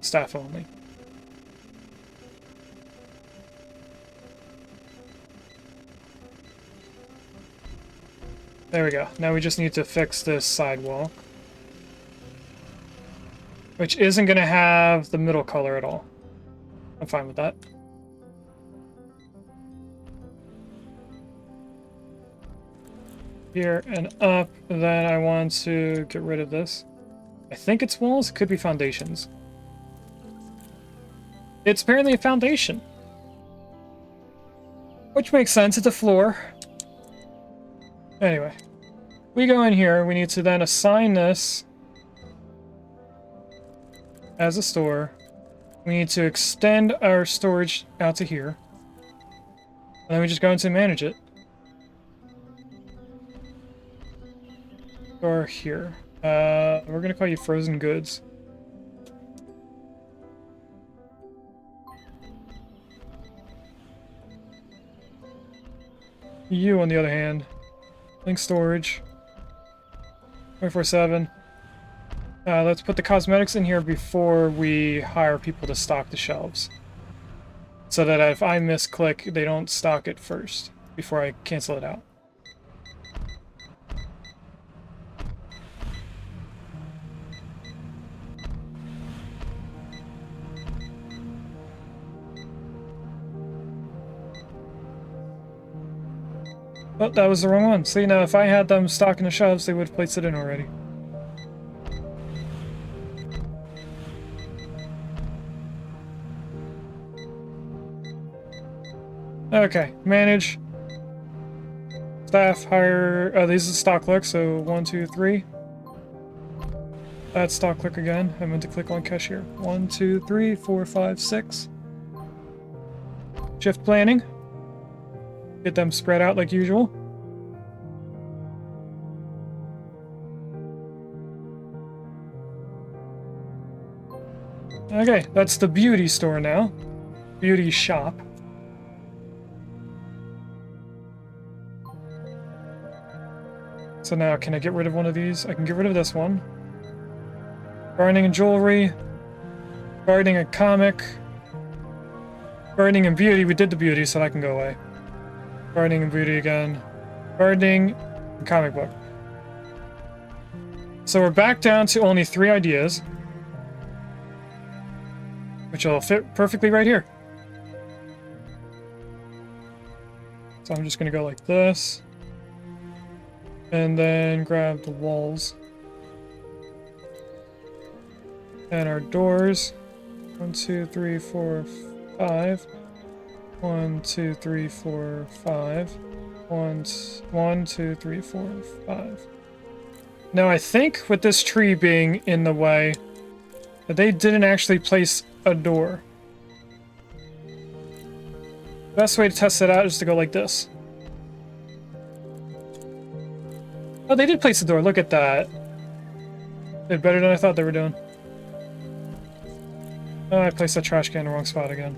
[SPEAKER 1] Staff only. There we go. Now we just need to fix this sidewalk. Which isn't going to have the middle color at all. I'm fine with that. Here and up, and then I want to get rid of this. I think it's walls, it could be foundations. It's apparently a foundation. Which makes sense, it's a floor. Anyway, we go in here, we need to then assign this as a store. We need to extend our storage out to here. And then we just go into manage it. Or here. We're gonna call you frozen goods. You, on the other hand, link storage. 24/7. Let's put the cosmetics in here before we hire people to stock the shelves. So that if I misclick, they don't stock it first before I cancel it out. Oh, that was the wrong one. See, now if I had them stocking the shelves, they would have placed it in already. Okay, manage. Staff, hire... Oh, these are stock click, so 1, 2, 3. That's stock click again. I meant to click on cashier. 1, 2, 3, 4, 5, 6. Shift planning. Get them spread out like usual. Okay, that's the beauty store now. Beauty shop. So now, can I get rid of one of these? I can get rid of this one. Gardening and jewelry. Gardening and comic. Gardening and beauty. We did the beauty, so that can go away. Gardening and beauty again. Gardening and comic book. So we're back down to only 3 ideas. Which will fit perfectly right here. So I'm just going to go like this. And then grab the walls. And our doors. 1, 2, 3, 4, 5. 1, 2, 3, 4, 5. 1, 2, 3, 4, 5. Now I think with this tree being in the way, that they didn't actually place a door. Best way to test it out is to go like this. Oh, they did place a door. Look at that. Did better than I thought they were doing. Oh, I placed that trash can in the wrong spot again.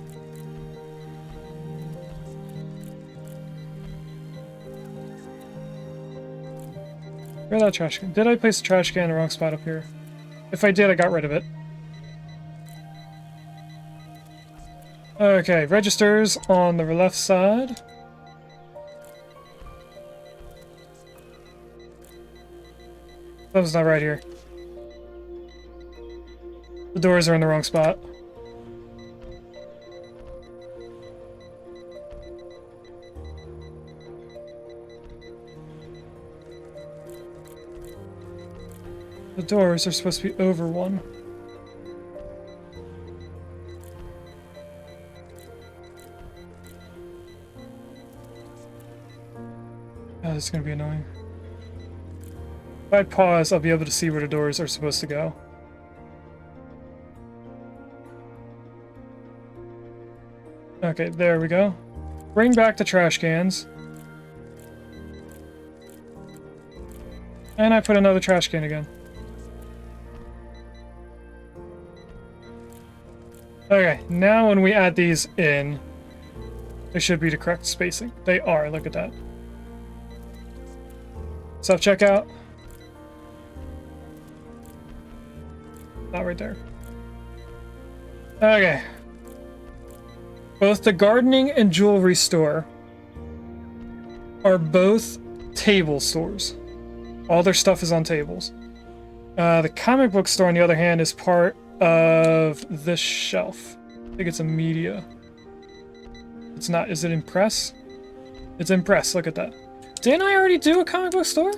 [SPEAKER 1] Where's that trash can? Did I place the trash can in the wrong spot up here? If I did, I got rid of it. Okay, registers on the left side. Something's not right here. The doors are in the wrong spot. The doors are supposed to be over one. Oh, this is gonna be annoying. If I pause, I'll be able to see where the doors are supposed to go. Okay, there we go. Bring back the trash cans. And I put another trash can again. Okay, now when we add these in, they should be the correct spacing. They are, look at that. Self-checkout. Not right there. Okay. Both the gardening and jewelry store are both table stores. All their stuff is on tables. The comic book store, on the other hand, is part of this shelf. I think it's a media. It's not. Is it Impress? It's Impress. Look at that. Didn't I already do a comic book store?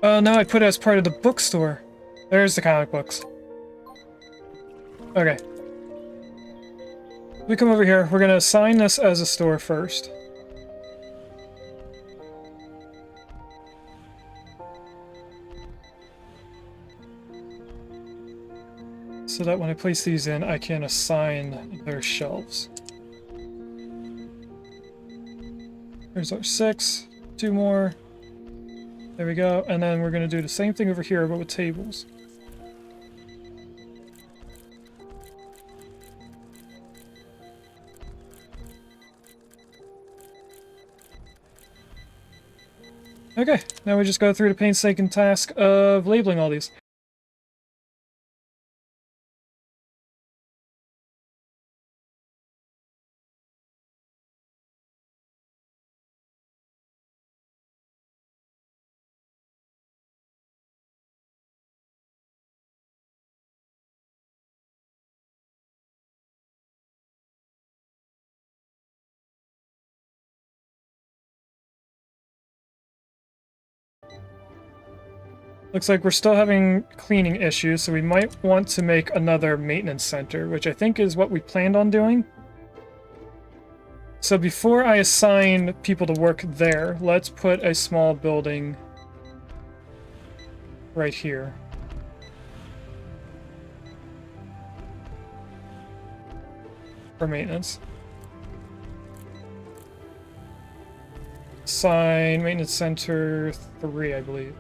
[SPEAKER 1] Oh no, I put it as part of the bookstore. There's the comic books. Okay. We come over here. We're gonna assign this as a store first. So that when I place these in, I can assign their shelves. There's our 6. 2 more. There we go. And then we're going to do the same thing over here, but with tables. Okay, now we just go through the painstaking task of labeling all these. Looks like we're still having cleaning issues, so we might want to make another maintenance center, which I think is what we planned on doing. So before I assign people to work there, let's put a small building right here. For maintenance. Assign maintenance center 3, I believe.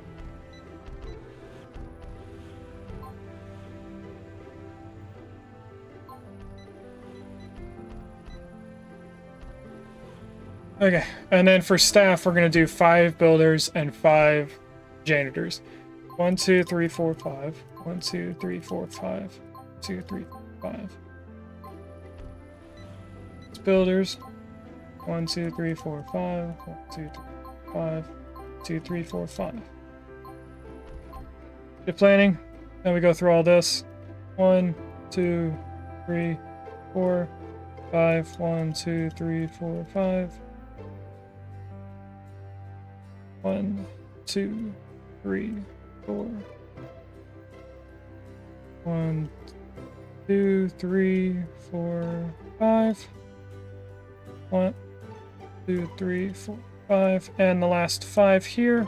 [SPEAKER 1] Okay, and then for staff, we're gonna do 5 builders and 5 janitors. 1, 2, 3, 4, 5. 1, 2, 3, 4, 5. 2, 3, 5. It's builders. 1, 2, 3, 4, 5. 1, 2, 3, 5. 2, 3, 4, 5. Good planning. Then we go through all this. 1, 2, 3, 4, 5. 1, 2, 3, 4, 5. 1, 2, 3, 4. 1, 2, 3, 4, 5. 1, 2, 3, 4, 5. And the last 5 here.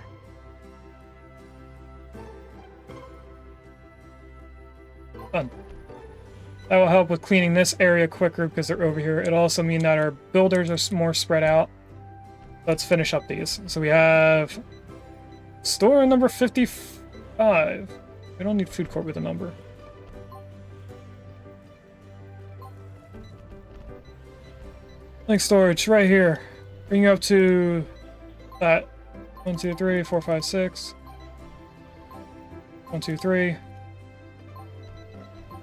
[SPEAKER 1] Done. That will help with cleaning this area quicker because they're over here. It'll also mean that our builders are more spread out. Let's finish up these. So we have store number 55. We don't need food court with a number. Link storage right here. Bring you up to that 1, 2, 3, 4, 5, 6. 1, 2, 3.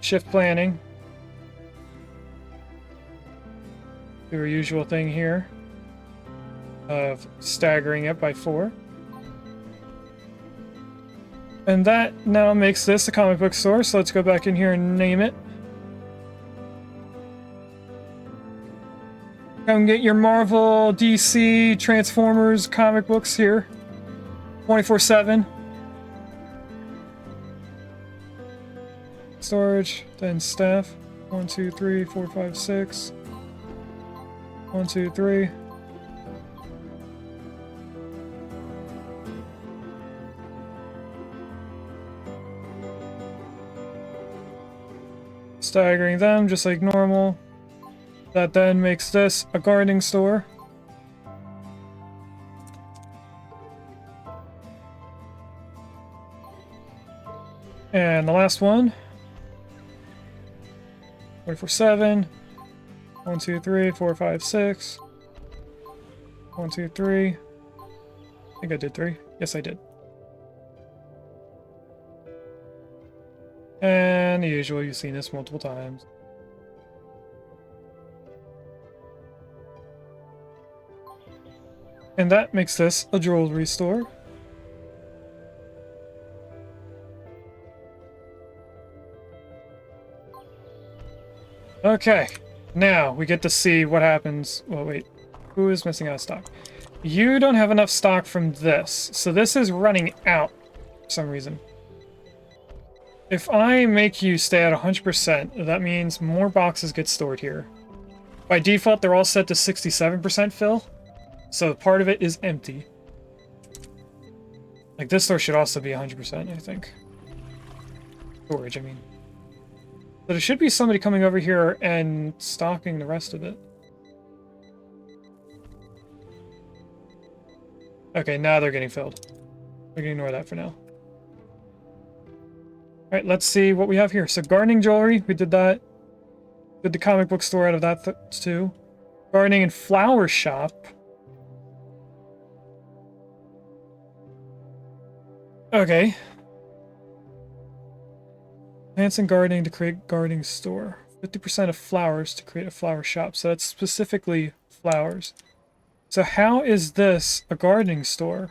[SPEAKER 1] Shift planning. Do our usual thing here of staggering it by 4. And that now makes this a comic book store, so let's go back in here and name it. Come get your Marvel, DC, Transformers comic books here. 24/7. Storage, then staff. 1, 2, 3, 4, 5, 6. 1, 2, 3. Staggering them just like normal. That then makes this a gardening store. And the last one. 24/7. 1, 2, 3, 4, 5, 6. 1, 2, 3. I think I did 3. Yes, I did. And the usual, you've seen this multiple times. And that makes this a jewelry store. Okay, now we get to see what happens. Well, wait, who is missing out of stock? You don't have enough stock from this, so this is running out for some reason. If I make you stay at 100%, that means more boxes get stored here. By default, they're all set to 67% fill, so part of it is empty. Like, this store should also be 100%, I think. Storage, I mean. So there should be somebody coming over here and stocking the rest of it. Okay, now they're getting filled. We can ignore that for now. Alright, let's see what we have here. So gardening jewelry, we did that. Did the comic book store out of that too. Gardening and flower shop. Okay. Plants and gardening to create gardening store. 50% of flowers to create a flower shop. So that's specifically flowers. So how is this a gardening store?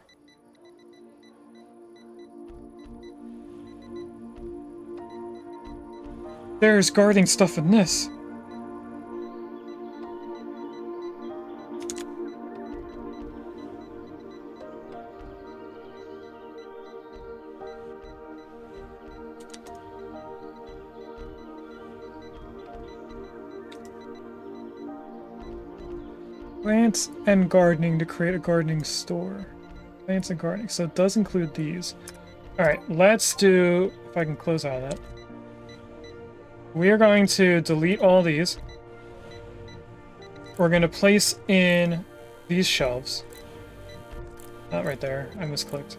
[SPEAKER 1] There's gardening stuff in this. Plants and gardening to create a gardening store. Plants and gardening. So it does include these. Alright, let's do... if I can close out of that. We are going to delete all these. We're going to place in these shelves. Not right there. I misclicked.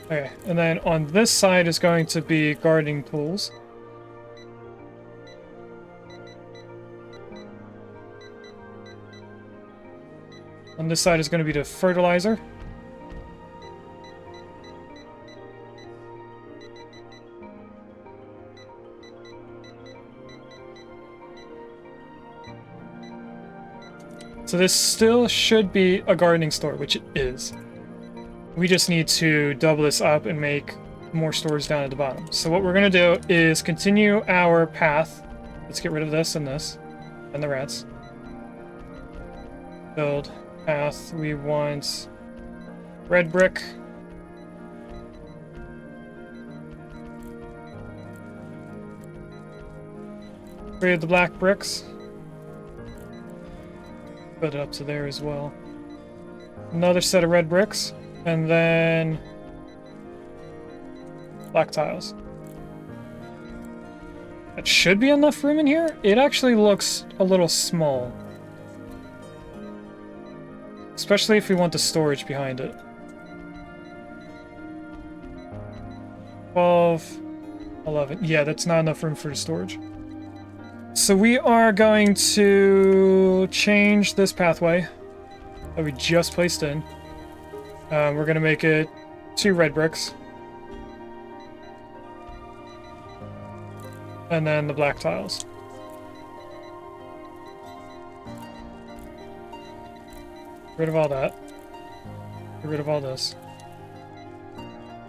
[SPEAKER 1] Okay, and then on this side is going to be gardening tools. On this side is going to be the fertilizer. So this still should be a gardening store, which it is. We just need to double this up and make more stores down at the bottom. So what we're going to do is continue our path. Let's get rid of this and the rats. Build path. We want red brick. Create the black bricks. Put it up to there as well. Another set of red bricks. And then black tiles. That should be enough room in here. It actually looks a little small. Especially if we want the storage behind it. 12, 11. Yeah, that's not enough room for the storage. So we are going to change this pathway that we just placed in. We're going to make it 2 red bricks. And then the black tiles. Get rid of all that. Get rid of all this.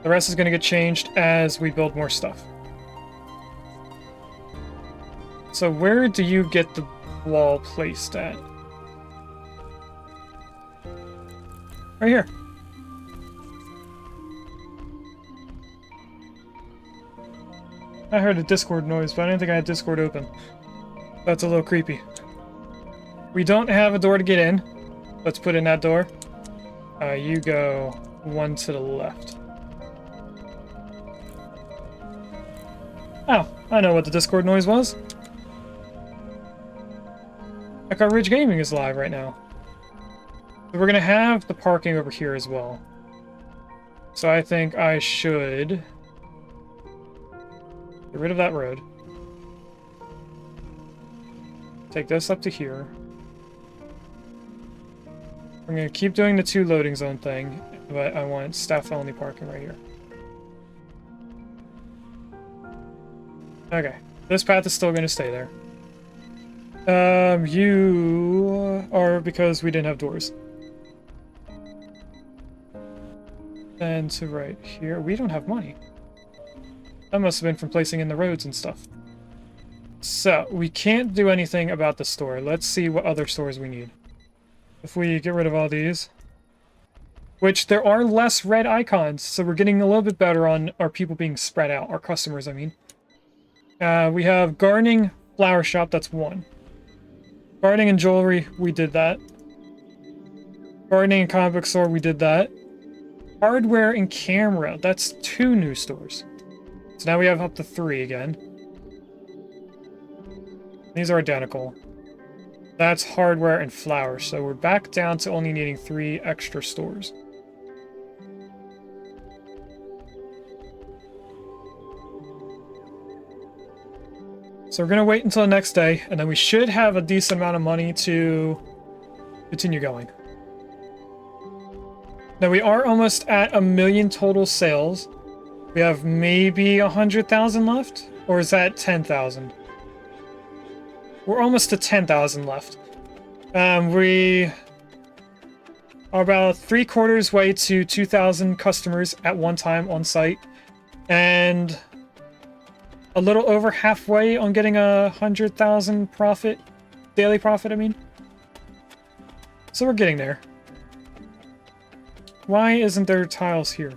[SPEAKER 1] The rest is going to get changed as we build more stuff. So where do you get the wall placed at? Right here. I heard a Discord noise, but I didn't think I had Discord open. That's a little creepy. We don't have a door to get in. Let's put in that door. You go 1 to the left. Oh, I know what the Discord noise was. Echo Ridge Gaming is live right now. So we're gonna have the parking over here as well. So I think I should get rid of that road. Take this up to here. I'm gonna keep doing the 2 loading zone thing, but I want staff only parking right here. Okay, this path is still gonna stay there. You are because we didn't have doors. And to right here, we don't have money. That must have been from placing in the roads and stuff. So, we can't do anything about the store. Let's see what other stores we need. If we get rid of all these. Which, there are less red icons, so we're getting a little bit better on our people being spread out. Our customers, I mean. We have gardening, flower shop, that's 1. Gardening and jewelry, we did that. Gardening and comic book store, we did that. Hardware and camera, that's 2 new stores. So now we have up to 3 again. These are identical. That's hardware and flowers, so we're back down to only needing 3 extra stores. So we're going to wait until the next day, and then we should have a decent amount of money to continue going. Now we are almost at 1 million total sales. We have maybe 100,000 left? Or is that 10,000? We're almost to 10,000 left. We are about 3/4 way to 2,000 customers at one time on site. And a little over halfway on getting 100,000 profit. Daily profit, I mean. So we're getting there. Why isn't there tiles here?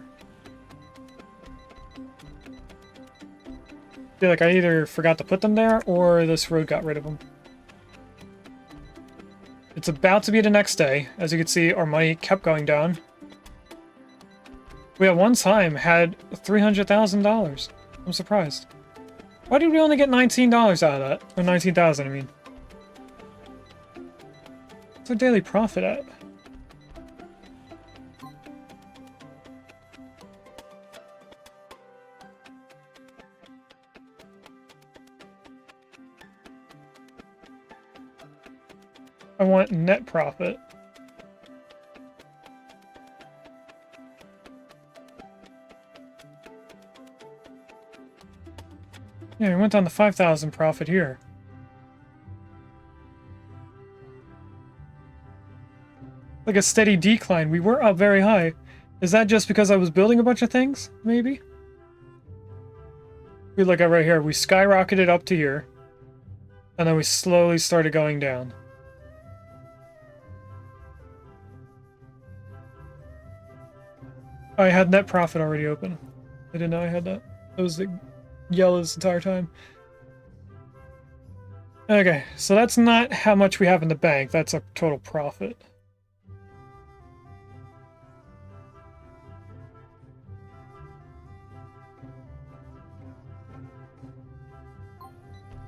[SPEAKER 1] I feel like I either forgot to put them there or this road got rid of them. It's about to be the next day. As you can see, our money kept going down. We at one time had $300,000. I'm surprised. Why did we only get $19 out of that? Or 19,000, I mean. What's our daily profit at? I want net profit. Yeah, we went down to 5,000 profit here. Like a steady decline. We were up very high. Is that just because I was building a bunch of things? Maybe? We look at right here. We skyrocketed up to here. And then we slowly started going down. I had net profit already open. I didn't know I had that. It was the yellow this entire time. Okay, so that's not how much we have in the bank. That's a total profit.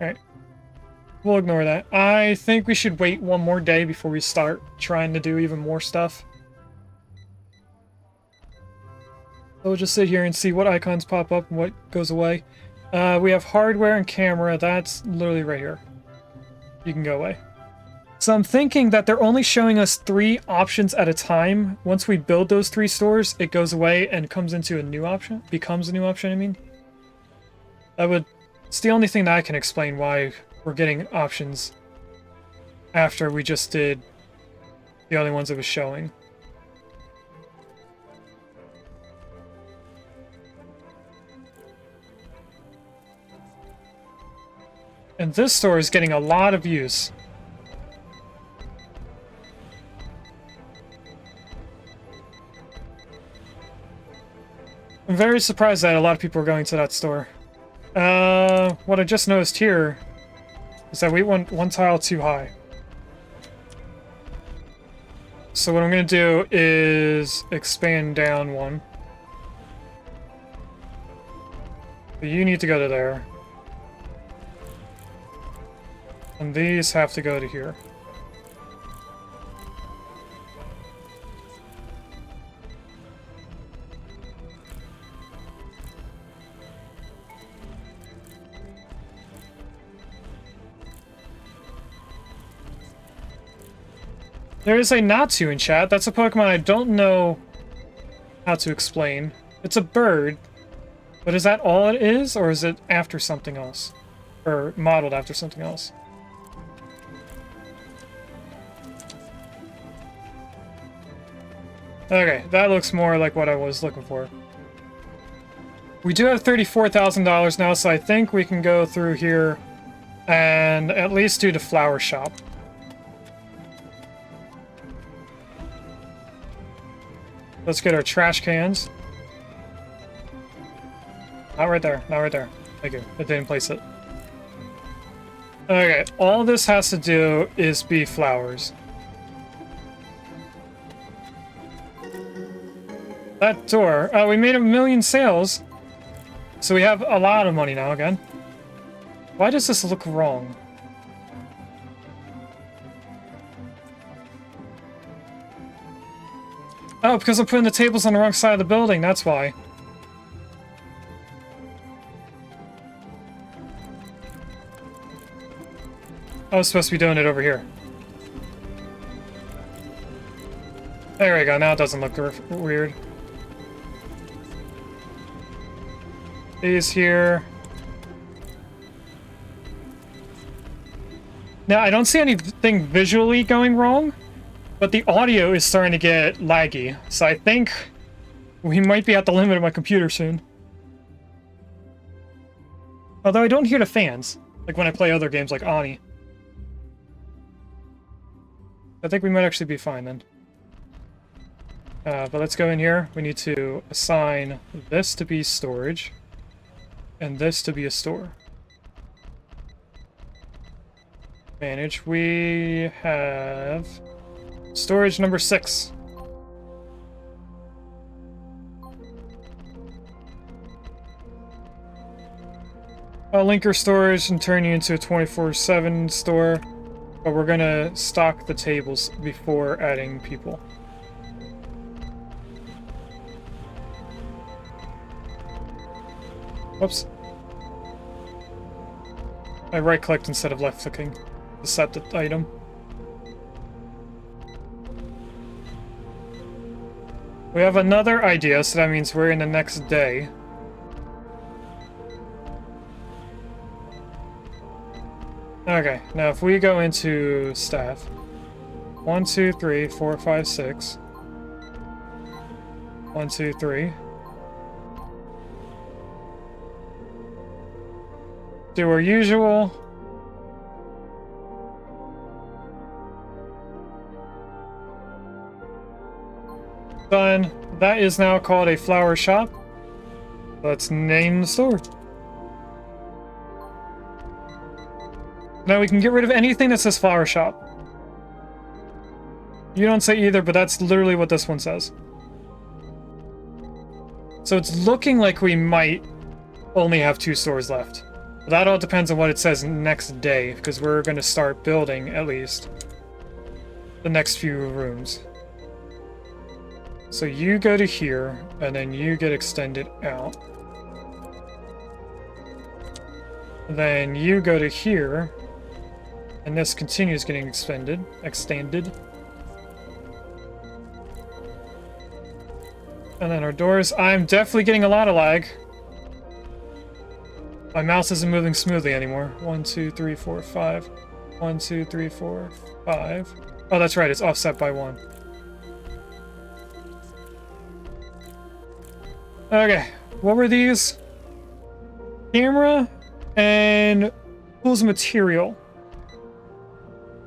[SPEAKER 1] Alright. We'll ignore that. I think we should wait one more day before we start trying to do even more stuff. So we'll just sit here and see what icons pop up and what goes away. We have hardware and camera. That's literally right here. You can go away. So I'm thinking that they're only showing us 3 options at a time. Once we build those 3 stores, it goes away and comes into a new option. Becomes a new option, I mean. It's the only thing that I can explain why we're getting options after we just did the only ones it was showing. And this store is getting a lot of use. I'm very surprised that a lot of people are going to that store. What I just noticed here is that we went 1 tile too high. So what I'm going to do is expand down 1. But you need to go to there. And these have to go to here. There is a Natsu in chat. That's a Pokemon I don't know how to explain. It's a bird, but is that all it is, or is it after something else? Or modeled after something else? Okay, that looks more like what I was looking for. We do have $34,000 now, so I think we can go through here and at least do the flower shop. Let's get our trash cans. Not right there, not right there. Thank you, I didn't place it. Okay, all this has to do is be flowers. That door, we made 1 million sales. So we have a lot of money now again. Why does this look wrong? Oh, because I'm putting the tables on the wrong side of the building, that's why. I was supposed to be doing it over here. There we go, now it doesn't look weird. These here. Now, I don't see anything visually going wrong, but the audio is starting to get laggy, so I think we might be at the limit of my computer soon. Although I don't hear the fans, like when I play other games like Ani. I think we might actually be fine then. But let's go in here. We need to assign this to be storage, and this to be a store. Manage. We have storage number 6. I'll link your storage and turn you into a 24/7 store, but we're gonna stock the tables before adding people. Whoops. I right-clicked instead of left-clicking to set the item. We have another idea, so that means we're in the next day. Okay, now if we go into staff, 1, 2, 3, 4, 5, 6. 1, 2, 3. Do our usual. Done. That is now called a flower shop. Let's name the store. Now we can get rid of anything that says flower shop. You don't say either, but that's literally what this one says. So it's looking like we might only have 2 stores left. But that all depends on what it says next day, because we're going to start building, at least, the next few rooms. So you go to here, and then you get extended out. Then you go to here, and this continues getting extended. And then our doors. I'm definitely getting a lot of lag. My mouse isn't moving smoothly anymore. 1, 2, 3, 4, 5. 1, 2, 3, 4, 5. Oh, that's right. It's offset by 1. Okay. What were these? Camera and tools and material.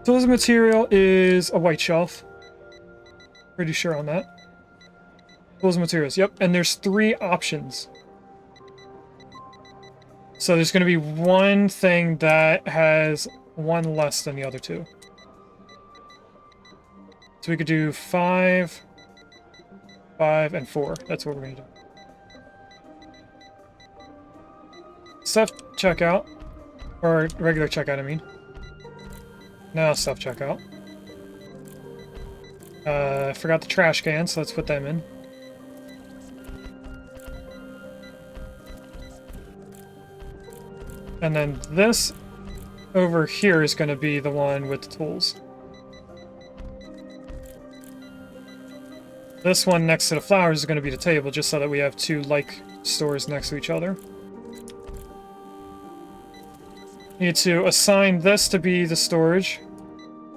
[SPEAKER 1] Tools and material is a white shelf. Pretty sure on that. Tools and materials, yep. And there's 3 options. So there's going to be one thing that has 1 less than the other 2. So we could do 5, 5, and 4. That's what we're going to do. Self-checkout. Or regular checkout, I mean. Now self-checkout. I forgot the trash cans, so let's put them in. And then this over here is going to be the one with the tools. This one next to the flowers is going to be the table, just so that we have 2 like stores next to each other. Need to assign this to be the storage.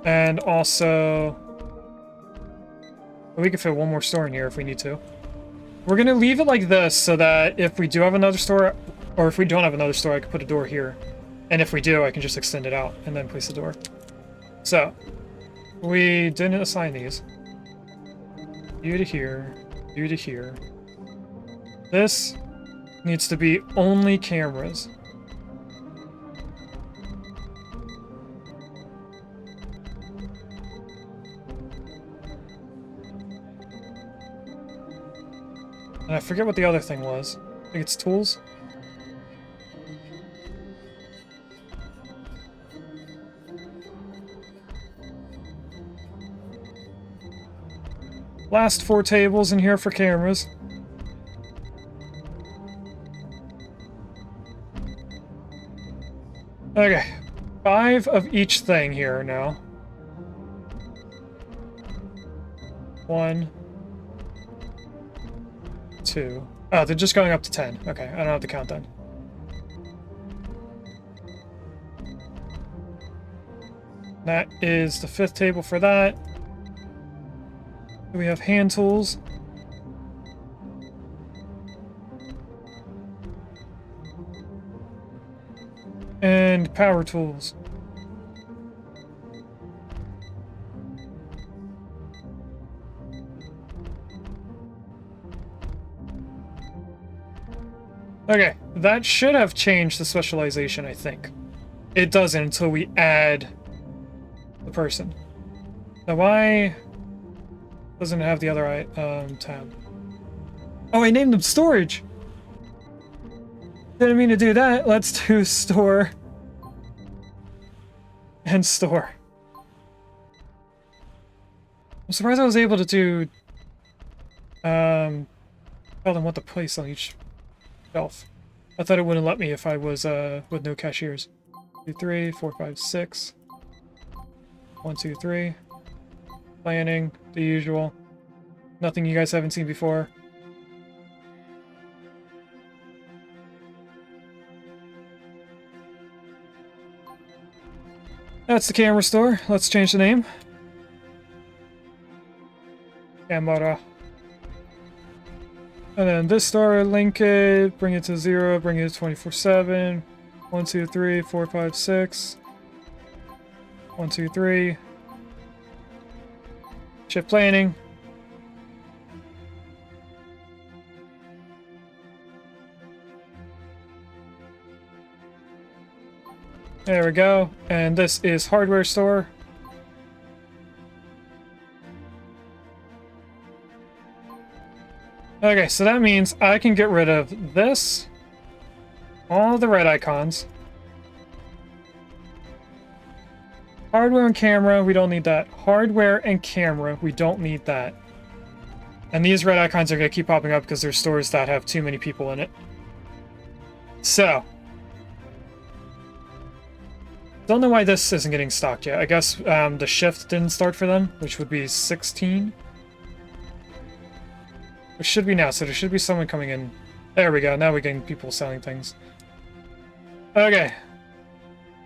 [SPEAKER 1] And also... we can fit 1 more store in here if we need to. We're going to leave it like this so that if we do have another store... or if we don't have another store, I can put a door here. And if we do, I can just extend it out and then place the door. So, we didn't assign these. You to here, you to here. This needs to be only cameras. And I forget what the other thing was. I think it's tools. Last 4 tables in here for cameras. Okay, 5 of each thing here now. 1, 2. Oh, they're just going up to 10. Okay, I don't have to count then. That is the 5th table for that. We have hand tools. And power tools. Okay, that should have changed the specialization, I think. It doesn't until we add the person. Now why doesn't it have the other tab? Oh, I named them storage! Didn't mean to do that. Let's do store and store. I'm surprised I was able to do tell them what to place on each shelf. I thought it wouldn't let me if I was with no cashiers. 2, 3, 4, 5, 6. 1, 2, 3. Planning, the usual. Nothing you guys haven't seen before. That's the camera store. Let's change the name. Camera. And then this store, link it, bring it to 0, bring it to 24/7. 1, 2, 3, 4, 5, 6. 1, 2, 3. Shift planning. There we go. And this is hardware store. Okay, so that means I can get rid of this. All the red icons. Hardware and camera, we don't need that. Hardware and camera, we don't need that. And these red icons are going to keep popping up because there's stores that have too many people in it. So. Don't know why this isn't getting stocked yet. I guess the shift didn't start for them, which would be 16. It should be now, so there should be someone coming in. There we go, now we're getting people selling things. Okay.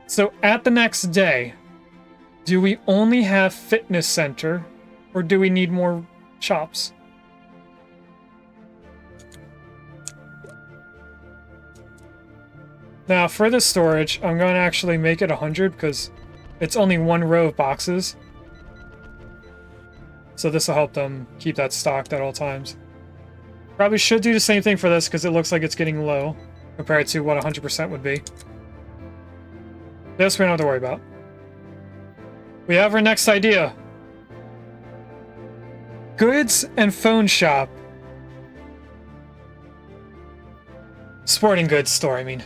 [SPEAKER 1] So at the next day, do we only have fitness center, or do we need more shops? Now, for the storage, I'm going to actually make it 100 because it's only one row of boxes. So this will help them keep that stocked at all times. Probably should do the same thing for this because it looks like it's getting low compared to what 100% would be. This we don't have to worry about. We have our next idea. Goods and phone shop. Sporting goods store, I mean.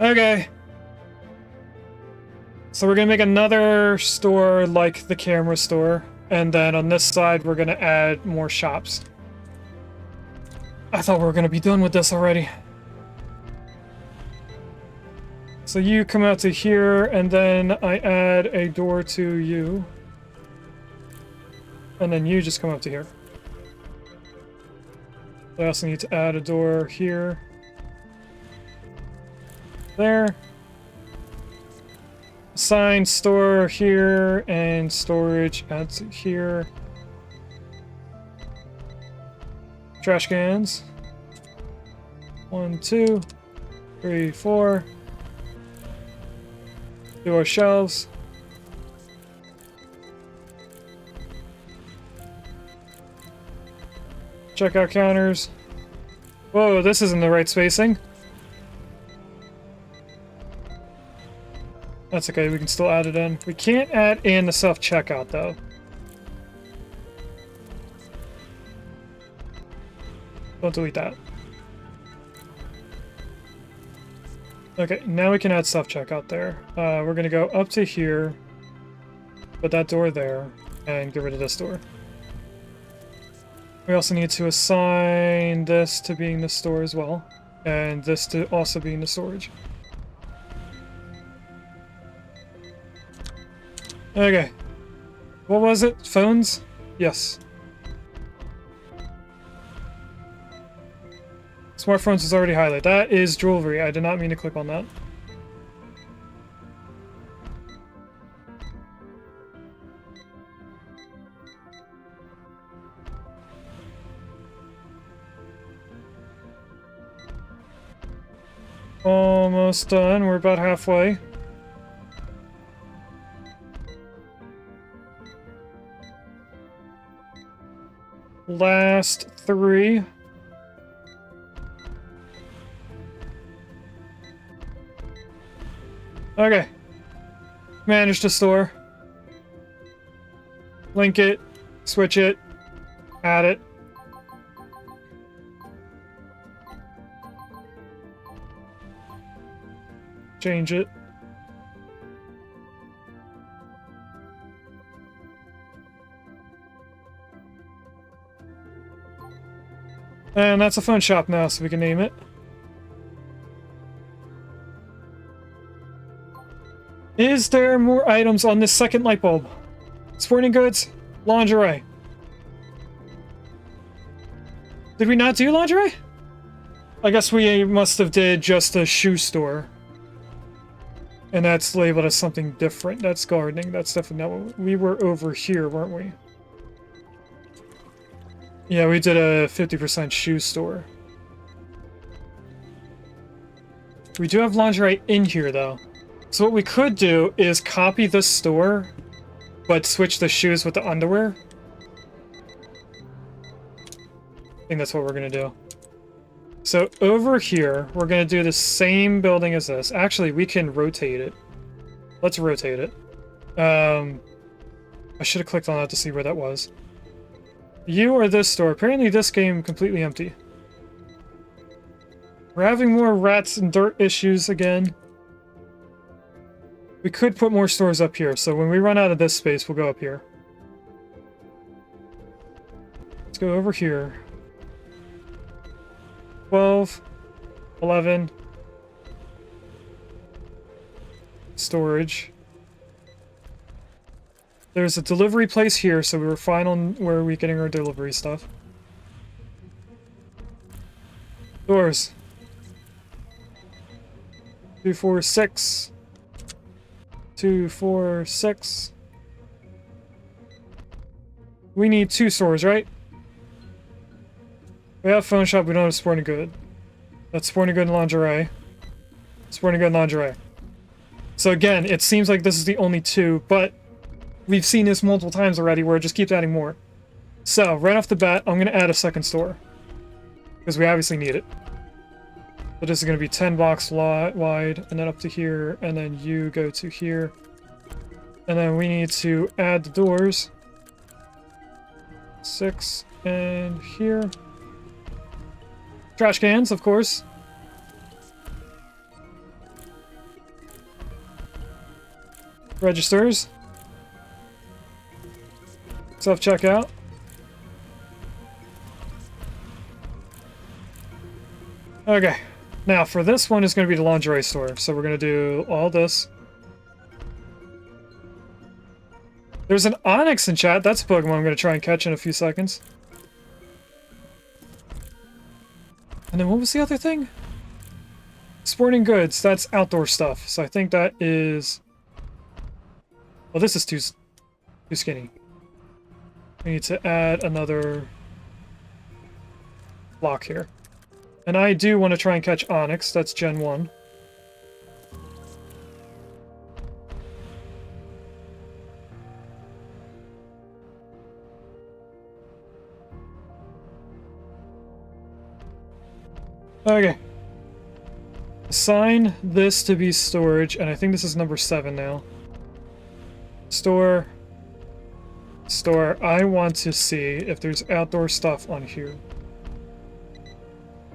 [SPEAKER 1] Okay. So we're gonna make another store like the camera store, and then on this side we're gonna add more shops. I thought we were gonna be done with this already. So you come out to here, and then I add a door to you. And then you just come up to here. I also need to add a door here. There. Sign store here, and storage add to here. Trash cans. 1, 2, 3, 4. Do our shelves. Checkout counters. Whoa, this isn't the right spacing. That's okay, we can still add it in. We can't add in the self-checkout, though. Don't delete that. Okay, now we can add self-checkout there. We're gonna go up to here, put that door there, and get rid of this door. We also need to assign this to being the store as well, and this to also being the storage. Okay. What was it? Phones? Yes. Smartphones is already highlighted. That is jewelry. I did not mean to click on that. Almost done. We're about halfway. Last 3. Okay. Manage the store. Link it. Switch it. Add it. Change it. And that's a phone shop now, so we can name it. Is there more items on this second light bulb? Sporting goods, lingerie. Did we not do lingerie? I guess we must have did just a shoe store. And that's labeled as something different. That's gardening. That's definitely not what we were over here, weren't we? Yeah, we did a 50% shoe store. We do have lingerie in here, though. So what we could do is copy this store, but switch the shoes with the underwear. I think that's what we're gonna do. So over here, we're going to do the same building as this. Actually, we can rotate it. Let's rotate it. I should have clicked on that to see where that was. You or this store. Apparently this game completely empty. We're having more rats and dirt issues again. We could put more stores up here, so when we run out of this space, we'll go up here. Let's go over here. 12, 11. Storage. There's a delivery place here, so we were fine on where we're getting our delivery stuff. Doors. 2, 4, 6. 2, 4, 6. We need 2 stores, right? We have phone shop, we don't have sporting good. That's sporting good and lingerie. Sporting good and lingerie. So again, it seems like this is the only 2, but we've seen this multiple times already where it just keeps adding more. So, right off the bat, I'm going to add a second store. Because we obviously need it. So this is going to be 10 blocks wide, and then up to here, and then you go to here. And then we need to add the doors. 6, and here. Trash cans, of course. Registers. Self-checkout. Okay. Now, for this one is going to be the lingerie store. So we're going to do all this. There's an Onyx in chat. That's a Pokemon I'm going to try and catch in a few seconds. And then what was the other thing? Sporting goods. That's outdoor stuff. So I think that is... Well, this is too skinny. We need to add another block here. And I do want to try and catch Onyx. That's Gen 1. Okay. Assign this to be storage, and I think this is number 7 now. Store. I want to see if there's outdoor stuff on here.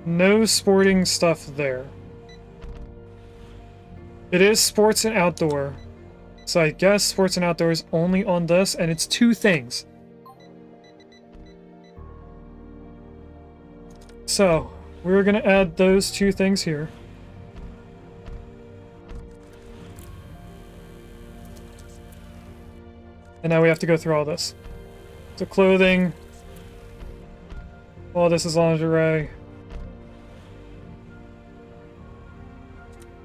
[SPEAKER 1] No sporting stuff there. It is sports and outdoor. So I guess sports and outdoor is only on this, and it's 2 things. So, we're going to add those 2 things here. And now we have to go through all this. So clothing. All this is lingerie.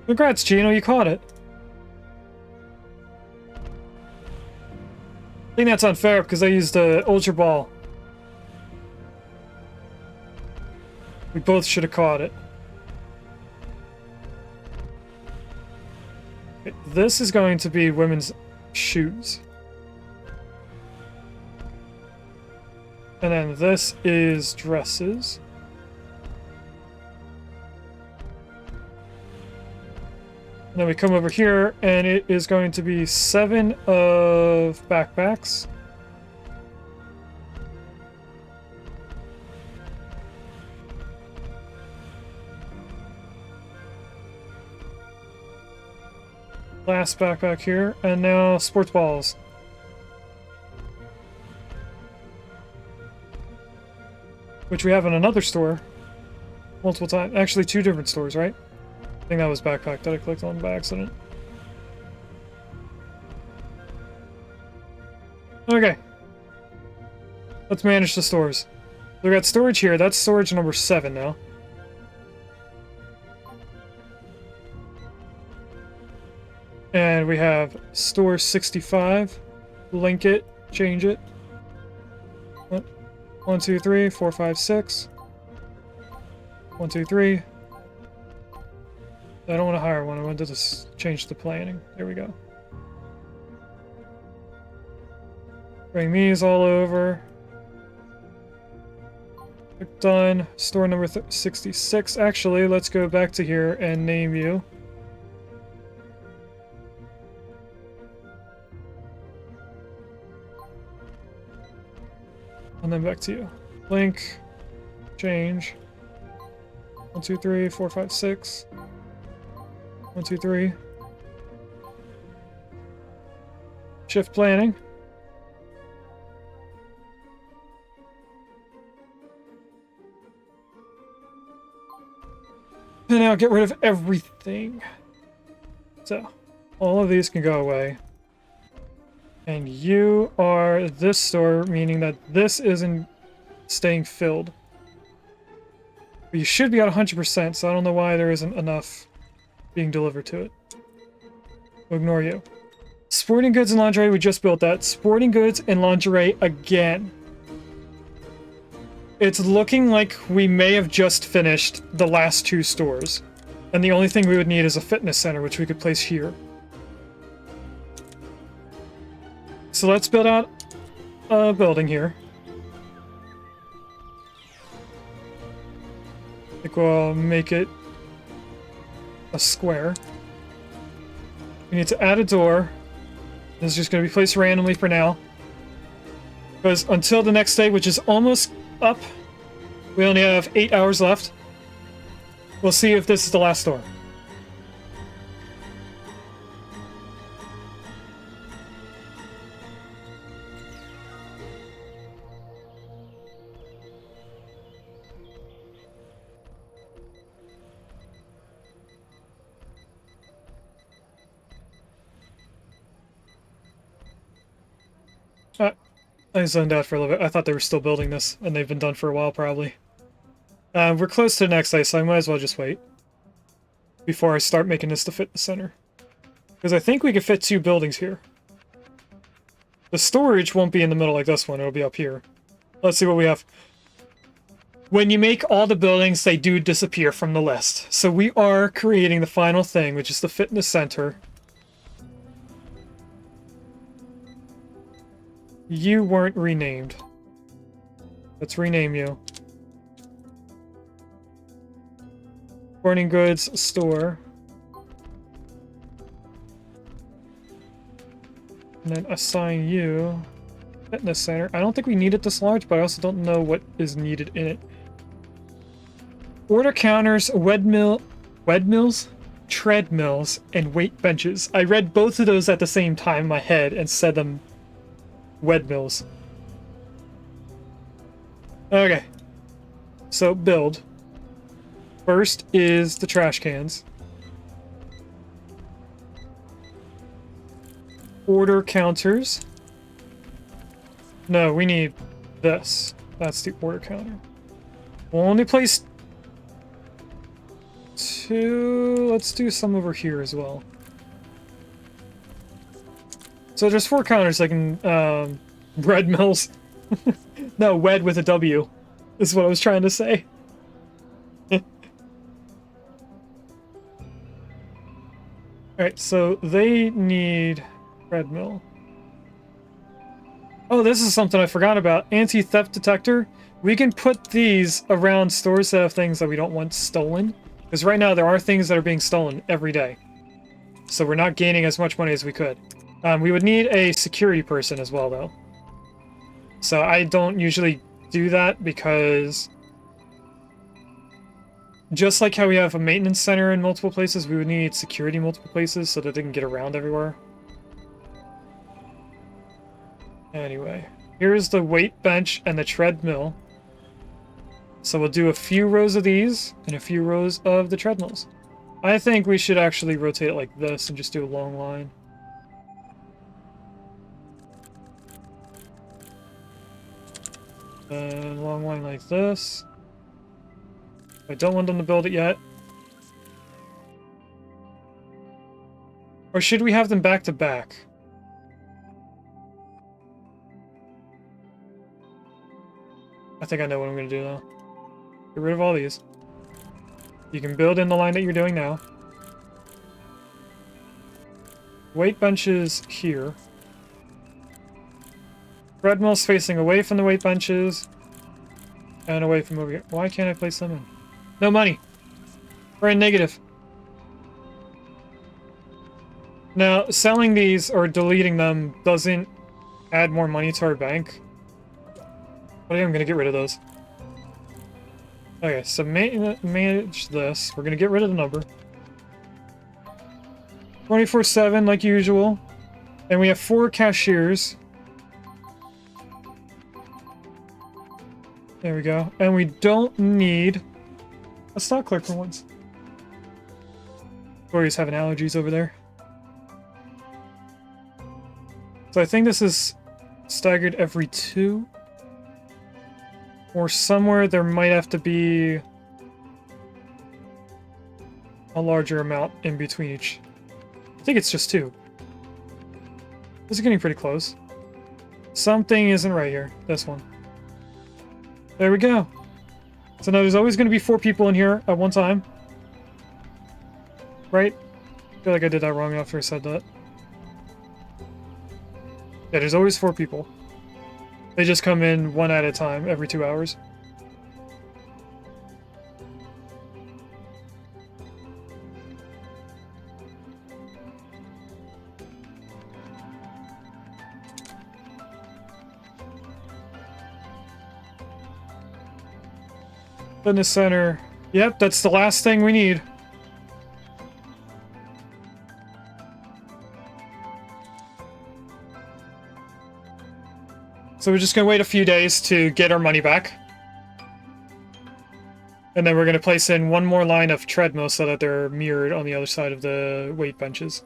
[SPEAKER 1] Congrats, Gino, you caught it. I think that's unfair because I used the Ultra Ball. We both should have caught it. Okay, this is going to be women's shoes. And then this is dresses. And then we come over here, and it is going to be 7 of backpacks. Last backpack here, and now sports balls. Which we have in another store. Multiple times. Actually, 2 different stores, right? I think that was backpack that I clicked on by accident. Okay. Let's manage the stores. We got storage here. That's storage number 7 now. And we have store 65. Link it. Change it. 1, 2, 3, 4, 5, 6. 1, 2, 3. I don't want to hire one. I want to just change the planning. There we go. Bring these all over. Done. Store number 66. Actually, let's go back to here and name you. And then back to you. Link. Change. 1, 2, 3, 4, 5, 6. 1, 2, 3. Shift planning. And now get rid of everything. So, all of these can go away. And you are this store, meaning that this isn't staying filled. But you should be at 100%, so I don't know why there isn't enough being delivered to it. We'll ignore you. Sporting goods and lingerie, we just built that. Sporting goods and lingerie again. It's looking like we may have just finished the last 2 stores. And the only thing we would need is a fitness center, which we could place here. So let's build out a building here. I think we'll make it a square. We need to add a door. This is just going to be placed randomly for now. Because until the next day, which is almost up, we only have 8 hours left. We'll see if this is the last door. I zoned out for a little bit. I thought they were still building this, and they've been done for a while, probably. We're close to the next day, so I might as well just wait before I start making this the fitness center. Because I think we could fit 2 buildings here. The storage won't be in the middle like this one, it'll be up here. Let's see what we have. When you make all the buildings, they do disappear from the list. So we are creating the final thing, which is the fitness center. You weren't renamed. Let's rename you. Sporting goods store. And then assign you fitness center. I don't think we need it this large, but I also don't know what is needed in it. Order counters, treadmills, and weight benches. I read both of those at the same time in my head and said them Wedmills. Okay. So, build. First is the trash cans. Order counters. No, we need this. That's the order counter. We'll only place 2. Let's do some over here as well. So there's 4 counters I can, bread mills. No, wed with a W is what I was trying to say. Alright, so they need bread mill. Oh, this is something I forgot about. Anti-theft detector. We can put these around stores that have things that we don't want stolen. Because right now there are things that are being stolen every day. So we're not gaining as much money as we could. We would need a security person as well, though. So I don't usually do that because just like how we have a maintenance center in multiple places, we would need security in multiple places so that they can get around everywhere. Anyway, here's the weight bench and the treadmill. So we'll do a few rows of these and a few rows of the treadmills. I think we should actually rotate it like this and just do a long line. And long line like this. I don't want them to build it yet. Or should we have them back to back? I think I know what I'm going to do now. Get rid of all these. You can build in the line that you're doing now. Weight benches here. Treadmills facing away from the weight benches. And away from over here. Why can't I place them in? No money. We're in negative. Now, selling these or deleting them doesn't add more money to our bank. But I am going to get rid of those. Okay, so manage this. We're going to get rid of the number. 24/7 like usual. And we have 4 cashiers. There we go. And we don't need a stock clerk for once. Tori's having allergies over there. So I think this is staggered every 2. Or somewhere there might have to be a larger amount in between each. I think it's just 2. This is getting pretty close. Something isn't right here. This one. There we go. So now there's always going to be 4 people in here at one time. Right? I feel like I did that wrong after I said that. Yeah, there's always 4 people. They just come in one at a time every 2 hours. Fitness center. Yep, that's the last thing we need. So we're just going to wait a few days to get our money back. And then we're going to place in one more line of treadmills so that they're mirrored on the other side of the weight benches.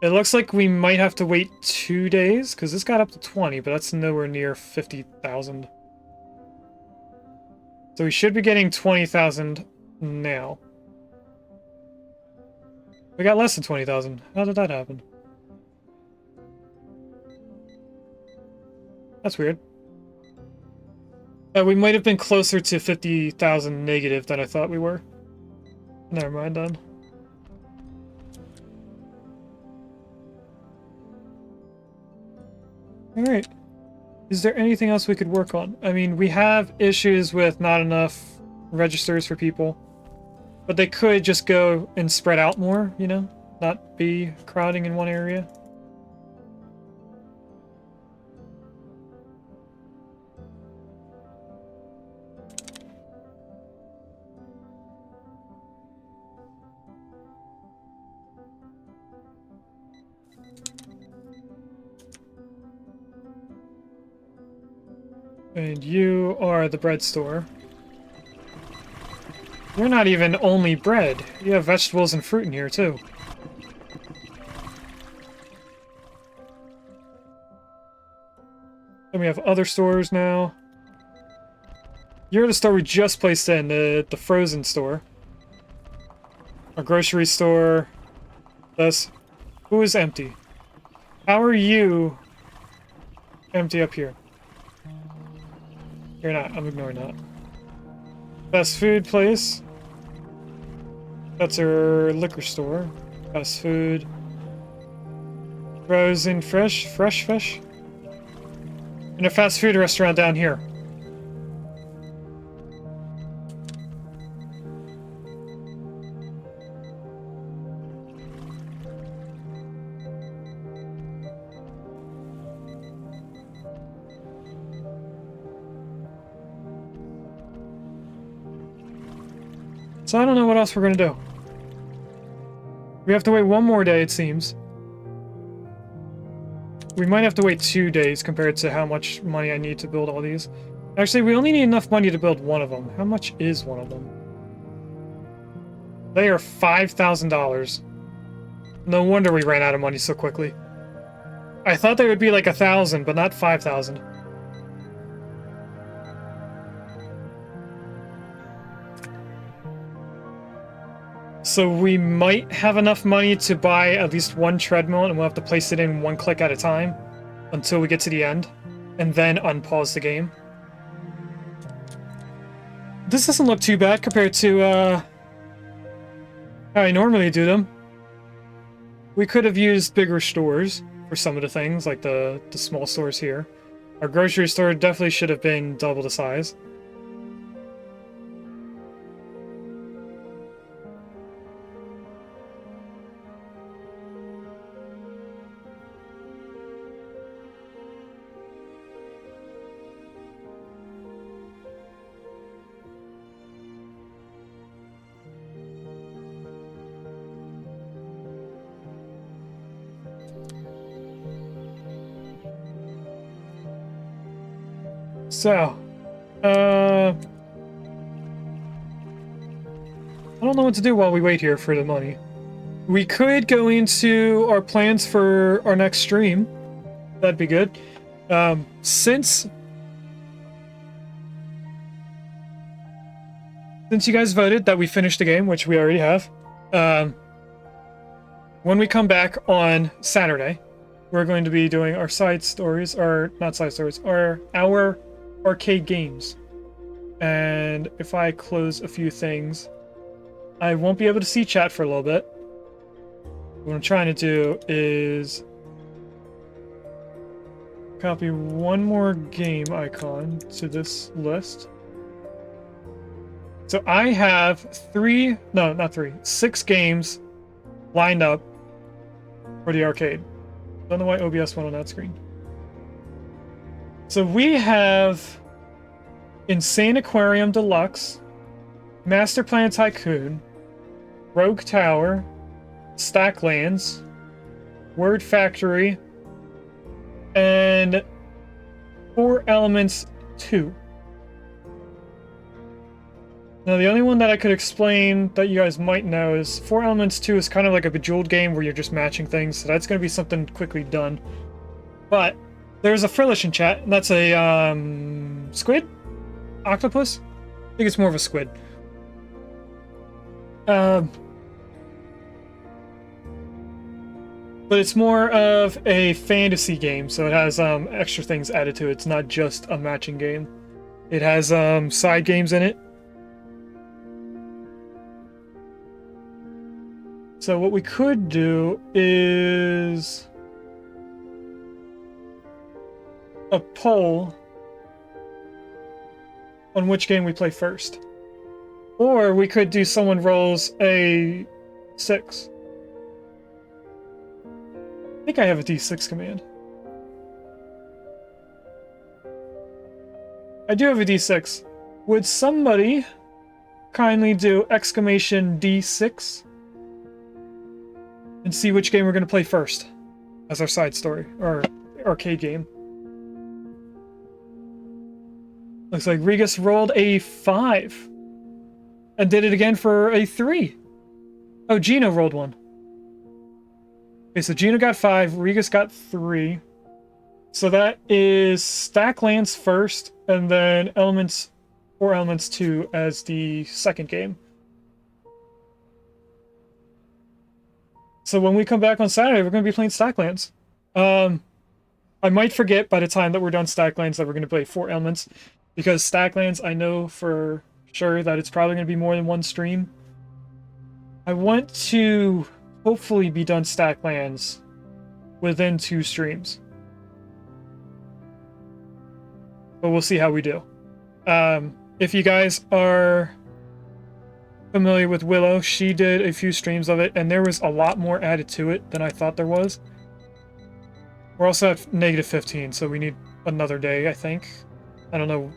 [SPEAKER 1] It looks like we might have to wait 2 days, because this got up to 20, but that's nowhere near 50,000. So we should be getting 20,000 now. We got less than 20,000. How did that happen? That's weird. We might have been closer to 50,000 negative than I thought we were. Never mind then. Alright. Is there anything else we could work on? I mean, we have issues with not enough registers for people. But they could just go and spread out more, you know? Not be crowding in one area. And you are the bread store. You're not even only bread. You have vegetables and fruit in here, too. And we have other stores now. You're the store we just placed in, the frozen store. Our grocery store. This. Who is empty? How are you empty up here? You're not. I'm ignoring that. Fast food place. That's our liquor store. Fast food. Frozen fresh fish. And a fast food restaurant down here. So I don't know what else we're gonna do. We have to wait one more day, it seems. We might have to wait 2 days compared to how much money I need to build all these. Actually, we only need enough money to build one of them. How much is one of them? They are $5,000. No wonder we ran out of money so quickly. I thought they would be like 1,000, but not 5,000. So we might have enough money to buy at least one treadmill, and we'll have to place it in one click at a time until we get to the end, and then unpause the game. This doesn't look too bad compared to how I normally do them. We could have used bigger stores for some of the things, like the small stores here. Our grocery store definitely should have been double the size. So, I don't know what to do while we wait here for the money. We could go into our plans for our next stream. That'd be good. Since you guys voted that we finished the game, which we already have, when we come back on Saturday, we're going to be doing our side stories, or not side stories, our arcade games. And if I close a few things, I won't be able to see chat for a little bit. What I'm trying to do is copy one more game icon to this list. So I have 6 games lined up for the arcade. Don't know why OBS went on that screen. So we have Insane Aquarium Deluxe, Master Plan Tycoon, Rogue Tower, Stacklands, Word Factory, and 4 Elements 2. Now, the only one that I could explain that you guys might know is 4 Elements 2 is kind of like a Bejeweled game where you're just matching things, so that's going to be something quickly done. But there's a Frillish in chat, and that's a squid? Octopus? I think it's more of a squid. But it's more of a fantasy game, so it has extra things added to it. It's not just a matching game. It has side games in it. So what we could do is a poll on which game we play first. Or we could do someone rolls a 6. I think I have a D6 command. I do have a D6. Would somebody kindly do exclamation D6 and see which game we're going to play first as our side story, or arcade game? Looks like Regus rolled a 5 and did it again for a 3. Oh, Gino rolled one. Okay, so Gino got 5, Regus got 3. So that is Stacklands first, and then 4 Elements 2 as the second game. So when we come back on Saturday, we're going to be playing Stacklands. I might forget by the time that we're done Stacklands that we're going to play 4 Elements, because Stacklands, I know for sure that it's probably going to be more than one stream. I want to hopefully be done Stacklands within 2 streams. But we'll see how we do. If you guys are familiar with Willow, she did a few streams of it, and there was a lot more added to it than I thought there was. We're also at -15, so we need another day, I think. I don't know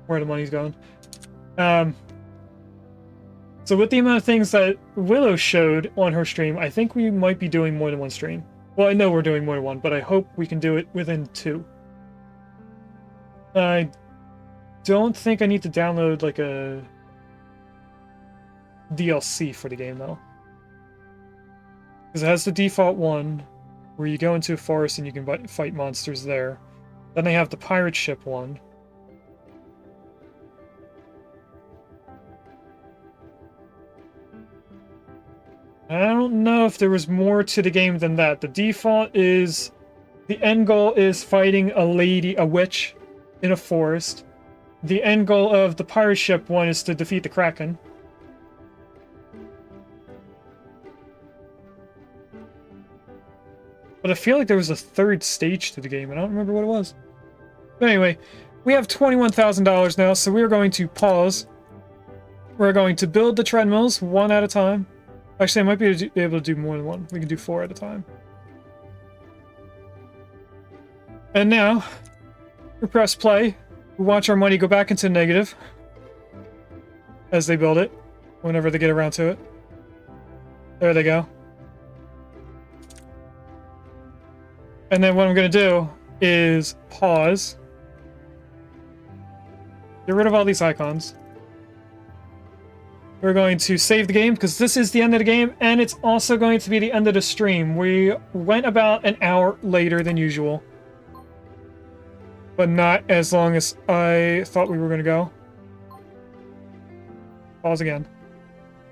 [SPEAKER 1] where the money's going. So with the amount of things that Willow showed on her stream, I think we might be doing more than one stream. Well, I know we're doing more than one, but I hope we can do it within 2. I don't think I need to download like a DLC for the game though, because it has the default one where you go into a forest and you can fight monsters there. Then they have the pirate ship one. I don't know if there was more to the game than that. The default is the end goal is fighting a witch in a forest. The end goal of the pirate ship one is to defeat the Kraken. But I feel like there was a 3rd stage to the game, and I don't remember what it was. But anyway, we have $21,000 now, so we're going to pause. We're going to build the treadmills one at a time. Actually, I might be able to do more than one. We can do 4 at a time. And now, we press play. We watch our money go back into negative as they build it, whenever they get around to it. There they go. And then what I'm going to do is pause. Get rid of all these icons. We're going to save the game because this is the end of the game, and it's also going to be the end of the stream. We went about an hour later than usual, but not as long as I thought we were going to go. Pause again.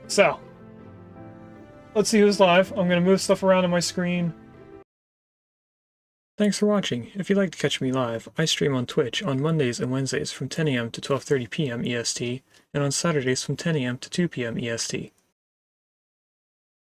[SPEAKER 1] So, let's see who's live. I'm going to move stuff around on my screen. Thanks for watching. If you'd like to catch me live, I stream on Twitch on Mondays and Wednesdays from 10 AM to 12:30 PM EST, and on Saturdays from 10 AM to 2 PM EST.